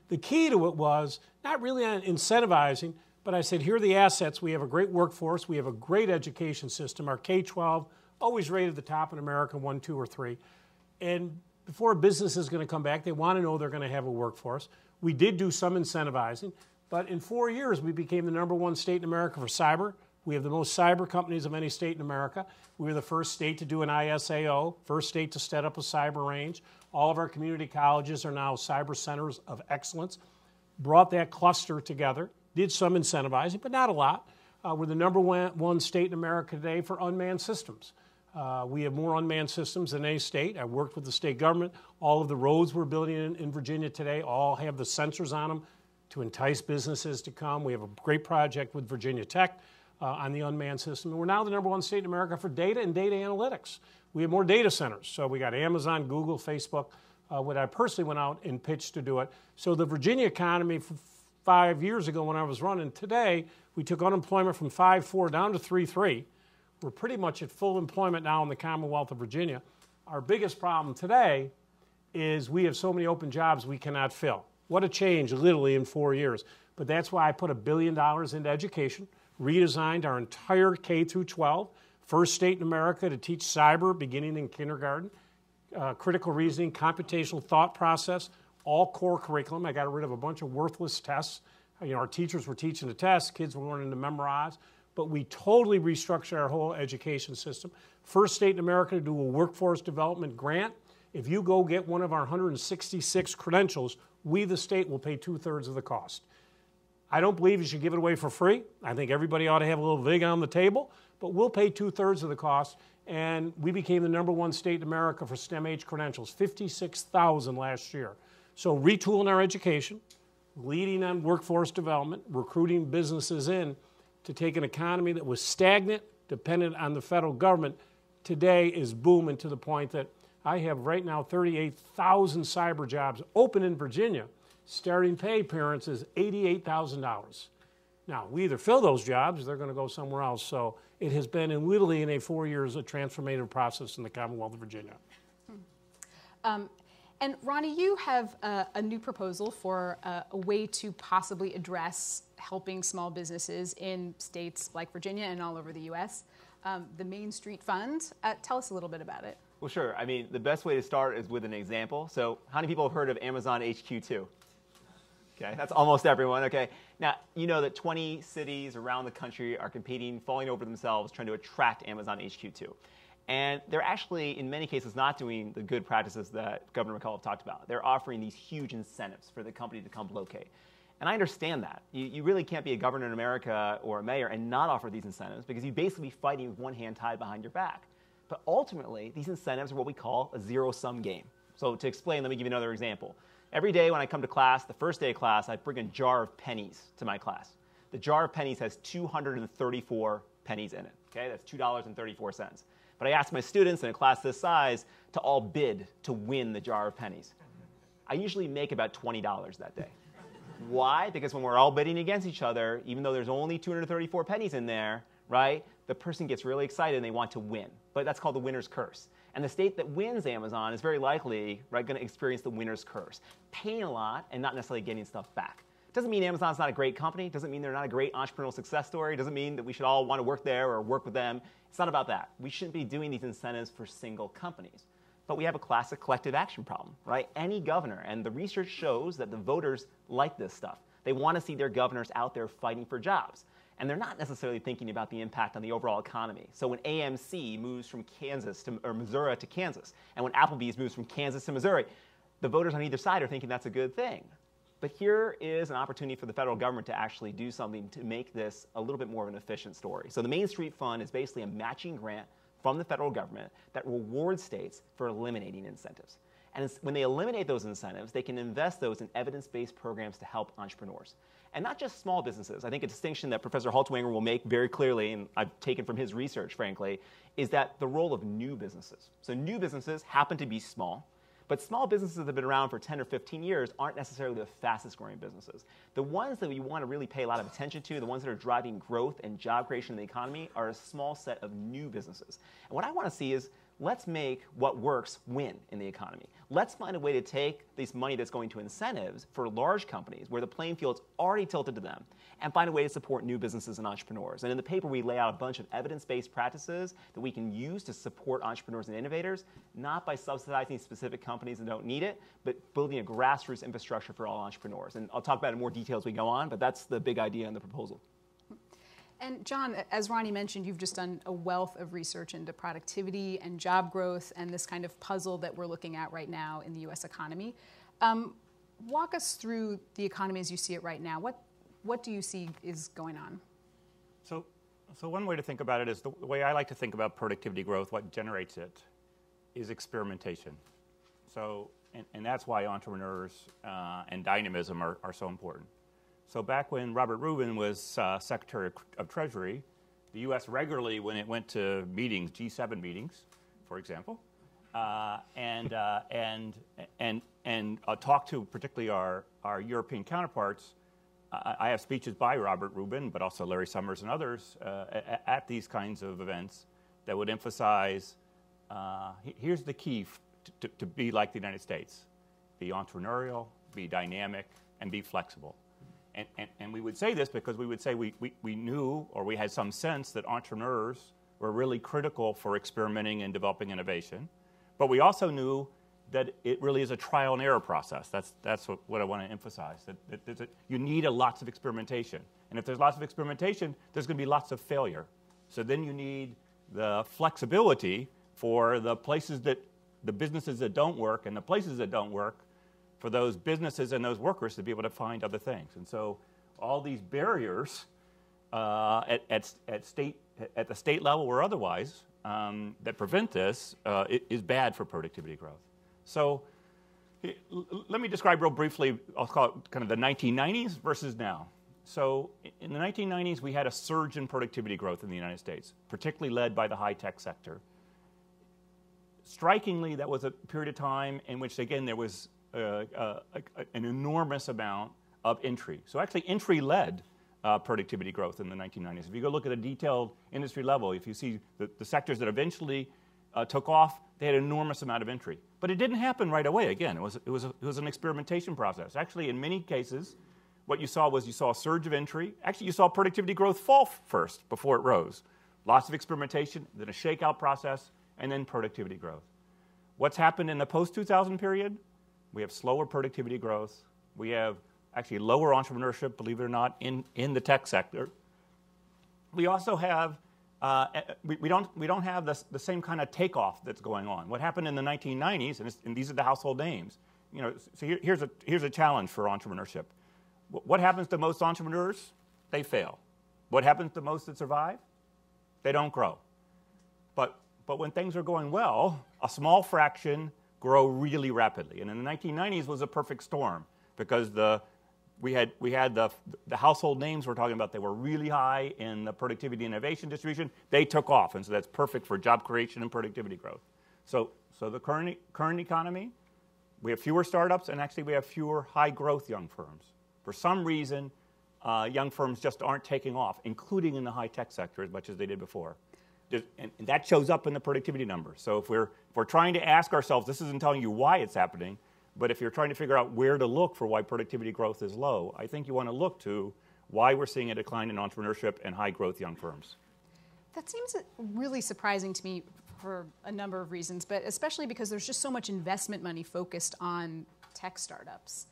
The key to it was not really on incentivizing, but I said, here are the assets. We have a great workforce. We have a great education system. Our K-12, always rated the top in America, 1, 2, or 3. And before a business is going to come back, they want to know they're going to have a workforce. We did do some incentivizing, but in 4 years, we became the #1 state in America for cyber. We have the most cyber companies of any state in America. We were the first state to do an ISAO, first state to set up a cyber range. All of our community colleges are now cyber centers of excellence. Brought that cluster together, did some incentivizing, but not a lot. We're the #1 state in America today for unmanned systems. We have more unmanned systems than any state. I worked with the state government. All of the roads we're building in Virginia today all have the sensors on them to entice businesses to come. We have a great project with Virginia Tech on the unmanned system. And we're now the #1 state in America for data and data analytics. We have more data centers. So we got Amazon, Google, Facebook. What I personally went out and pitched to do it. So the Virginia economy 5 years ago when I was running, today we took unemployment from 5.4 down to 3.3. We're pretty much at full employment now in the Commonwealth of Virginia. Our biggest problem today is we have so many open jobs we cannot fill. What a change, literally, in 4 years. But that's why I put $1 billion into education, redesigned our entire K through 12, first state in America to teach cyber beginning in kindergarten, critical reasoning, computational thought process, all core curriculum. I got rid of a bunch of worthless tests. Our teachers were teaching the tests, kids were learning to memorize. But we totally restructured our whole education system. First state in America to do a workforce development grant. If you go get one of our 166 credentials, we, the state, will pay 2/3 of the cost. I don't believe you should give it away for free. I think everybody ought to have a little vig on the table, but we'll pay 2/3 of the cost. And we became the #1 state in America for STEM-age credentials, 56,000 last year. So retooling our education, leading on workforce development, recruiting businesses in, to take an economy that was stagnant, dependent on the federal government, today is booming to the point that I have right now 38,000 cyber jobs open in Virginia. Starting pay, parents, is $88,000. Now, we either fill those jobs or they're going to go somewhere else. So it has been, literally in 4 years, a transformative process in the Commonwealth of Virginia. And Ronnie, you have a new proposal for a way to possibly address helping small businesses in states like Virginia and all over the U.S., the Main Street Fund. Tell us a little bit about it. Well, sure. I mean, the best way to start is with an example. So how many people have heard of Amazon HQ2? Okay, that's almost everyone. Okay, now you know that 20 cities around the country are competing, falling over themselves, trying to attract Amazon HQ2. And they're actually, in many cases, not doing the good practices that Governor McCullough talked about. They're offering these huge incentives for the company to come locate. And I understand that. You really can't be a governor in America or a mayor and not offer these incentives because you'd basically be fighting with one hand tied behind your back. But ultimately, these incentives are what we call a zero-sum game. So to explain, let me give you another example. Every day when I come to class, the first day of class, I bring a jar of pennies to my class. The jar of pennies has 234 pennies in it. Okay, that's $2.34. But I ask my students in a class this size to all bid to win the jar of pennies. I usually make about $20 that day. Why? Because when we're all bidding against each other, even though there's only 234 pennies in there, right, the person gets really excited and they want to win. But that's called the winner's curse. And the state that wins Amazon is very likely going to experience the winner's curse, paying a lot and not necessarily getting stuff back. Doesn't mean Amazon's not a great company. Doesn't mean they're not a great entrepreneurial success story. Doesn't mean that we should all want to work there or work with them. It's not about that. We shouldn't be doing these incentives for single companies. But we have a classic collective action problem, right? Any governor, and the research shows that the voters like this stuff. They want to see their governors out there fighting for jobs. And they're not necessarily thinking about the impact on the overall economy. So when AMC moves from Missouri to Kansas, and when Applebee's moves from Kansas to Missouri, the voters on either side are thinking that's a good thing. But here is an opportunity for the federal government to actually do something to make this a little bit more of an efficient story. So the Main Street Fund is basically a matching grant from the federal government that rewards states for eliminating incentives. And when they eliminate those incentives, they can invest those in evidence-based programs to help entrepreneurs. And not just small businesses. I think a distinction that Professor Haltwanger will make very clearly, and I've taken from his research, frankly, is that the role of new businesses. So new businesses happen to be small, but small businesses that have been around for 10 or 15 years aren't necessarily the fastest growing businesses. The ones that we want to really pay a lot of attention to, the ones that are driving growth and job creation in the economy, are a small set of new businesses. And what I want to see is, let's make what works win in the economy. Let's find a way to take this money that's going to incentives for large companies where the playing field's already tilted to them and find a way to support new businesses and entrepreneurs. And in the paper, we lay out a bunch of evidence-based practices that we can use to support entrepreneurs and innovators, not by subsidizing specific companies that don't need it, but building a grassroots infrastructure for all entrepreneurs. And I'll talk about it in more detail as we go on, but that's the big idea in the proposal. And John, as Ronnie mentioned, you've just done a wealth of research into productivity and job growth and this kind of puzzle that we're looking at right now in the U.S. economy. Walk us through the economy as you see it right now. What do you see is going on? So one way to think about it is the way I like to think about productivity growth, what generates it, is experimentation. So, and that's why entrepreneurs and dynamism are so important. So back when Robert Rubin was Secretary of Treasury, the U.S. regularly, when it went to meetings, G7 meetings, for example, and talked to particularly our European counterparts. I have speeches by Robert Rubin, but also Larry Summers and others at these kinds of events that would emphasize, here's the key to be like the United States. Be entrepreneurial, be dynamic, and be flexible. And we would say this because we would say we knew, or we had some sense, that entrepreneurs were really critical for experimenting and developing innovation. But we also knew that it really is a trial and error process. That's what I want to emphasize, that you need lots of experimentation. And if there's lots of experimentation, there's going to be lots of failure. So then you need the flexibility for the businesses that don't work and the places that don't work, for those businesses and those workers to be able to find other things. And so all these barriers at the state level or otherwise that prevent this is bad for productivity growth. So let me describe real briefly, I'll call it kind of the 1990s versus now. So in the 1990s, we had a surge in productivity growth in the United States, particularly led by the high-tech sector. Strikingly, that was a period of time in which, again, there was an enormous amount of entry. So actually entry-led productivity growth in the 1990s. If you go look at a detailed industry level, if you see the sectors that eventually took off, they had an enormous amount of entry. But it didn't happen right away. Again, it was an experimentation process. Actually, in many cases, what you saw was a surge of entry. Actually, you saw productivity growth fall first before it rose. Lots of experimentation, then a shakeout process, and then productivity growth. What's happened in the post-2000 period? We have slower productivity growth. We have actually lower entrepreneurship, believe it or not, in the tech sector. We also have we don't have the same kind of takeoff that's going on. What happened in the 1990s, and these are the household names. You know, so here's a challenge for entrepreneurship. What happens to most entrepreneurs? They fail. What happens to most that survive? They don't grow. But when things are going well, a small fraction grow really rapidly. And in the 1990s was a perfect storm because we had the household names we're talking about, they were really high in the productivity innovation distribution. They took off, and so that's perfect for job creation and productivity growth. So the current economy, we have fewer startups, and actually we have fewer high-growth young firms. For some reason, young firms just aren't taking off, including in the high-tech sector as much as they did before. and that shows up in the productivity numbers. So if we're trying to ask ourselves, this isn't telling you why it's happening, but if you're trying to figure out where to look for why productivity growth is low, I think you want to look to why we're seeing a decline in entrepreneurship and high growth young firms. That seems really surprising to me for a number of reasons, but especially because there's just so much investment money focused on tech startups.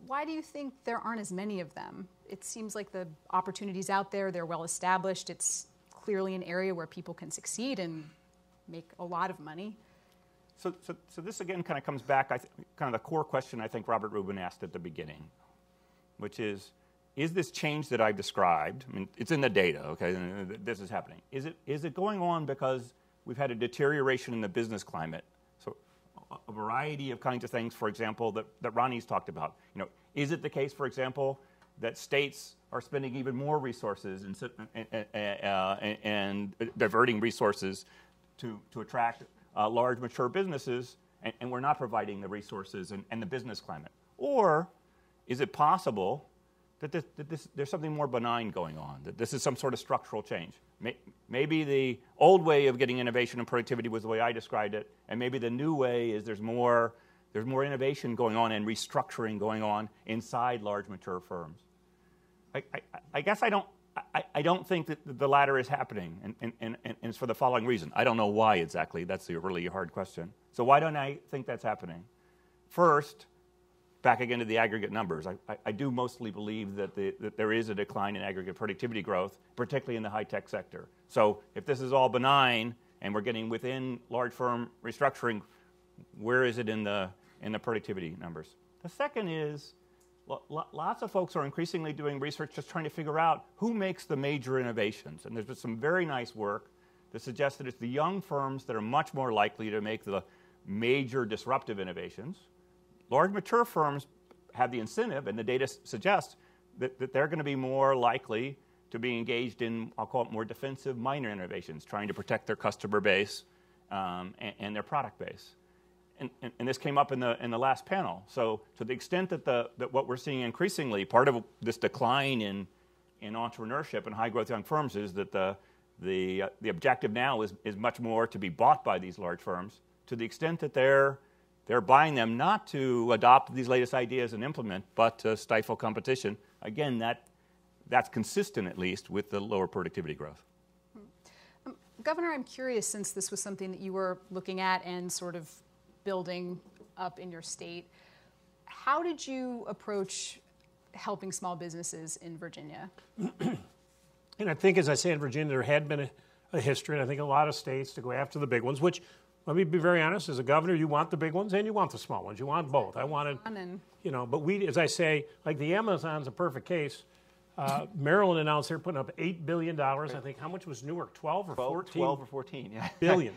Why do you think there aren't as many of them? It seems like the opportunities out there, they're well established. It's clearly an area where people can succeed and make a lot of money. So this again kind of comes back, kind of the core question I think Robert Rubin asked at the beginning, which is this change that I've described, I mean, it's in the data, okay, this is happening. Is it going on because we've had a deterioration in the business climate? So a variety of kinds of things, for example, that Ronnie's talked about. You know, is it the case, for example, that states are spending even more resources and diverting resources to attract large, mature businesses, and we're not providing the resources and the business climate? Or is it possible that there's something more benign going on, that this is some sort of structural change? Maybe the old way of getting innovation and productivity was the way I described it, and maybe the new way is there's more innovation going on and restructuring going on inside large, mature firms. I guess I don't think that the latter is happening, and it's for the following reason. I don't know why exactly. That's a really hard question. So why don't I think that's happening? First, back again to the aggregate numbers. I do mostly believe that there is a decline in aggregate productivity growth, particularly in the high-tech sector. So if this is all benign and we're getting within large firm restructuring, where is it in the productivity numbers? The second is lots of folks are increasingly doing research just trying to figure out who makes the major innovations. And there's been some very nice work that suggests that it's the young firms that are much more likely to make the major disruptive innovations. Large mature firms have the incentive, and the data suggests that they're going to be more likely to be engaged in, I'll call it more defensive minor innovations, trying to protect their customer base and their product base. And this came up in the last panel. So to the extent that what we're seeing increasingly, part of this decline in entrepreneurship and high growth young firms is that the objective now is much more to be bought by these large firms. To the extent that they're buying them not to adopt these latest ideas and implement, but to stifle competition. Again, that's consistent at least with the lower productivity growth. Governor, I'm curious, since this was something that you were looking at and sort of building up in your state, how did you approach helping small businesses in Virginia? And I think, as I say, in Virginia, there had been a history, and I think a lot of states to go after the big ones, which, let me be very honest, as a governor, you want the big ones and you want the small ones. You want both. I wanted, but we, as I say, like the Amazon's a perfect case. Maryland announced they're putting up $8 billion. I think, how much was Newark, 12 or 14? 12 or 14, yeah. Billion.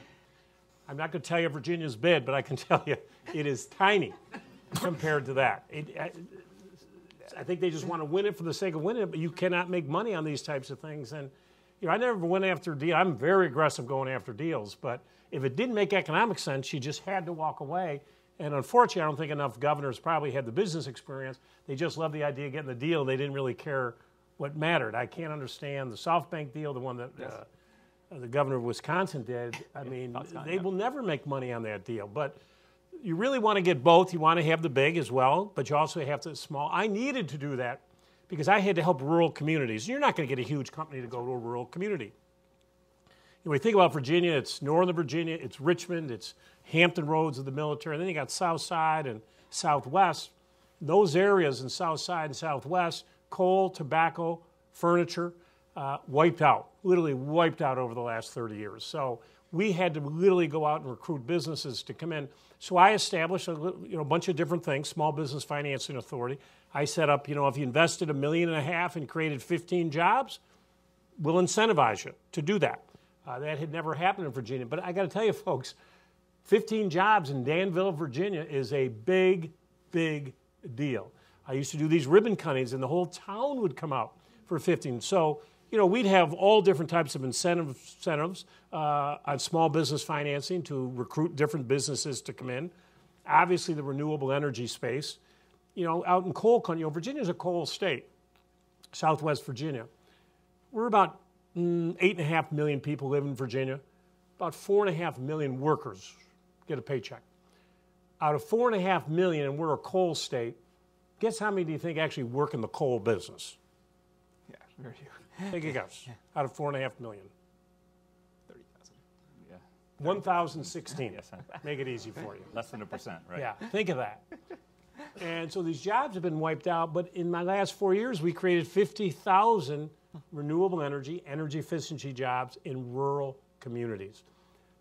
I'm not going to tell you Virginia's bid, but I can tell you it is tiny compared to that. I think they just want to win it for the sake of winning it, but you cannot make money on these types of things. And I never went after a deal. I'm very aggressive going after deals, but if it didn't make economic sense, you just had to walk away. And unfortunately, I don't think enough governors probably had the business experience. They just loved the idea of getting the deal. They didn't really care what mattered. I can't understand the SoftBank deal, the one that the governor of Wisconsin did. I mean, they will never make money on that deal. But you really want to get both. You want to have the big as well, but you also have the small. I needed to do that because I had to help rural communities. You're not going to get a huge company to go to a rural community. When we think about Virginia, it's Northern Virginia, it's Richmond, it's Hampton Roads of the military, and then you got South Side and Southwest. Those areas in South Side and Southwest, coal, tobacco, furniture, wiped out, literally wiped out over the last 30 years. So we had to literally go out and recruit businesses to come in. So I established a bunch of different things, Small Business Financing Authority. I set up, if you invested $1.5 million and created 15 jobs, we'll incentivize you to do that. That had never happened in Virginia. But I got to tell you, folks, 15 jobs in Danville, Virginia is a big, big deal. I used to do these ribbon cuttings, and the whole town would come out for 15. So, we'd have all different types of incentives on small business financing to recruit different businesses to come in. Obviously, the renewable energy space. Out in coal country, Virginia's a coal state, Southwest Virginia. We're about 8.5 million people live in Virginia. About 4.5 million workers get a paycheck. Out of 4.5 million, and we're a coal state, guess how many do you think actually work in the coal business? Yeah, very few. Take a guess. Out of 4.5 million. 30,000. Yeah. 1,016. Yes, Make it easy for you. less than 1%, right? Yeah, think of that. And so these jobs have been wiped out, but in my last 4 years, we created 50,000 renewable energy efficiency jobs in rural communities.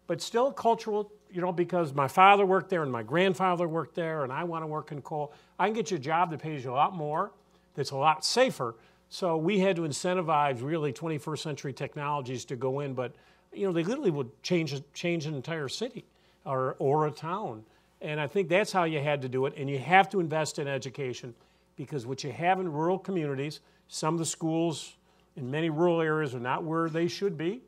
But still cultural, because my father worked there and my grandfather worked there and I want to work in coal. I can get you a job that pays you a lot more, that's a lot safer. So we had to incentivize really 21st century technologies to go in, but they literally would change an entire city or a town. And I think that's how you had to do it. And you have to invest in education, because what you have in rural communities, some of the schools in many rural areas are not where they should be.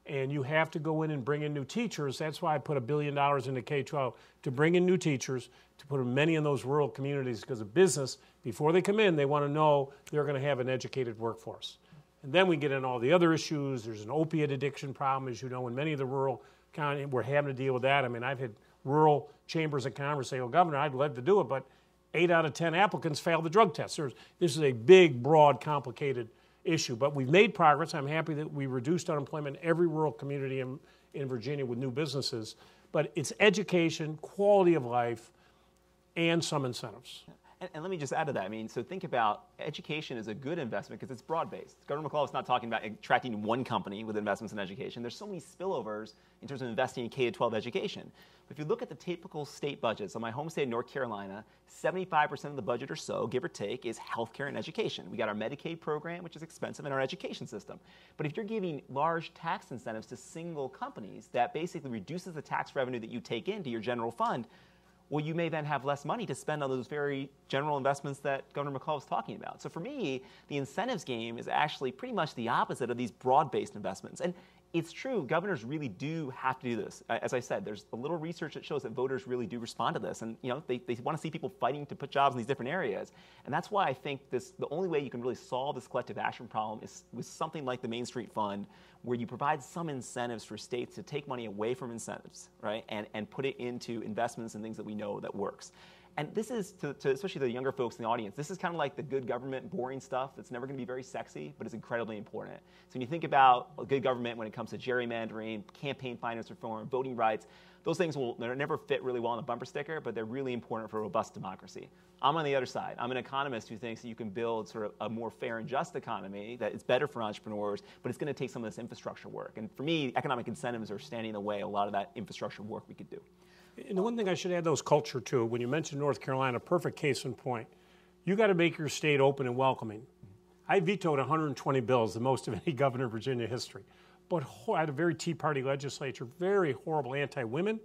And you have to go in and bring in new teachers. That's why I put $1 billion into K-12, to bring in new teachers, to put many in those rural communities, because a business, before they come in, they want to know they're going to have an educated workforce. And then we get in all the other issues. There's an opiate addiction problem, as you know, in many of the rural counties. We're having to deal with that. I mean, I've had rural chambers of commerce say, well, Governor, I'd love to do it, but 8 out of 10 applicants failed the drug test. This is a big, broad, complicated issue. But we've made progress. I'm happy that we reduced unemployment in every rural community in Virginia with new businesses. But it's education, quality of life, and some incentives. And let me just add to that. I mean, so think about education is a good investment because it's broad-based. Governor McCullough is not talking about attracting one company with investments in education. There's so many spillovers in terms of investing in K-12 education. But if you look at the typical state budget, so my home state, North Carolina, 75% of the budget or so, give or take, is healthcare and education. We got our Medicaid program, which is expensive, and our education system. But if you're giving large tax incentives to single companies, that basically reduces the tax revenue that you take into your general fund. Well, you may then have less money to spend on those very general investments that Governor McCullough was talking about. So for me, the incentives game is actually pretty much the opposite of these broad-based investments. And it's true, governors really do have to do this. As I said, there's a little research that shows that voters really do respond to this. And they want to see people fighting to put jobs in these different areas. And that's why I think the only way you can really solve this collective action problem is with something like the Main Street Fund, where you provide some incentives for states to take money away from incentives, right, and put it into investments and things that we know that works. And this is, to especially the younger folks in the audience, this is kind of like the good government, boring stuff that's never going to be very sexy, but it's incredibly important. So when you think about a good government when it comes to gerrymandering, campaign finance reform, voting rights, those things will never fit really well on a bumper sticker, but they're really important for a robust democracy. I'm on the other side. I'm an economist who thinks that you can build sort of a more fair and just economy that is better for entrepreneurs, but it's going to take some of this infrastructure work. And for me, economic incentives are standing in the way of a lot of that infrastructure work we could do. And the one thing I should add, though, is culture, too. When you mentioned North Carolina, perfect case in point. You got to make your state open and welcoming. I vetoed 120 bills, the most of any governor in Virginia history. But I had a very Tea Party legislature, very horrible anti-women,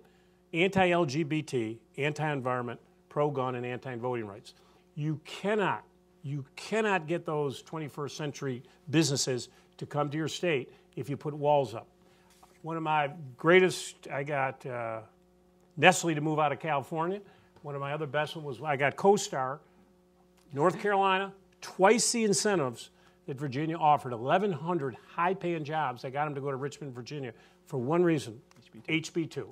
anti-LGBT, anti-environment, pro-gun, and anti-voting rights. You cannot get those 21st century businesses to come to your state if you put walls up. One of my greatest, I got Nestle to move out of California. One of my other best ones was I got CoStar, North Carolina, twice the incentives that Virginia offered, 1,100 high-paying jobs. I got them to go to Richmond, Virginia, for one reason, HB2,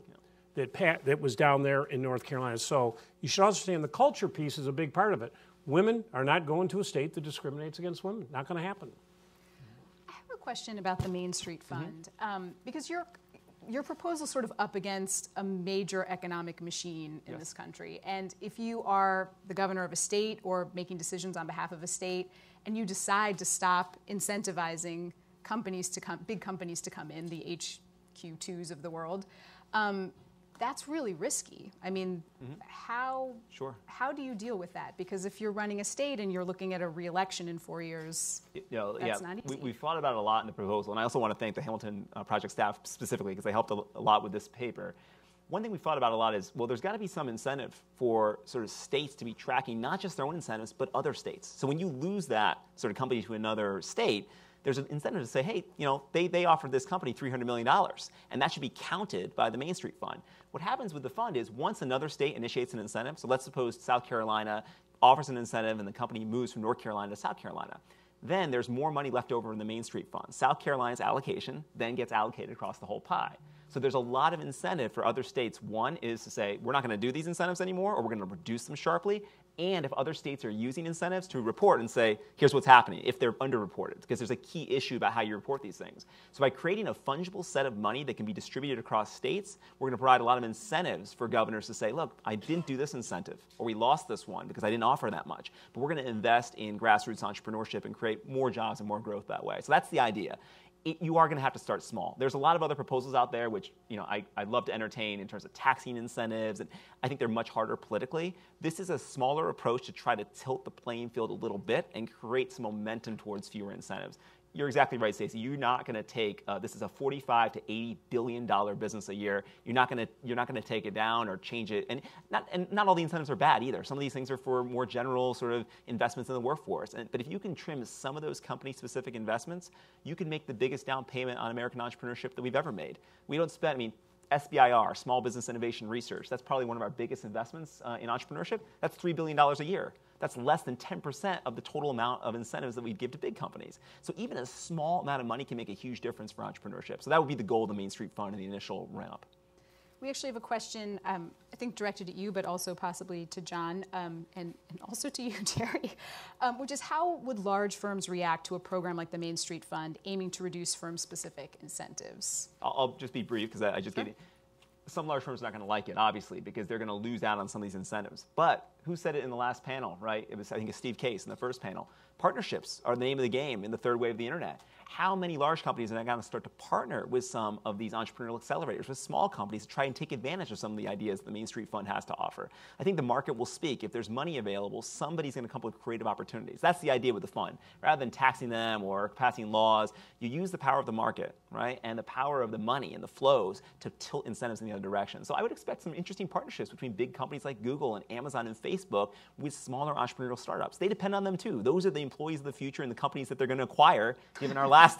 that was down there in North Carolina. So you should understand the culture piece is a big part of it. Women are not going to a state that discriminates against women. Not going to happen. I have a question about the Main Street Fund, because your proposal is sort of up against a major economic machine in this country. And if you are the governor of a state or making decisions on behalf of a state, and you decide to stop incentivizing companies to come, big companies to come in, the HQ2s of the world, that's really risky. I mean, how do you deal with that? Because if you're running a state and you're looking at a re-election in 4 years, that's not easy. We've thought about it a lot in the proposal, and I also want to thank the Hamilton Project staff specifically because they helped a lot with this paper. One thing we've thought about a lot is, well, there's got to be some incentive for sort of states to be tracking not just their own incentives, but other states. So when you lose that sort of company to another state, there's an incentive to say, hey, they offered this company $300 million, and that should be counted by the Main Street Fund. What happens with the fund is once another state initiates an incentive, so let's suppose South Carolina offers an incentive and the company moves from North Carolina to South Carolina, then there's more money left over in the Main Street Fund. South Carolina's allocation then gets allocated across the whole pie. So there's a lot of incentive for other states. One is to say, we're not going to do these incentives anymore, or we're going to reduce them sharply. And if other states are using incentives, to report and say, here's what's happening, if they're underreported, because there's a key issue about how you report these things. So by creating a fungible set of money that can be distributed across states, we're going to provide a lot of incentives for governors to say, look, I didn't do this incentive, or we lost this one because I didn't offer that much. But we're going to invest in grassroots entrepreneurship and create more jobs and more growth that way. So that's the idea. You are going to have to start small. There's a lot of other proposals out there which I'd love to entertain in terms of taxing incentives, and I think they're much harder politically. This is a smaller approach to try to tilt the playing field a little bit and create some momentum towards fewer incentives. You're exactly right, Stacey. You're not going to take this is a $45 to $80 billion business a year. You're not going to take it down or change it. And not all the incentives are bad either. Some of these things are for more general sort of investments in the workforce. But if you can trim some of those company-specific investments, you can make the biggest down payment on American entrepreneurship that we've ever made. We don't spend. SBIR, Small Business Innovation Research, that's probably one of our biggest investments in entrepreneurship. That's $3 billion a year. That's less than 10% of the total amount of incentives that we'd give to big companies. So even a small amount of money can make a huge difference for entrepreneurship. So that would be the goal of the Main Street Fund in the initial ramp. We actually have a question, I think directed at you, but also possibly to John, and also to you, Terry, which is how would large firms react to a program like the Main Street Fund aiming to reduce firm-specific incentives? I'll just be brief because I just gave you. Some large firms are not going to like it, obviously, because they're going to lose out on some of these incentives. But who said it in the last panel, right? It was, I think, it's Steve Case in the first panel. Partnerships are the name of the game in the third wave of the internet. How many large companies are going to start to partner with some of these entrepreneurial accelerators, with small companies, to try and take advantage of some of the ideas the Main Street Fund has to offer? I think the market will speak. If there's money available, somebody's going to come up with creative opportunities. That's the idea with the fund. Rather than taxing them or passing laws, you use the power of the market, right, and the power of the money and the flows to tilt incentives in the other direction. So I would expect some interesting partnerships between big companies like Google and Amazon and Facebook with smaller entrepreneurial startups. They depend on them too. Those are the employees of the future and the companies that they're going to acquire, given our last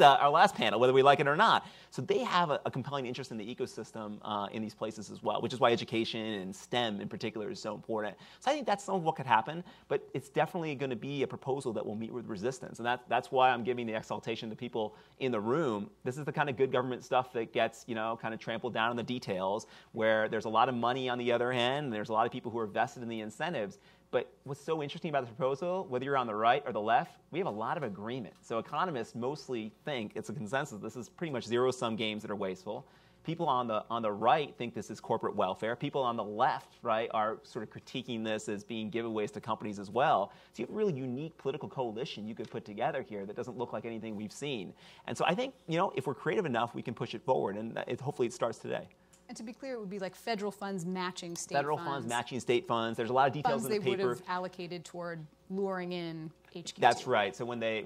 panel, whether we like it or not. So they have a compelling interest in the ecosystem in these places as well, which is why education and STEM in particular is so important. So I think that's some of what could happen, but it's definitely going to be a proposal that will meet with resistance. And that's why I'm giving the exaltation to people in the room. This is the kind of good government stuff that gets, kind of trampled down in the details, where there's a lot of money on the other hand, and there's a lot of people who are vested in the incentives. But what's so interesting about this proposal, whether you're on the right or the left, we have a lot of agreement. So economists mostly think it's a consensus. This is pretty much zero-sum games that are wasteful. People on the right think this is corporate welfare. People on the left, right, are sort of critiquing this as being giveaways to companies as well. So you have a really unique political coalition you could put together here that doesn't look like anything we've seen. And so I think, if we're creative enough, we can push it forward, and hopefully it starts today. And to be clear, it would be like federal funds matching state funds. Federal funds matching state funds. There's a lot of details in the paper. Funds they would have allocated toward luring in HQ2. That's right. So when they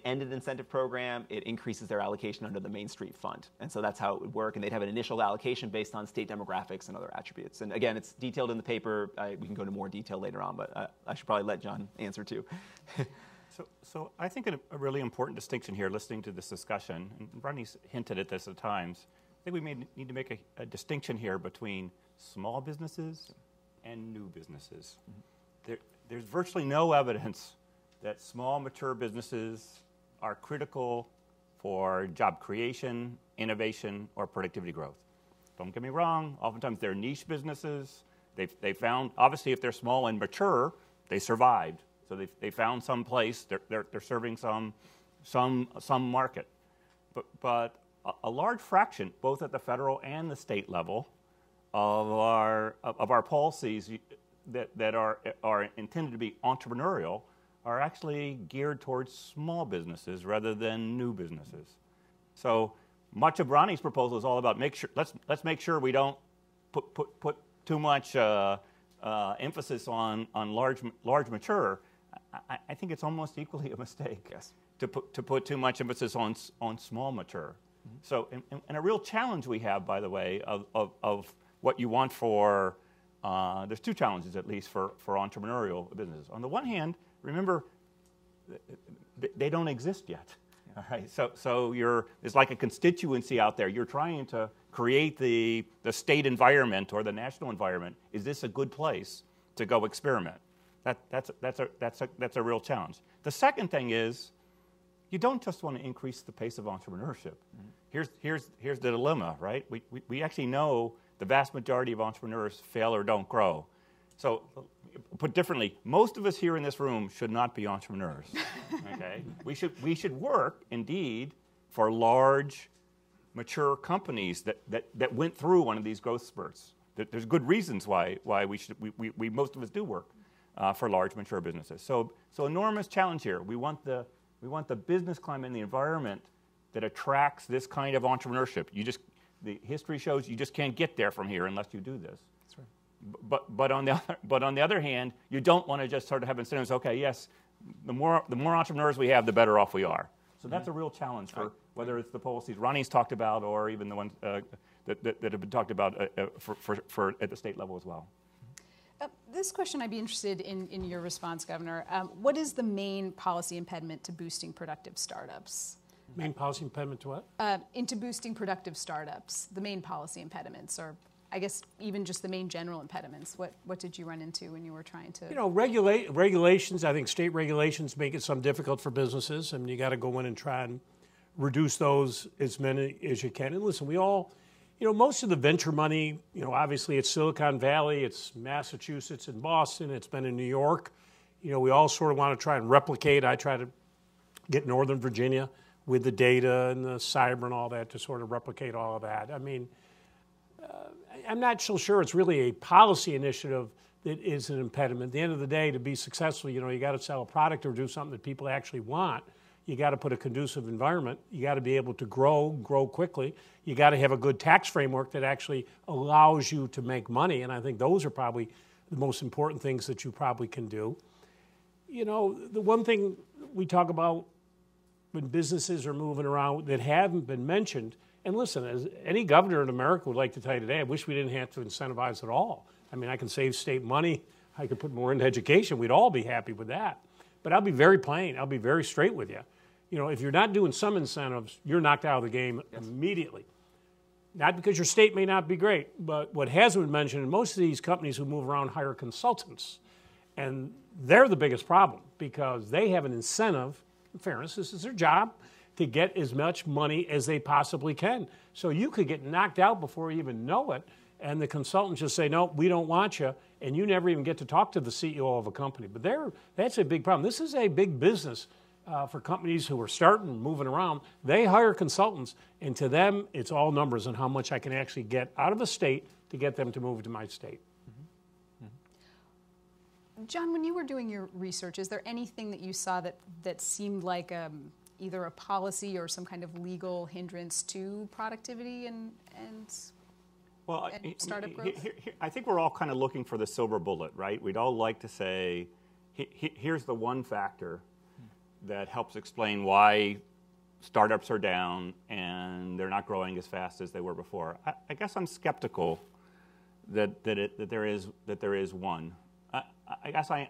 ended the incentive program, it increases their allocation under the Main Street Fund. And so that's how it would work. And they'd have an initial allocation based on state demographics and other attributes. And again, it's detailed in the paper. We can go into more detail later on, but I should probably let John answer too. So I think a really important distinction here, listening to this discussion, and Rodney's hinted at this at times, I think we need to make a distinction here between small businesses and new businesses. Mm-hmm. There's virtually no evidence that small, mature businesses are critical for job creation, innovation, or productivity growth. Don't get me wrong, oftentimes they're niche businesses. They found, obviously if they're small and mature, they survived. So they found some place, they're serving some market. But a large fraction, both at the federal and the state level, of our policies that are intended to be entrepreneurial are actually geared towards small businesses rather than new businesses. So much of Ronnie's proposal is all about let's make sure we don't put too much emphasis on large mature. I think it's almost equally a mistake. Yes. To put too much emphasis on small mature. Mm-hmm. So, and a real challenge we have, by the way, of what you want for, there's two challenges at least for entrepreneurial businesses. On the one hand, remember, they don't exist yet. Yeah. All right. So there's like a constituency out there. You're trying to create the state environment or the national environment. Is this a good place to go experiment? That's a real challenge. The second thing is, you don't just want to increase the pace of entrepreneurship. Here's the dilemma, right? We actually know the vast majority of entrepreneurs fail or don't grow. So, put differently, most of us here in this room should not be entrepreneurs. Okay, we should work indeed for large, mature companies that went through one of these growth spurts. There's good reasons why we most of us do work for large, mature businesses. So enormous challenge here. We want the business climate and the environment that attracts this kind of entrepreneurship. The history shows you just can't get there from here unless you do this. That's right. But on the other hand, you don't want to just sort of have incentives. Okay, yes, the more entrepreneurs we have, the better off we are. So that's a real challenge for whether it's the policies Ronnie's talked about or even the ones that have been talked about for at the state level as well. This question I'd be interested in your response, Governor. What is the main policy impediment to boosting productive startups? Main policy impediment to what? Into boosting productive startups. The main policy impediments, or I guess even just the main general impediments. What did you run into when you were trying to? You know, regulations. I think state regulations make it some difficult for businesses, and you got to go in and try and reduce those as many as you can. And listen, we all, you know, most of the venture money, you know, obviously it's Silicon Valley, it's Massachusetts and Boston, it's been in New York. You know, we all sort of want to try and replicate. I try to get Northern Virginia with the data and the cyber and all that to sort of replicate all of that. I mean, I'm not so sure it's really a policy initiative that is an impediment. At the end of the day, to be successful, you know, you got to sell a product or do something that people actually want. You got to put a conducive environment. You got to be able to grow quickly. You got to have a good tax framework that actually allows you to make money. And I think those are probably the most important things that you probably can do. You know, the one thing we talk about when businesses are moving around that haven't been mentioned, and listen, as any governor in America would like to tell you today, I wish we didn't have to incentivize at all. I mean, I can save state money. I could put more into education. We'd all be happy with that. But I'll be very plain. I'll be very straight with you. You know, if you're not doing some incentives, you're knocked out of the game immediately. Not because your state may not be great, but what has been mentioned, most of these companies who move around hire consultants. And they're the biggest problem because they have an incentive, in fairness, this is their job, to get as much money as they possibly can. So you could get knocked out before you even know it, and the consultants just say, no, we don't want you, and you never even get to talk to the CEO of a company. But that's a big problem. This is a big business for companies who are starting, moving around. They hire consultants, and to them, it's all numbers on how much I can actually get out of a state to get them to move to my state. John, when you were doing your research, is there anything that you saw that seemed like either a policy or some kind of legal hindrance to productivity and startup growth? I think we're all kind of looking for the silver bullet, right? We'd all like to say, here's the one factor that helps explain why startups are down and they're not growing as fast as they were before. I guess I'm skeptical that there is one. I guess I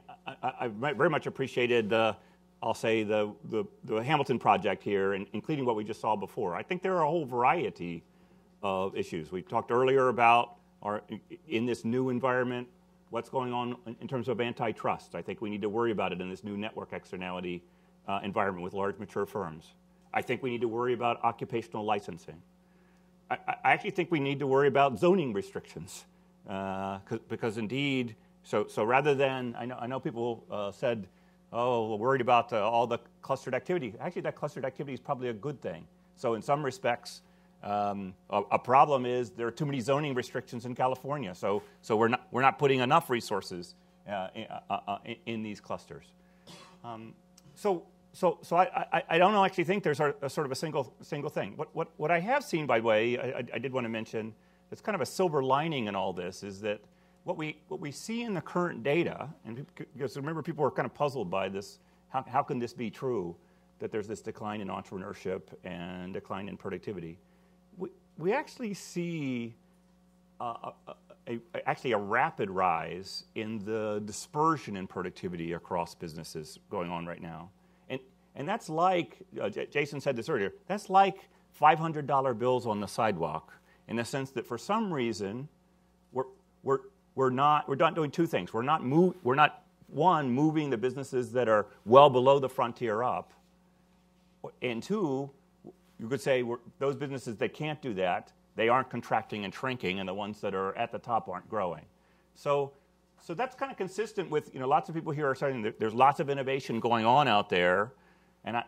very much appreciated I'll say the Hamilton project here, including what we just saw before. I think there are a whole variety of issues. We talked earlier about in this new environment, what's going on in terms of antitrust. I think we need to worry about it in this new network externality environment with large mature firms. I think we need to worry about occupational licensing. I actually think we need to worry about zoning restrictions because indeed, so rather than, I know people said, oh, we're worried about all the clustered activity. Actually, that clustered activity is probably a good thing. So in some respects, a problem is there are too many zoning restrictions in California. So we're not putting enough resources in these clusters. So I don't actually think there's a sort of a single thing. What I have seen, by the way, I did want to mention, it's kind of a silver lining in all this, is that what we see in the current data, and because remember people are kind of puzzled by this, how can this be true, that there's this decline in entrepreneurship and decline in productivity. We actually see actually a rapid rise in the dispersion in productivity across businesses going on right now. And that's like, Jason said this earlier, that's like $500 bills on the sidewalk, in the sense that for some reason, we're not doing two things. We're not moving the businesses that are well below the frontier up, And two, you could say those businesses that can't do that, they aren't contracting and shrinking, and the ones that are at the top aren't growing. So that's kind of consistent with, lots of people here are saying that there's lots of innovation going on out there, and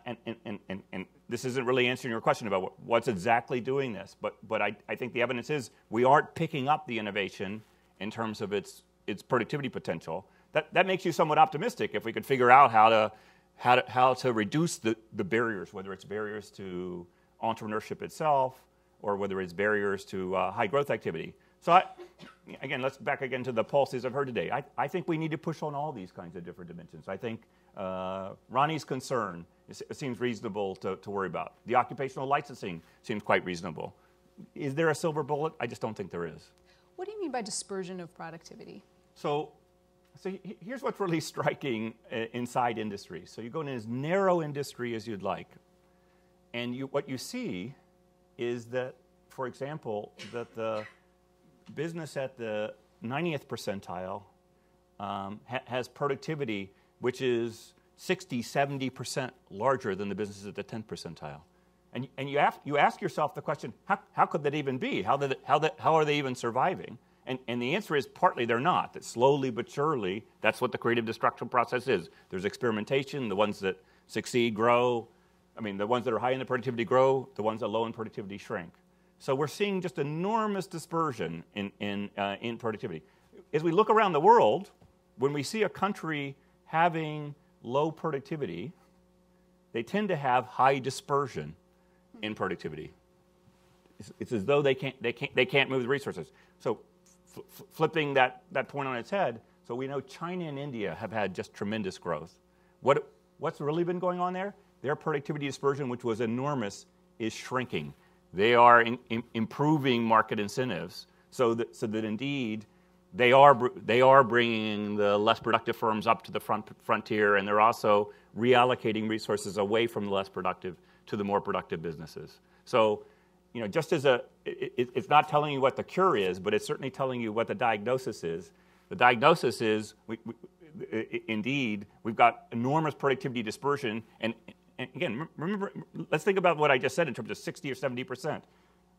this isn't really answering your question about what's exactly doing this, but I think the evidence is we aren't picking up the innovation in terms of its productivity potential. That makes you somewhat optimistic if we could figure out how to reduce the barriers, whether it's barriers to entrepreneurship itself or whether it's barriers to high growth activity. So again, let's back again to the policies I've heard today. I think we need to push on all these kinds of different dimensions. I think Ronnie's concern seems reasonable to worry about. The occupational licensing seems quite reasonable. Is there a silver bullet? I just don't think there is. What do you mean by dispersion of productivity? So here's what's really striking inside industry. So you go in as narrow industry as you'd like, and what you see is that, for example, that the business at the 90th percentile has productivity which is 60, 70% larger than the businesses at the 10th percentile. And you ask yourself the question, how could that even be? How are they even surviving? And the answer is partly they're not. That slowly but surely, that's what the creative destruction process is. There's experimentation. The ones that succeed grow. The ones that are high in the productivity grow. The ones that are low in productivity shrink. So we're seeing just enormous dispersion in productivity. As we look around the world, when we see a country having low productivity, they tend to have high dispersion in productivity. It's as though they can't move the resources. So flipping that point on its head, so we know China and India have had just tremendous growth. What's really been going on there? Their productivity dispersion, which was enormous, is shrinking. They are improving market incentives so that indeed they are bringing the less productive firms up to the frontier, and they're also reallocating resources away from the less productive to the more productive businesses. So, just as it's not telling you what the cure is, but it's certainly telling you what the diagnosis is. The diagnosis is, indeed, we've got enormous productivity dispersion, and again, remember, let's think about what I just said in terms of 60 or 70%.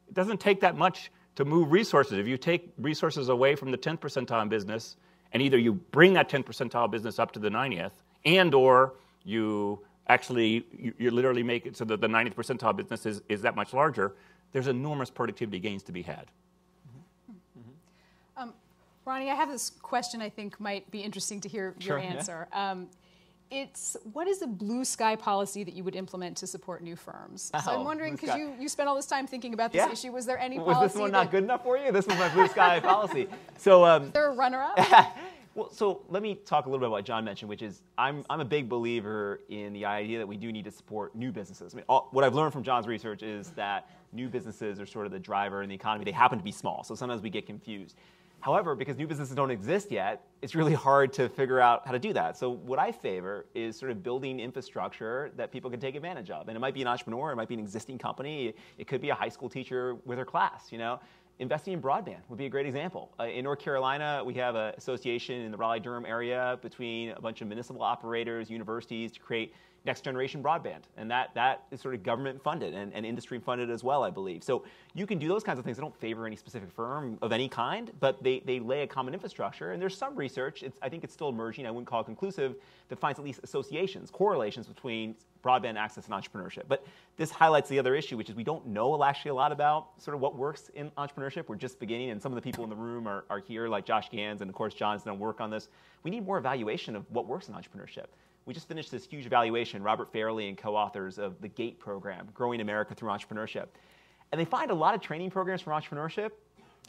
It doesn't take that much to move resources. If you take resources away from the 10th percentile business, and either you bring that 10th percentile business up to the 90th, and or you literally make it so that the 90th percentile business is that much larger, there's enormous productivity gains to be had. Ronnie, I have this question I think might be interesting to hear your answer. Yeah. What is a blue sky policy that you would implement to support new firms? So I'm wondering, because you spent all this time thinking about this issue, was there any policy? Was this one not good enough for you? This was my blue sky policy. So, is there a runner-up? Well, so let me talk a little bit about what John mentioned, which is I'm a big believer in the idea that we do need to support new businesses. What I've learned from John's research is that new businesses are sort of the driver in the economy. They happen to be small, so sometimes we get confused. However, because new businesses don't exist yet, it's really hard to figure out how to do that. So what I favor is sort of building infrastructure that people can take advantage of. And it might be an entrepreneur, it might be an existing company, it could be a high school teacher with her class, Investing in broadband would be a great example. In North Carolina, we have an association in the Raleigh-Durham area between a bunch of municipal operators, universities, to create next-generation broadband. And that is sort of government-funded and industry-funded as well, I believe. So you can do those kinds of things. I don't favor any specific firm of any kind, but they lay a common infrastructure. And there's some research, I think it's still emerging, I wouldn't call it conclusive, that finds at least associations, correlations between broadband access and entrepreneurship. But this highlights the other issue, which is we don't know actually a lot about sort of what works in entrepreneurship. We're just beginning, and some of the people in the room are here, like Josh Gans, and of course John's done work on this. We need more evaluation of what works in entrepreneurship. We just finished this huge evaluation, Robert Fairley and co-authors of the GATE program, Growing America Through Entrepreneurship. And they find a lot of training programs for entrepreneurship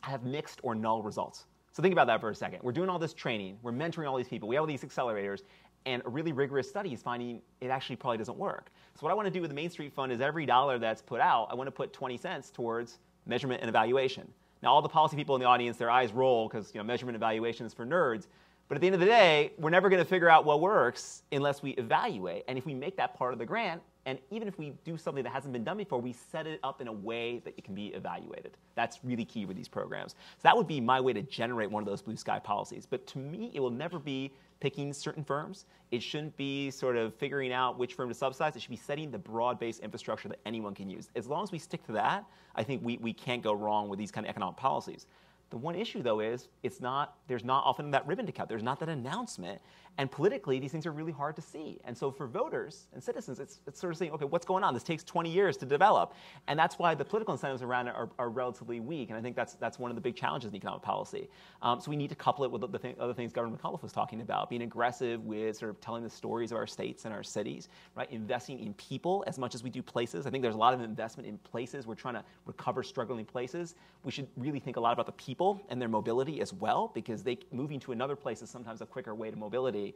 have mixed or null results. So think about that for a second. We're doing all this training, we're mentoring all these people, we have all these accelerators, and a really rigorous study is finding it actually probably doesn't work. So what I want to do with the Main Street Fund is every dollar that's put out, I want to put 20 cents towards measurement and evaluation. Now all the policy people in the audience, their eyes roll because measurement and evaluation is for nerds. But at the end of the day, we're never going to figure out what works unless we evaluate. And if we make that part of the grant, and even if we do something that hasn't been done before, we set it up in a way that it can be evaluated. That's really key with these programs. So that would be my way to generate one of those blue sky policies. But to me, it will never be picking certain firms. It shouldn't be sort of figuring out which firm to subsidize. It should be setting the broad-based infrastructure that anyone can use. As long as we stick to that, I think we can't go wrong with these kind of economic policies. The one issue, though, is there's not often that ribbon to cut. There's not that announcement. And politically, these things are really hard to see. And so for voters and citizens, it's sort of saying, okay, what's going on? This takes 20 years to develop. And that's why the political incentives around it are relatively weak. And I think that's one of the big challenges in economic policy. So we need to couple it with the other things Governor McAuliffe was talking about, being aggressive with sort of telling the stories of our states and our cities, right? Investing in people as much as we do places. I think there's a lot of investment in places. We're trying to recover struggling places. We should really think a lot about the people and their mobility as well, because moving to another place is sometimes a quicker way to mobility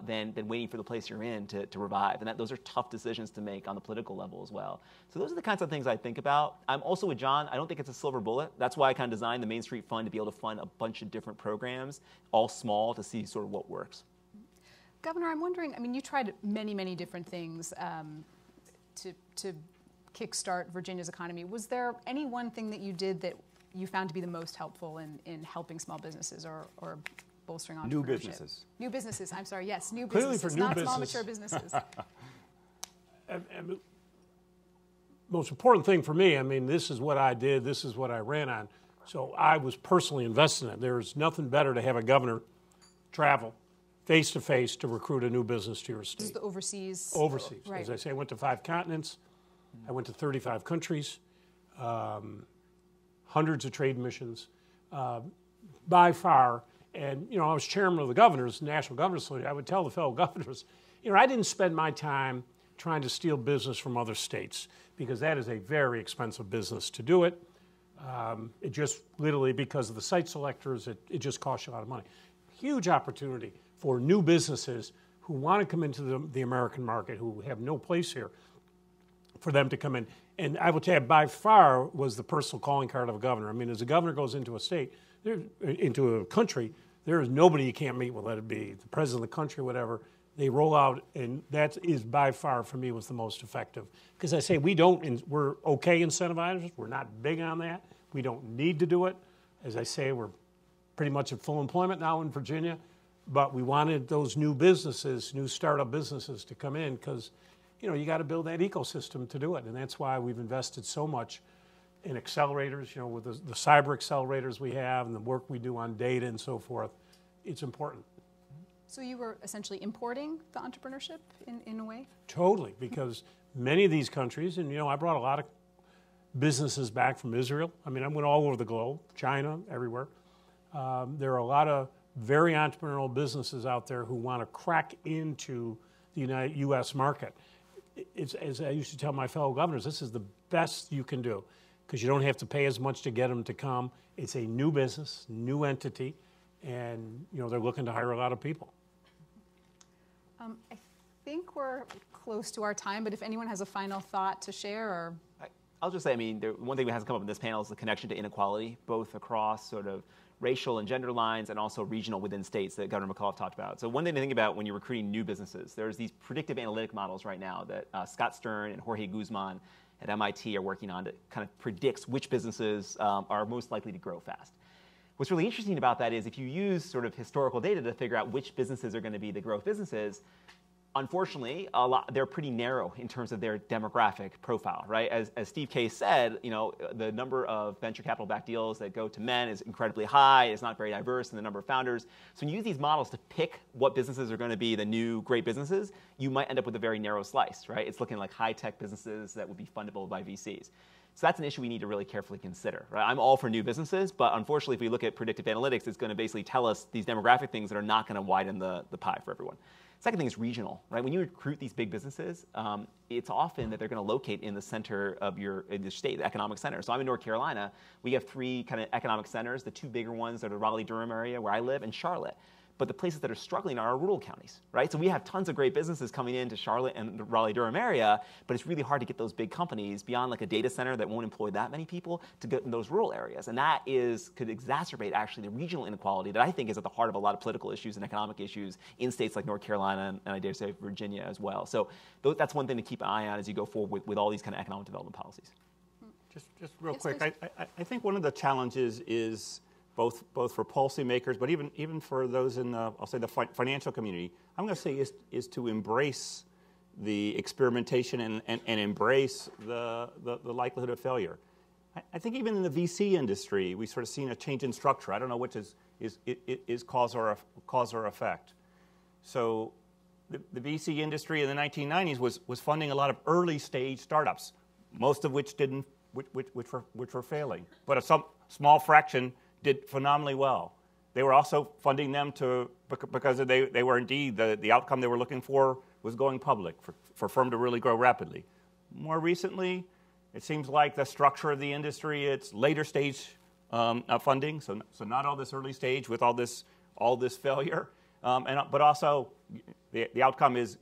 than waiting for the place you're in to revive. And those are tough decisions to make on the political level as well. So those are the kinds of things I think about. I'm also with John. I don't think it's a silver bullet. That's why I kind of designed the Main Street Fund to be able to fund a bunch of different programs, all small, to see sort of what works. Governor, I'm wondering, I mean, you tried many, many different things to kickstart Virginia's economy. Was there any one thing that you did that you found to be the most helpful in helping small businesses or bolstering entrepreneurship? New businesses. New businesses, I'm sorry, yes, new Clearly businesses, for new not small, business. mature businesses. And most important thing for me, I mean, this is what I did, this is what I ran on. So I was personally invested in it. There's nothing better to have a governor travel face-to-face to recruit a new business to your state. This is the overseas. Overseas. Right. As I say, I went to 5 continents. I went to 35 countries, hundreds of trade missions. By far, and I was chairman of the governors, National Governors Association. I would tell the fellow governors, I didn't spend my time trying to steal business from other states, because that is a very expensive business to do it. It just literally, because of the site selectors, it just costs you a lot of money. Huge opportunity for new businesses who want to come into the American market, who have no place here, for them to come in. And I will tell you, by far was the personal calling card of a governor. I mean, as a governor goes into a state, into a country, there is nobody you can't meet with, let it be the president of the country, whatever. They roll out, and that is by far, for me, was the most effective. Because I say we're okay incentivizers. We're not big on that. We don't need to do it. As I say, we're pretty much at full employment now in Virginia. But we wanted those new businesses, new startup businesses, to come in, because you got to build that ecosystem to do it. And that's why we've invested so much in accelerators, with the cyber accelerators we have and the work we do on data and so forth. It's important. So you were essentially importing the entrepreneurship in a way? Totally, because many of these countries, and I brought a lot of businesses back from Israel. I mean, I went all over the globe, China, everywhere. There are a lot of very entrepreneurial businesses out there who want to crack into the U.S. market. As I used to tell my fellow governors, this is the best you can do, because you don't have to pay as much to get them to come. It's a new business, new entity, and they're looking to hire a lot of people. I think we're close to our time, but if anyone has a final thought to share, or I'll just say, I mean, one thing that hasn't come up in this panel is the connection to inequality, both across sort of racial and gender lines and also regional within states that Governor McAuliffe talked about. So one thing to think about when you're recruiting new businesses, there's these predictive analytic models right now that Scott Stern and Jorge Guzman at MIT are working on that kind of predicts which businesses are most likely to grow fast. What's really interesting about that is if you use sort of historical data to figure out which businesses are going to be the growth businesses, unfortunately, they're pretty narrow in terms of their demographic profile, right? As Steve Case said, the number of venture capital-backed deals that go to men is incredibly high. It's not very diverse in the number of founders. So when you use these models to pick what businesses are going to be the new great businesses, you might end up with a very narrow slice, right? It's looking like high-tech businesses that would be fundable by VCs. So that's an issue we need to really carefully consider, right? I'm all for new businesses, but unfortunately, if we look at predictive analytics, it's going to basically tell us these demographic things that are not going to widen the pie for everyone. Second thing is regional, right? When you recruit these big businesses, it's often that they're going to locate in the center of your state, the economic center. So I'm in North Carolina. We have 3 kind of economic centers. The 2 bigger ones are the Raleigh-Durham area where I live and Charlotte. But the places that are struggling are our rural counties, right? So we have tons of great businesses coming into Charlotte and the Raleigh-Durham area, but it's really hard to get those big companies beyond like a data center that won't employ that many people to get in those rural areas. And that could exacerbate actually the regional inequality that I think is at the heart of a lot of political issues and economic issues in states like North Carolina and I dare say Virginia as well. So that's one thing to keep an eye on as you go forward with all these kind of economic development policies. Just real quick, I think one of the challenges is both for policymakers, but even for those in the, I'll say, the financial community, I'm going to say is to embrace the experimentation and embrace the likelihood of failure. I think even in the VC industry, we sort of seen a change in structure. I don't know which is cause or effect. So the VC industry in the 1990s was funding a lot of early stage startups, most of which which were failing, but a small fraction did phenomenally well. They were also funding them because they were indeed the outcome they were looking for was going public for firm to really grow rapidly. More recently, it seems like the structure of the industry, it's later stage funding, so not all this early stage with all this failure, but also the outcome is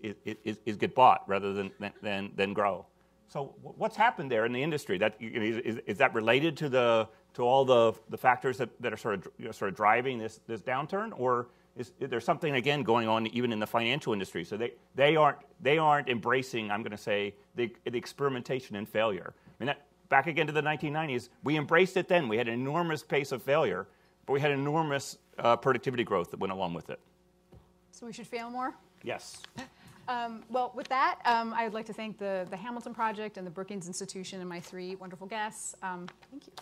get bought rather than grow. So what's happened there in the industry? That is that related to all the factors that are sort of driving this downturn, or is there something again going on even in the financial industry? So they aren't embracing, I'm going to say, the experimentation and failure. I mean, back again to the 1990s, we embraced it then. We had an enormous pace of failure, but we had enormous productivity growth that went along with it. So we should fail more? Yes. Well, with that, I would like to thank the Hamilton Project and the Brookings Institution and my three wonderful guests. Thank you.